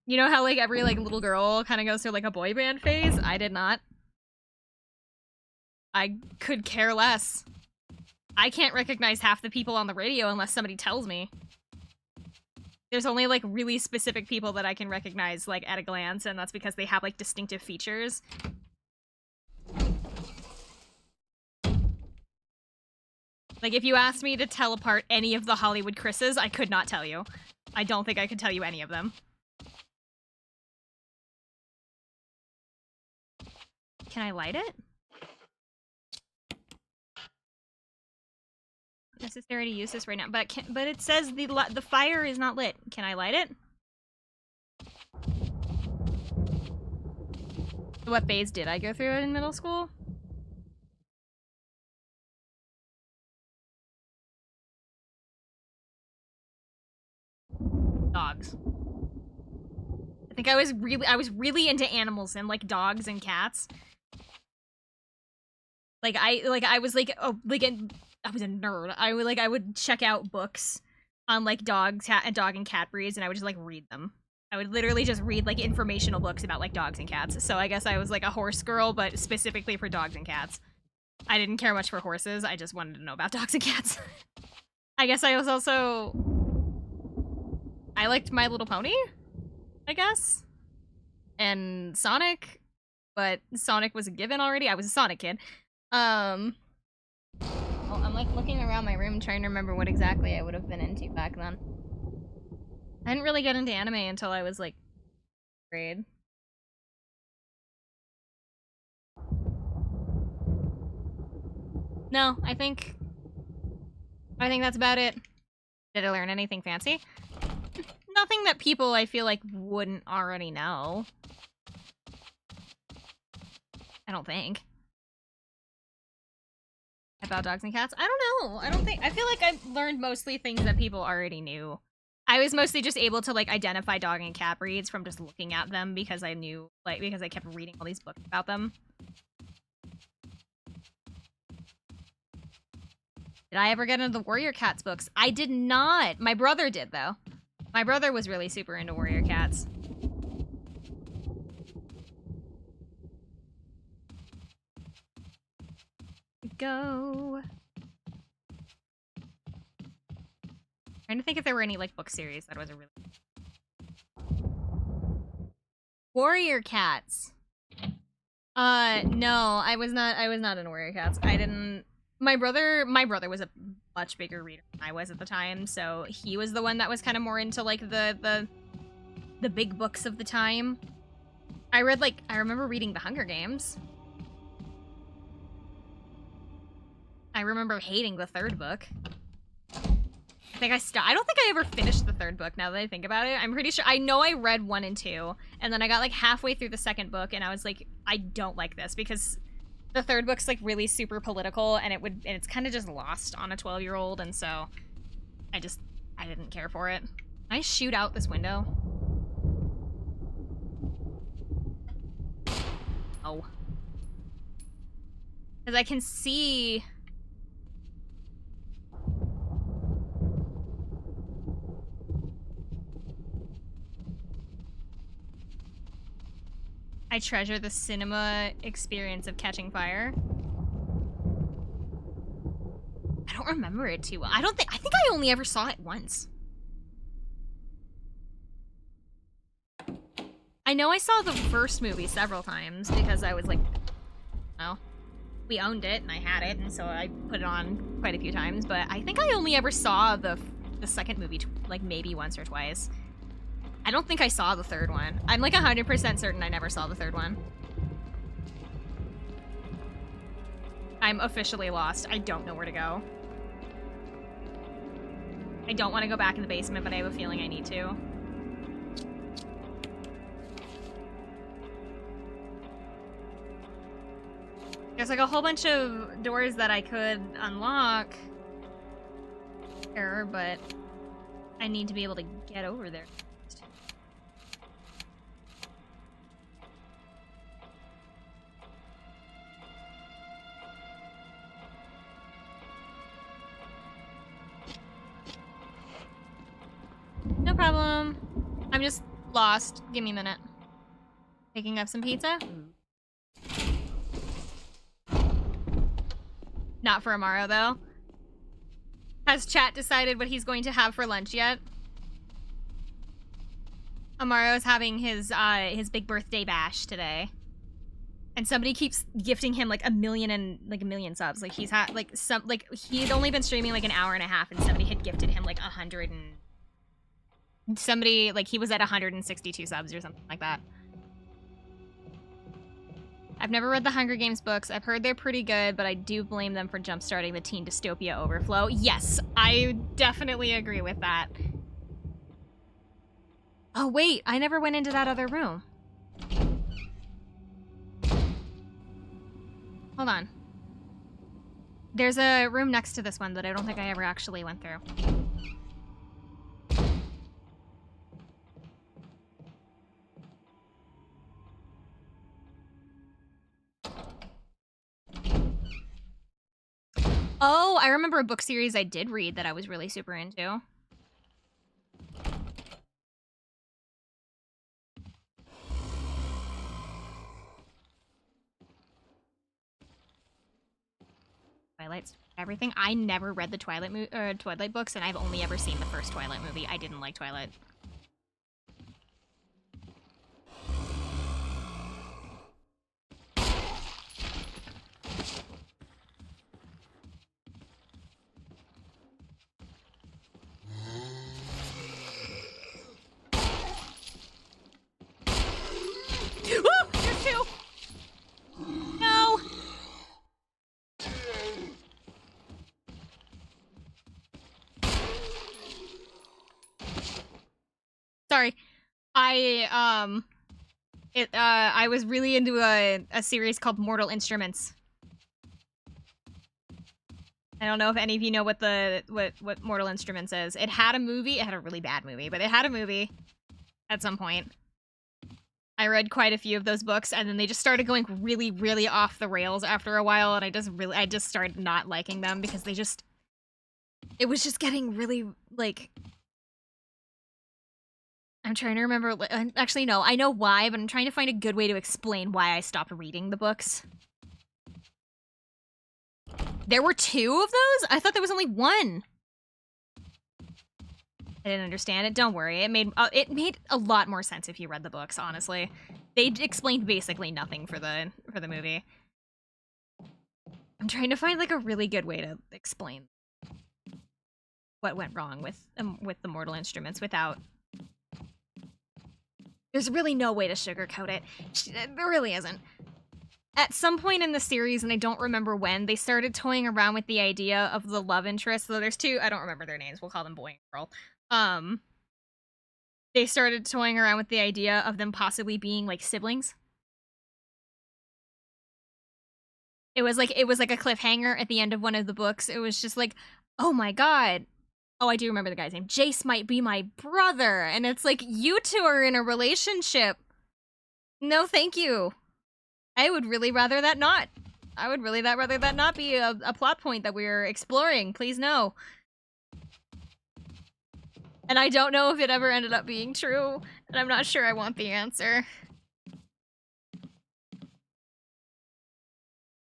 You know how like every like little girl kind of goes through like a boy band phase? I did not. I could care less. I can't recognize half the people on the radio unless somebody tells me. There's only like really specific people that I can recognize like at a glance, and that's because they have like distinctive features. Like if you asked me to tell apart any of the Hollywood Chris's, I could not tell you. I don't think I could tell you any of them. Can I light it? Necessary to use this right now, but it says the fire is not lit. Can I light it? What phase did I go through in middle school? Dogs. I think I was really into animals and like dogs and cats. I was like I was a nerd. I would check out books on like dog and cat breeds, and I would just like read them. I would literally just read like informational books about like dogs and cats. So I guess I was like a horse girl, but specifically for dogs and cats. I didn't care much for horses. I just wanted to know about dogs and cats. I guess I was also... I liked My Little Pony, I guess. And Sonic, but Sonic was a given already. I was a Sonic kid. Well, I'm like looking around my room trying to remember what exactly I would have been into back then. I didn't really get into anime until I was like grade. No, I think that's about it. Did I learn anything fancy? Nothing that people I feel like wouldn't already know. I don't think. About dogs and cats? I don't know. I feel like I learned mostly things that people already knew. I was mostly just able to like identify dog and cat breeds from just looking at them because I knew, like, because I kept reading all these books about them. Did I ever get into the Warrior Cats books? I did not. My brother did, though. My brother was really super into Warrior Cats. Go. Trying to think if there were any like book series that was a really Warrior Cats. No, I was not in Warrior Cats. I didn't. My brother was a much bigger reader than I was at the time, so he was the one that was kind of more into like the big books of the time. I remember reading The Hunger Games. I remember hating the third book. I don't think I ever finished the third book now that I think about it. I'm pretty sure, I know I read 1 and 2, and then I got like halfway through the second book and I was like, I don't like this because the third book's like really super political and it's kind of just lost on a 12-year-old, and so I didn't care for it. Can I shoot out this window? Oh. Because I can see... I treasure the cinema experience of catching fire. I don't remember it too well. I think I only ever saw it once. I know I saw the first movie several times because I was like, well, we owned it and I had it, and so I put it on quite a few times, but I think I only ever saw the second movie like maybe once or twice. I don't think I saw the third one. I'm like 100% certain I never saw the third one. I'm officially lost. I don't know where to go. I don't want to go back in the basement, but I have a feeling I need to. There's like a whole bunch of doors that I could unlock there, but I need to be able to get over there. No problem. I'm just lost. Give me a minute. Picking up some pizza? Not for Amaro, though. Has chat decided what he's going to have for lunch yet? Amaro is having his big birthday bash today. And somebody keeps gifting him like a million subs. Like he's had like some like he'd only been streaming like an hour and a half and somebody had gifted him like 100 and somebody like he was at 162 subs or something like that. I've never read the Hunger Games books. I've heard they're pretty good, but I do blame them for jumpstarting the teen dystopia overflow. Yes, I definitely agree with that. Oh wait, I never went into that other room. Hold on. There's a room next to this one that I don't think I ever actually went through. Oh, I remember a book series I did read that I was really super into. Twilight's everything. I never read the Twilight books, and I've only ever seen the first Twilight movie. I didn't like Twilight. Woo! There's two! No! Sorry. I was really into a series called Mortal Instruments. I don't know if any of you know what what Mortal Instruments is. It had a movie. It had a really bad movie, but it had a movie at some point. I read quite a few of those books, and then they just started going really, really off the rails after a while, and I just started not liking them because it was just getting really, like... I'm trying to remember, actually no, I know why, but I'm trying to find a good way to explain why I stopped reading the books. There were two of those? I thought there was only one. I didn't understand it. Don't worry. It made a lot more sense if you read the books, honestly. They explained basically nothing for the movie. I'm trying to find like a really good way to explain what went wrong with the Mortal Instruments without... There's really no way to sugarcoat it. There really isn't. At some point in the series, and I don't remember when, they started toying around with the idea of the love interest. So there's two, I don't remember their names, we'll call them boy and girl. They started toying around with the idea of them possibly being like siblings. It was like a cliffhanger at the end of one of the books. It was just like, oh my god. Oh, I do remember the guy's name. Jace might be my brother. And it's like, you two are in a relationship. No, thank you. I would really rather that not. I would really rather that not be a plot point that we're exploring. Please no. And I don't know if it ever ended up being true. And I'm not sure I want the answer.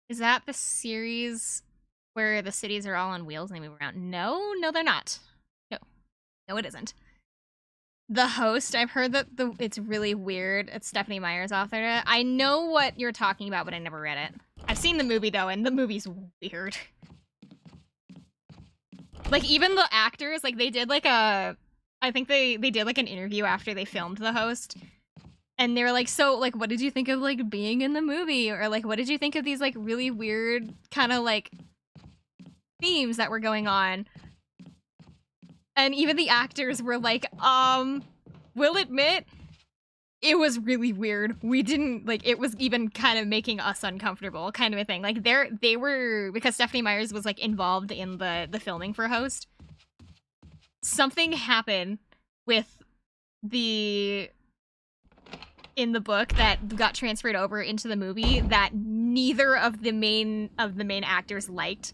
Is that the series where the cities are all on wheels and they move around? No, they're not. No, it isn't. The Host, I've heard that it's really weird. It's Stephanie Meyer's authored it. I know what you're talking about, but I never read it. I've seen the movie, though, and the movie's weird. Like, even the actors, like, they did, like, I think they did, like, an interview after they filmed The Host. And they were like, so, like, what did you think of, like, being in the movie? Or, like, what did you think of these, like, really weird kind of, like, themes that were going on? And even the actors were like, we'll admit, it was really weird. We didn't, like, it was even kind of making us uncomfortable, kind of a thing. Like, they were, because Stephanie Meyers was, like, involved in the filming for Host, something happened with in the book that got transferred over into the movie that neither of the main actors liked,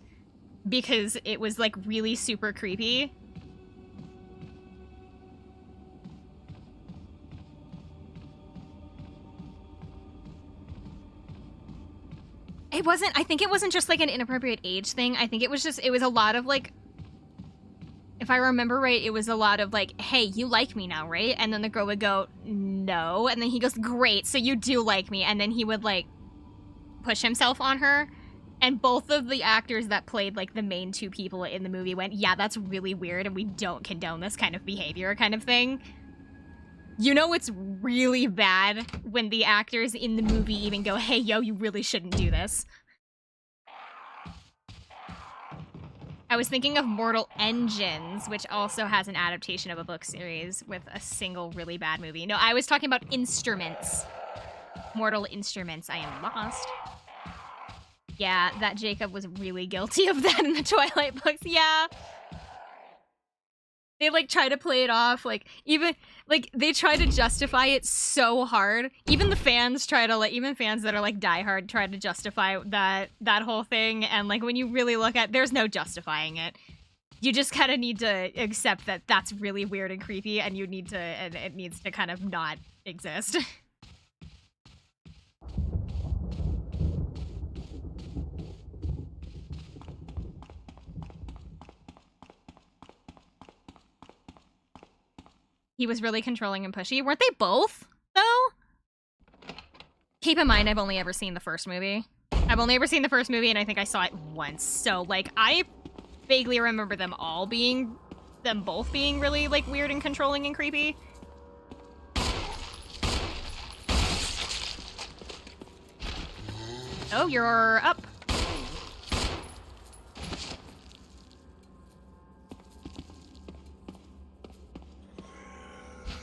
because it was, like, really super creepy. I think it wasn't just, like, an inappropriate age thing. I think it was a lot of, like, if I remember right, it was a lot of, like, hey, you like me now, right? And then the girl would go, no. And then he goes, great, so you do like me. And then he would, like, push himself on her. And both of the actors that played, like, the main two people in the movie went, yeah, that's really weird, and we don't condone this kind of behavior, kind of thing. You know it's really bad when the actors in the movie even go, hey, yo, you really shouldn't do this. I was thinking of Mortal Engines, which also has an adaptation of a book series with a single really bad movie. No, I was talking about Instruments. Mortal Instruments. I am lost. Yeah, that Jacob was really guilty of that in the Twilight books. Yeah. They, like, try to play it off, like, even, like, they try to justify it so hard. Even the fans try to, like, even fans that are, like, diehard try to justify that whole thing, and, like, when you really look at, there's no justifying it. You just kind of need to accept that that's really weird and creepy, and you need to, and it needs to kind of not exist. He was really controlling and pushy. Weren't they both, though? Keep in mind, I've only ever seen the first movie. I've only ever seen the first movie, and I think I saw it once. So, like, I vaguely remember them both being really, like, weird and controlling and creepy. Oh, you're up.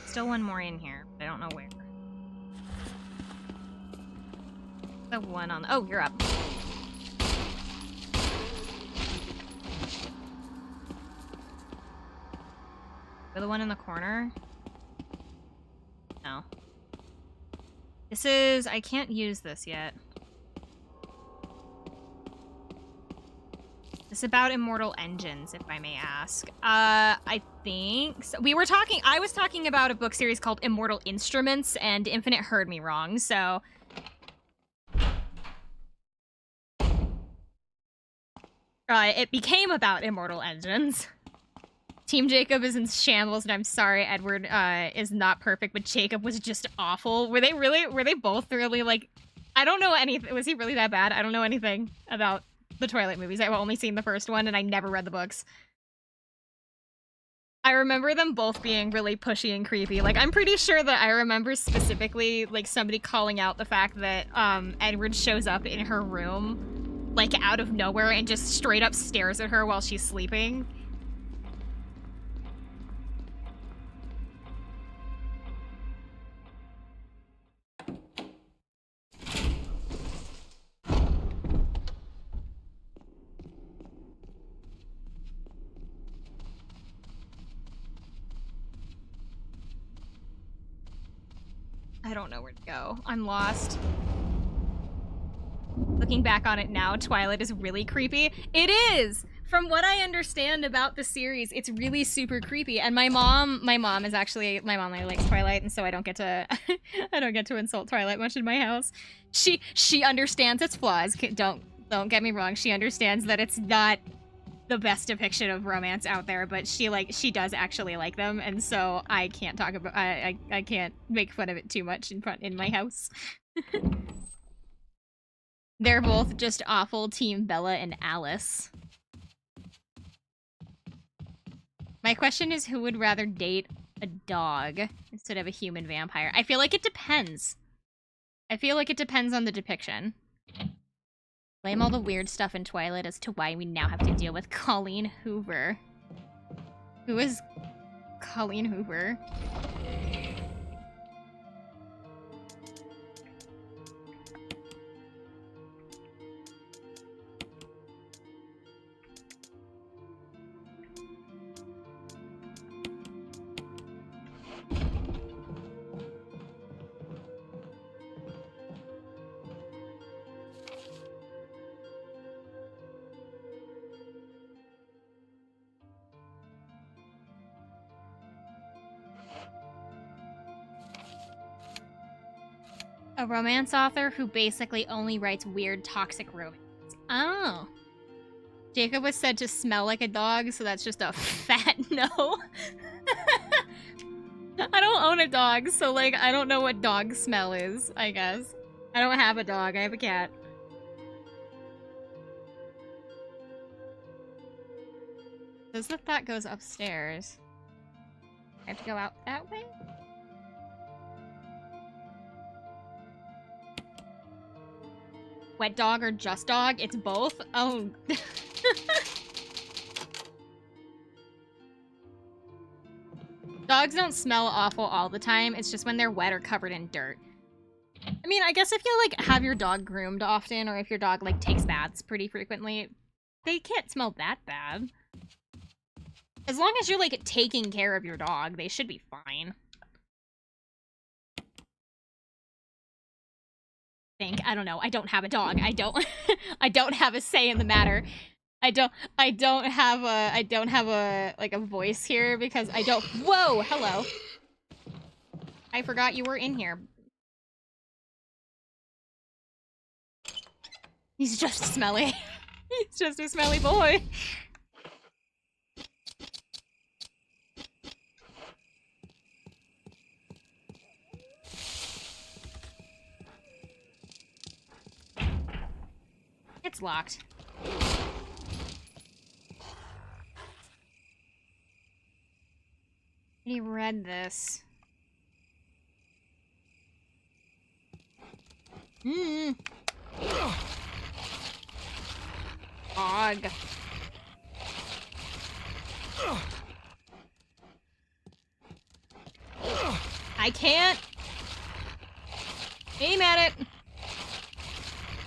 Still one more in here, but I don't know where. The one on... Oh, you're up. The one in the corner? No. This is... I can't use this yet. It's about Immortal Engines, if I may ask. I think so. I was talking about a book series called Immortal Instruments, and Infinite heard me wrong, so... it became about Immortal Engines. Team Jacob is in shambles, and I'm sorry, Edward, is not perfect, but Jacob was just awful. Were they both really, like... I don't know anything. Was he really that bad? I don't know anything about the Twilight movies. I've only seen the first one, and I never read the books. I remember them both being really pushy and creepy. Like, I'm pretty sure that I remember specifically, like, somebody calling out the fact that, Edward shows up in her room, like, out of nowhere and just straight up stares at her while she's sleeping. I don't know where to go. I'm lost. Looking back on it now, Twilight is really creepy. It is! From what I understand about the series, it's really super creepy. And my mom really likes Twilight, and so I don't get to I don't get to insult Twilight much in my house. She understands its flaws. Don't get me wrong. She understands that it's not the best depiction of romance out there, but she does actually like them, and so I can't talk about I can't make fun of it too much in my house. They're both just awful, Team Bella and Alice. My question is, who would rather date a dog instead of a human vampire? I feel like it depends. I feel like it depends on the depiction. Blame all the weird stuff in Twilight as to why we now have to deal with Colleen Hoover. Who is Colleen Hoover? A romance author who basically only writes weird, toxic romance. Oh. Jacob was said to smell like a dog, so that's just a fat no. I don't own a dog, so, like, I don't know what dog smell is, I guess. I don't have a dog, I have a cat. Says that goes upstairs. I have to go out that way? Wet dog or just dog? It's both? Oh. Dogs don't smell awful all the time. It's just when they're wet or covered in dirt. I mean, I guess if you, like, have your dog groomed often, or if your dog, like, takes baths pretty frequently, they can't smell that bad. As long as you're, like, taking care of your dog, they should be fine. I don't know. I don't have a dog. I don't I don't have a say in the matter. I don't have a like a voice here because I don't. Whoa, hello. I forgot you were in here. He's just smelly. He's just a smelly boy. It's locked. He read this. Og. I can't aim at it.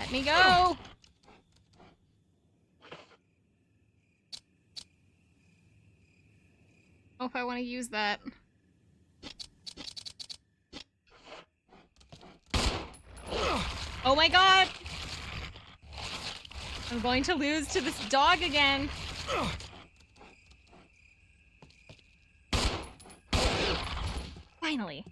Let me go. Oh, if I want to use that. Oh my god! I'm going to lose to this dog again. Finally.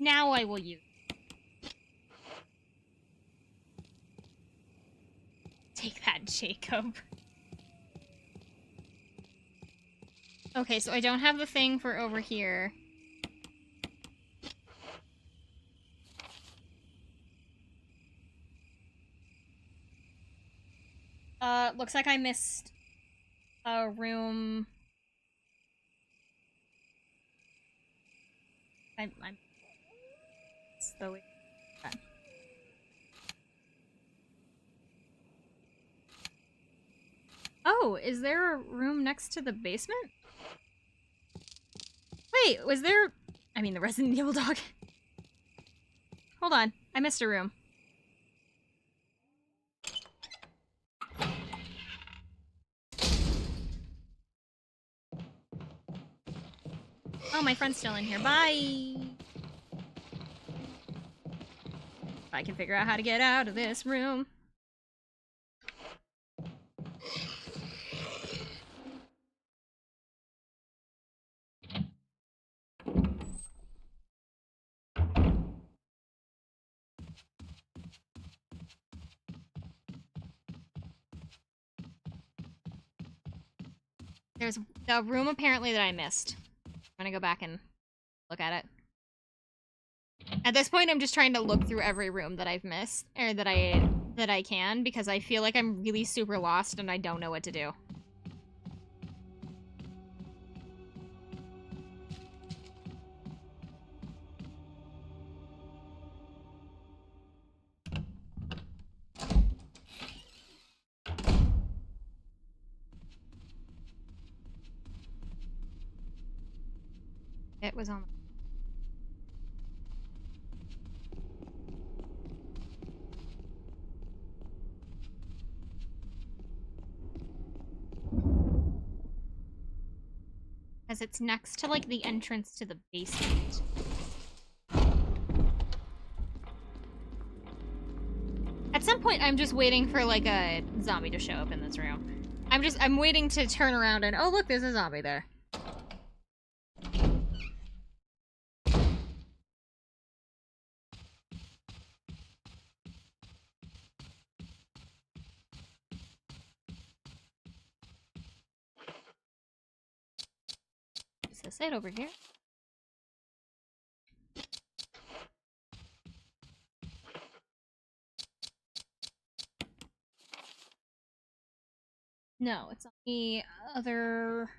Now I will use. Take that, Jacob. Okay, so I don't have the thing for over here. Looks like I missed a room. I'm slowly. Okay. Oh, is there a room next to the basement? Wait, was there... I mean, the Resident Evil dog. Hold on, I missed a room. Oh, my friend's still in here. Bye! If I can figure out how to get out of this room. There's a room apparently that I missed. I'm gonna go back and look at it. At this point, I'm just trying to look through every room that I've missed, or that I can, because I feel like I'm really super lost and I don't know what to do. It was on. Because it's next to, like, the entrance to the basement. At some point, I'm just waiting for, like, a zombie to show up in this room. I'm waiting to turn around and, oh, look, there's a zombie there. Is this it over here? No, it's on the other...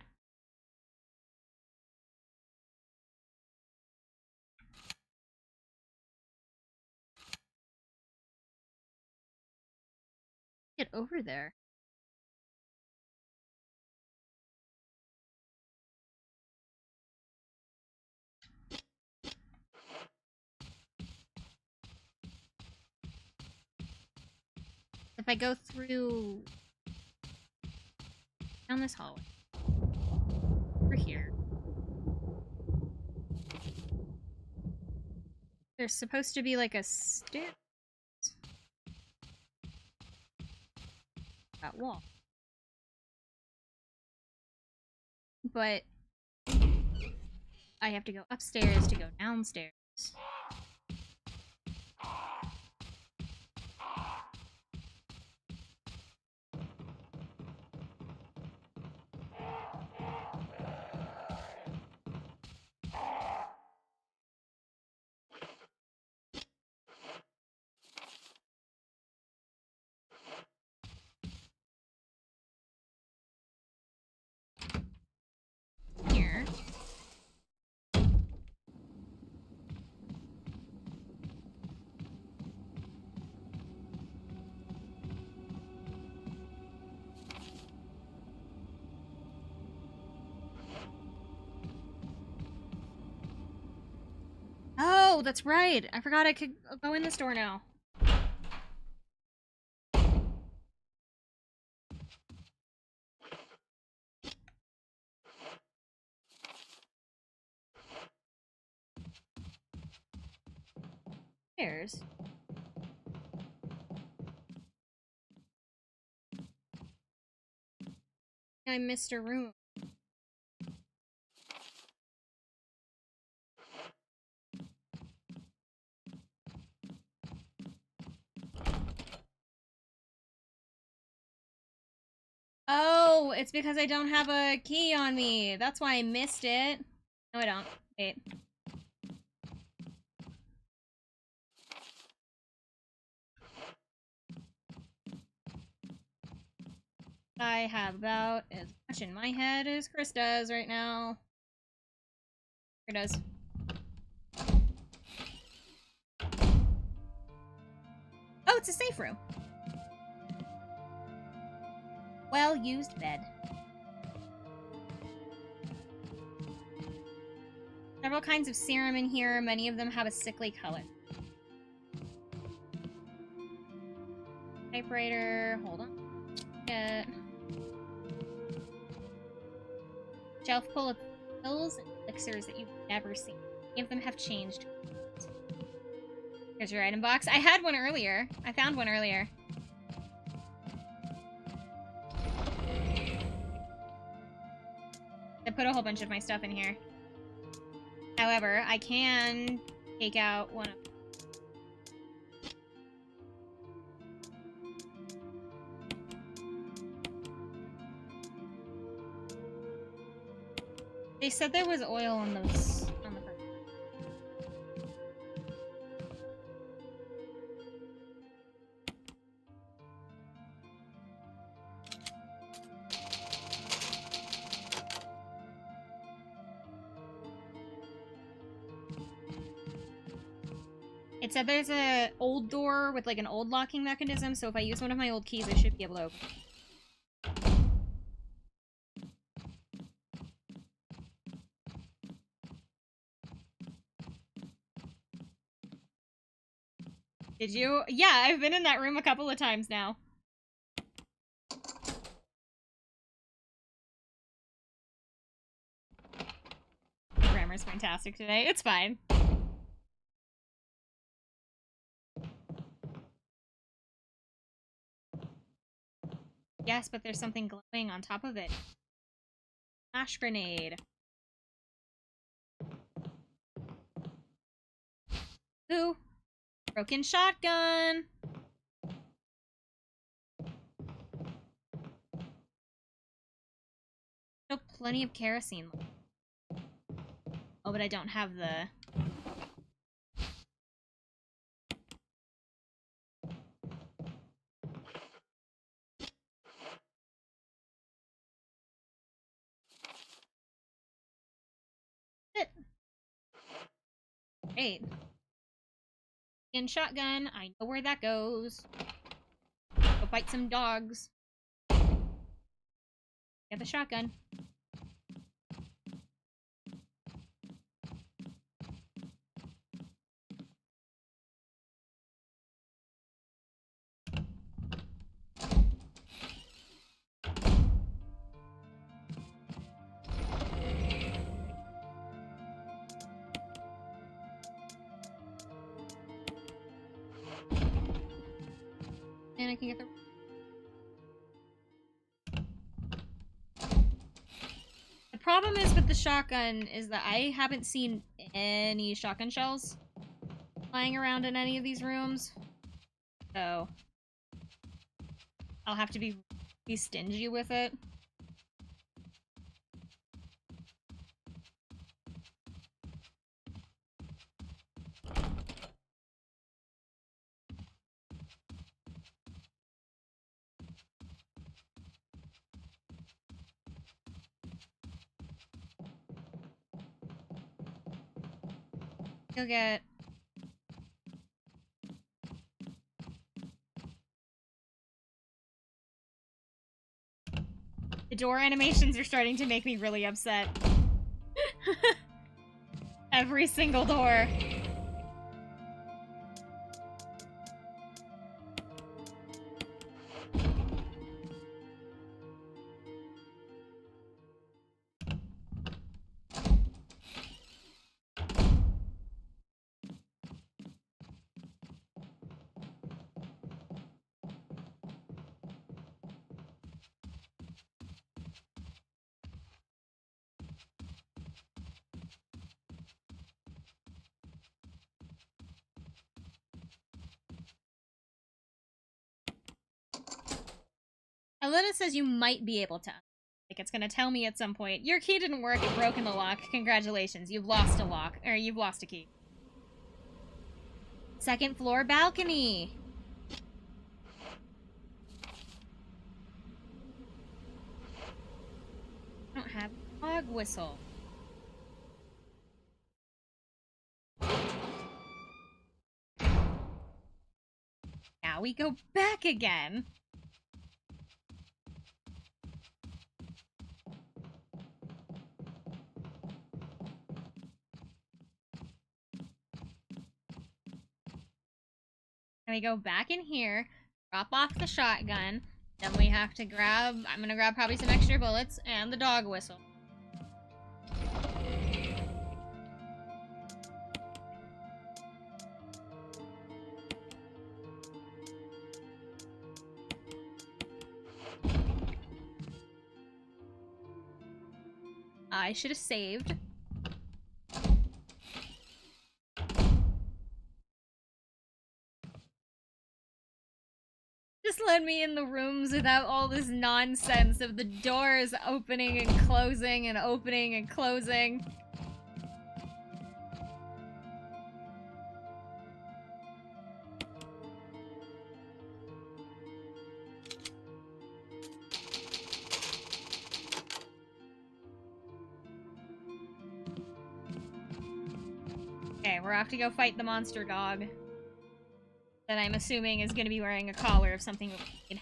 Get over there. If I go through... down this hallway. Over here. There's supposed to be, like, a stair... that wall. But... I have to go upstairs to go downstairs. Here. Oh, that's right. I forgot I could go in this door now. Stairs. I missed a room. Oh, it's because I don't have a key on me. That's why I missed it. No, I don't. Wait. I have about as much in my head as Chris does right now. Here does. Oh, it's a safe room. Well-used bed. Several kinds of serum in here. Many of them have a sickly color. Typewriter. Hold on. Shelf full of pills and elixirs that you've never seen. Many of them have changed. Here's your item box. I had one earlier. I found one earlier. I put a whole bunch of my stuff in here. However, I can take out one of... They said there was oil on those... on the front. It said there's a old door with like an old locking mechanism, so if I use one of my old keys, I should be able to open it. Did you? Yeah, I've been in that room a couple of times now. Grammar's fantastic today. It's fine. Yes, but there's something glowing on top of it. Flash grenade. Ooh. Broken shotgun. Still plenty of kerosene. Oh, but I don't have the... Shit. Great. And shotgun. I know where that goes. Go fight some dogs. Get the shotgun. And I can get the... The problem is with the shotgun is that I haven't seen any shotgun shells flying around in any of these rooms. So I'll have to be stingy with it. You'll get... The door animations are starting to make me really upset. Every single door. Alita says you might be able to. Like, it's gonna tell me at some point, your key didn't work, it broke in the lock. Congratulations, you've lost a lock. Or, you've lost a key. Second floor balcony! I don't have a dog whistle. Now we go back again. And we go back in here, drop off the shotgun, then we have to grab, I'm gonna grab probably some extra bullets and the dog whistle. I should have saved. Just let me in the rooms without all this nonsense of the doors opening and closing and opening and closing. Okay, we're off to go fight the monster dog. That I'm assuming is going to be wearing a collar of something we need.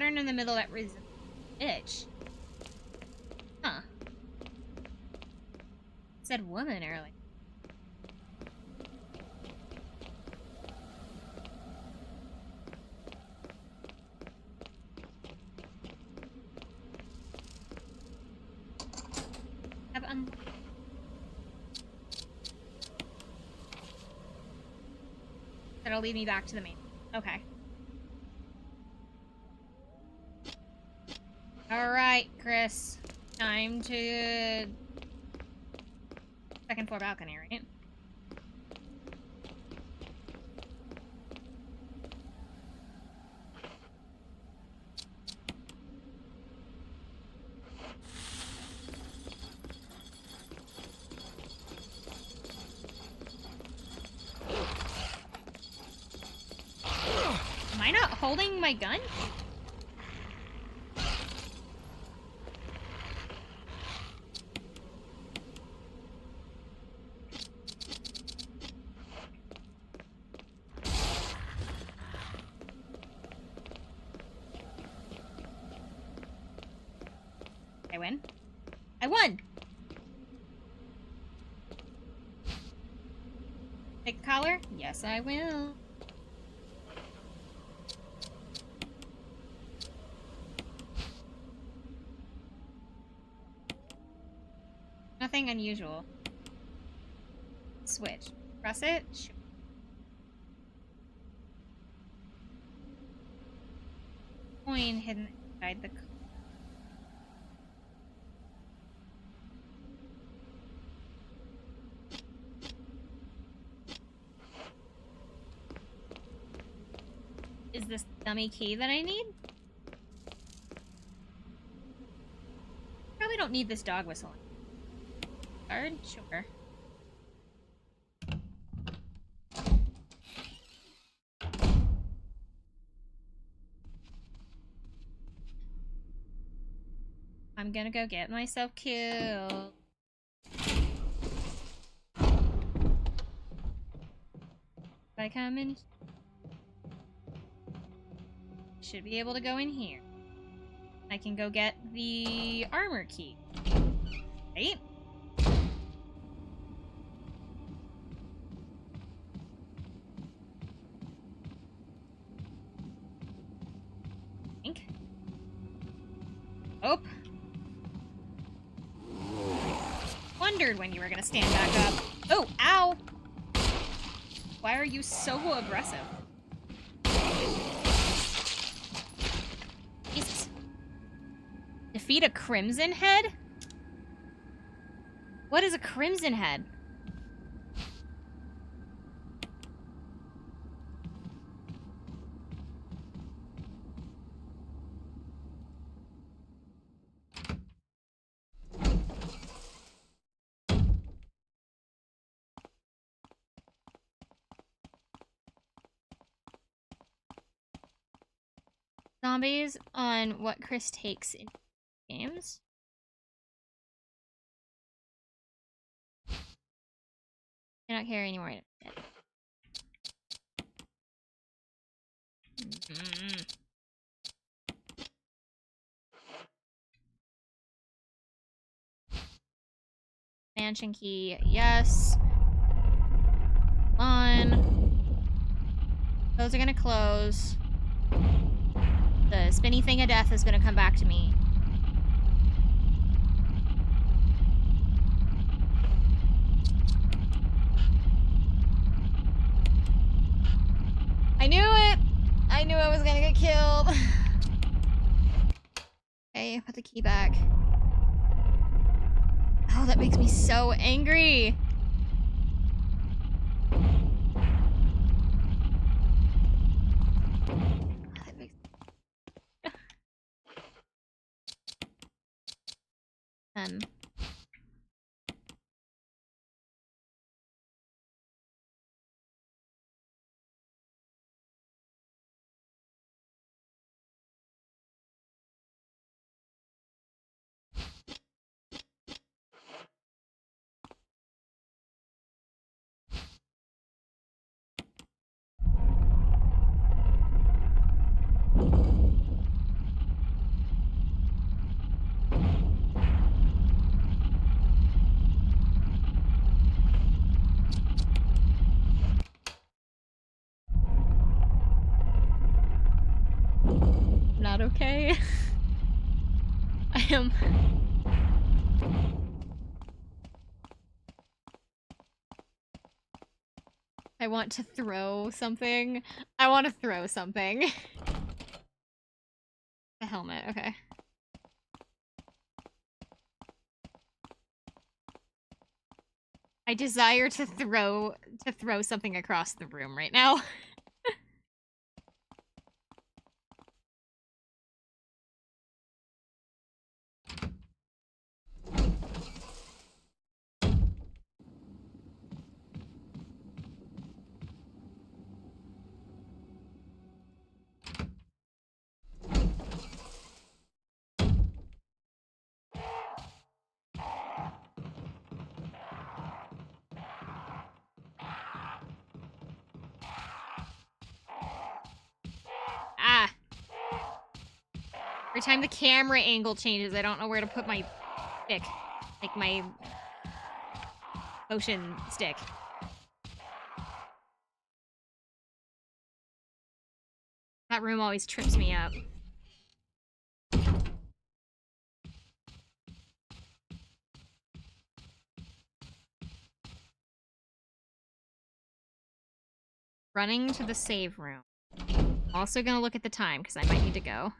pattern in the middle that resembles itch. Huh. It said woman earlier. Have That'll lead me back to the main. Okay. Alright, Chris. Time to... second floor balcony, right? Am I not holding my gun? I win? I won! Take the collar? Yes, I will. Nothing unusual. Switch. Press it? Sure. Coin hidden inside the... Is this dummy key that I need? Probably don't need this dog whistle. Card? Sure. I'm gonna go get myself killed. If I come in... should be able to go in here. I can go get the armor key. Right? Think. Oh. Wondered when you were gonna stand back up. Oh, ow! Why are you so aggressive? Jesus. Defeat a crimson head? What is a crimson head? Zombies on what Chris takes in games. Cannot carry anymore. Mansion key, yes. On. Those are gonna close. The spinny thing of death is gonna come back to me. I knew it! I knew I was gonna get killed. Okay, put the key back. Oh, that makes me so angry. That makes... I am. I want to throw something. I want to throw something. The helmet, okay. I desire to throw something across the room right now. Ah. Every time the camera angle changes, I don't know where to put my stick. Like my potion stick. That room always trips me up. Running to the save room. Also gonna look at the time, because I might need to go.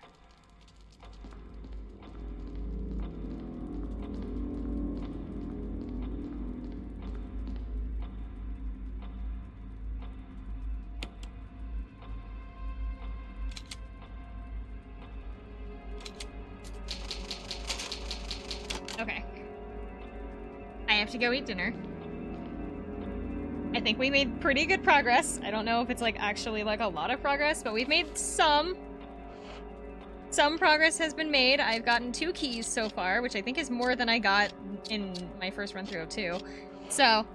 Okay. I have to go eat dinner. I think we made pretty good progress. I don't know if it's like actually like a lot of progress, but we've made some. Some progress has been made. I've gotten 2 keys so far, which I think is more than I got in my first run through of 2. So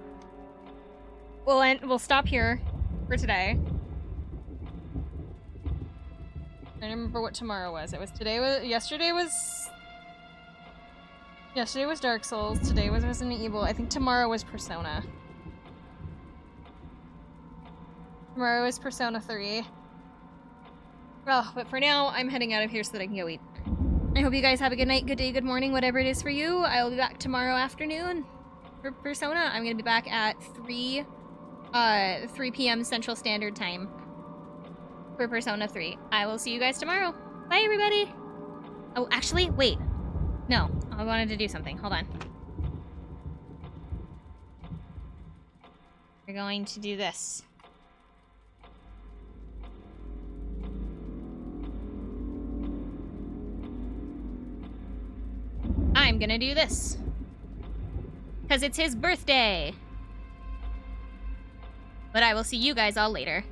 we'll stop here for today. I don't remember what tomorrow was. Yesterday was Dark Souls. Today was Resident Evil. I think tomorrow was Persona. Tomorrow is Persona 3. Well, but for now, I'm heading out of here so that I can go eat. I hope you guys have a good night, good day, good morning, whatever it is for you. I will be back tomorrow afternoon for Persona. I'm gonna be back at 3 p.m. Central Standard Time for Persona 3. I will see you guys tomorrow. Bye, everybody! Oh, actually, wait. No, I wanted to do something. Hold on. We're going to do this. I'm gonna do this. Because it's his birthday. But I will see you guys all later.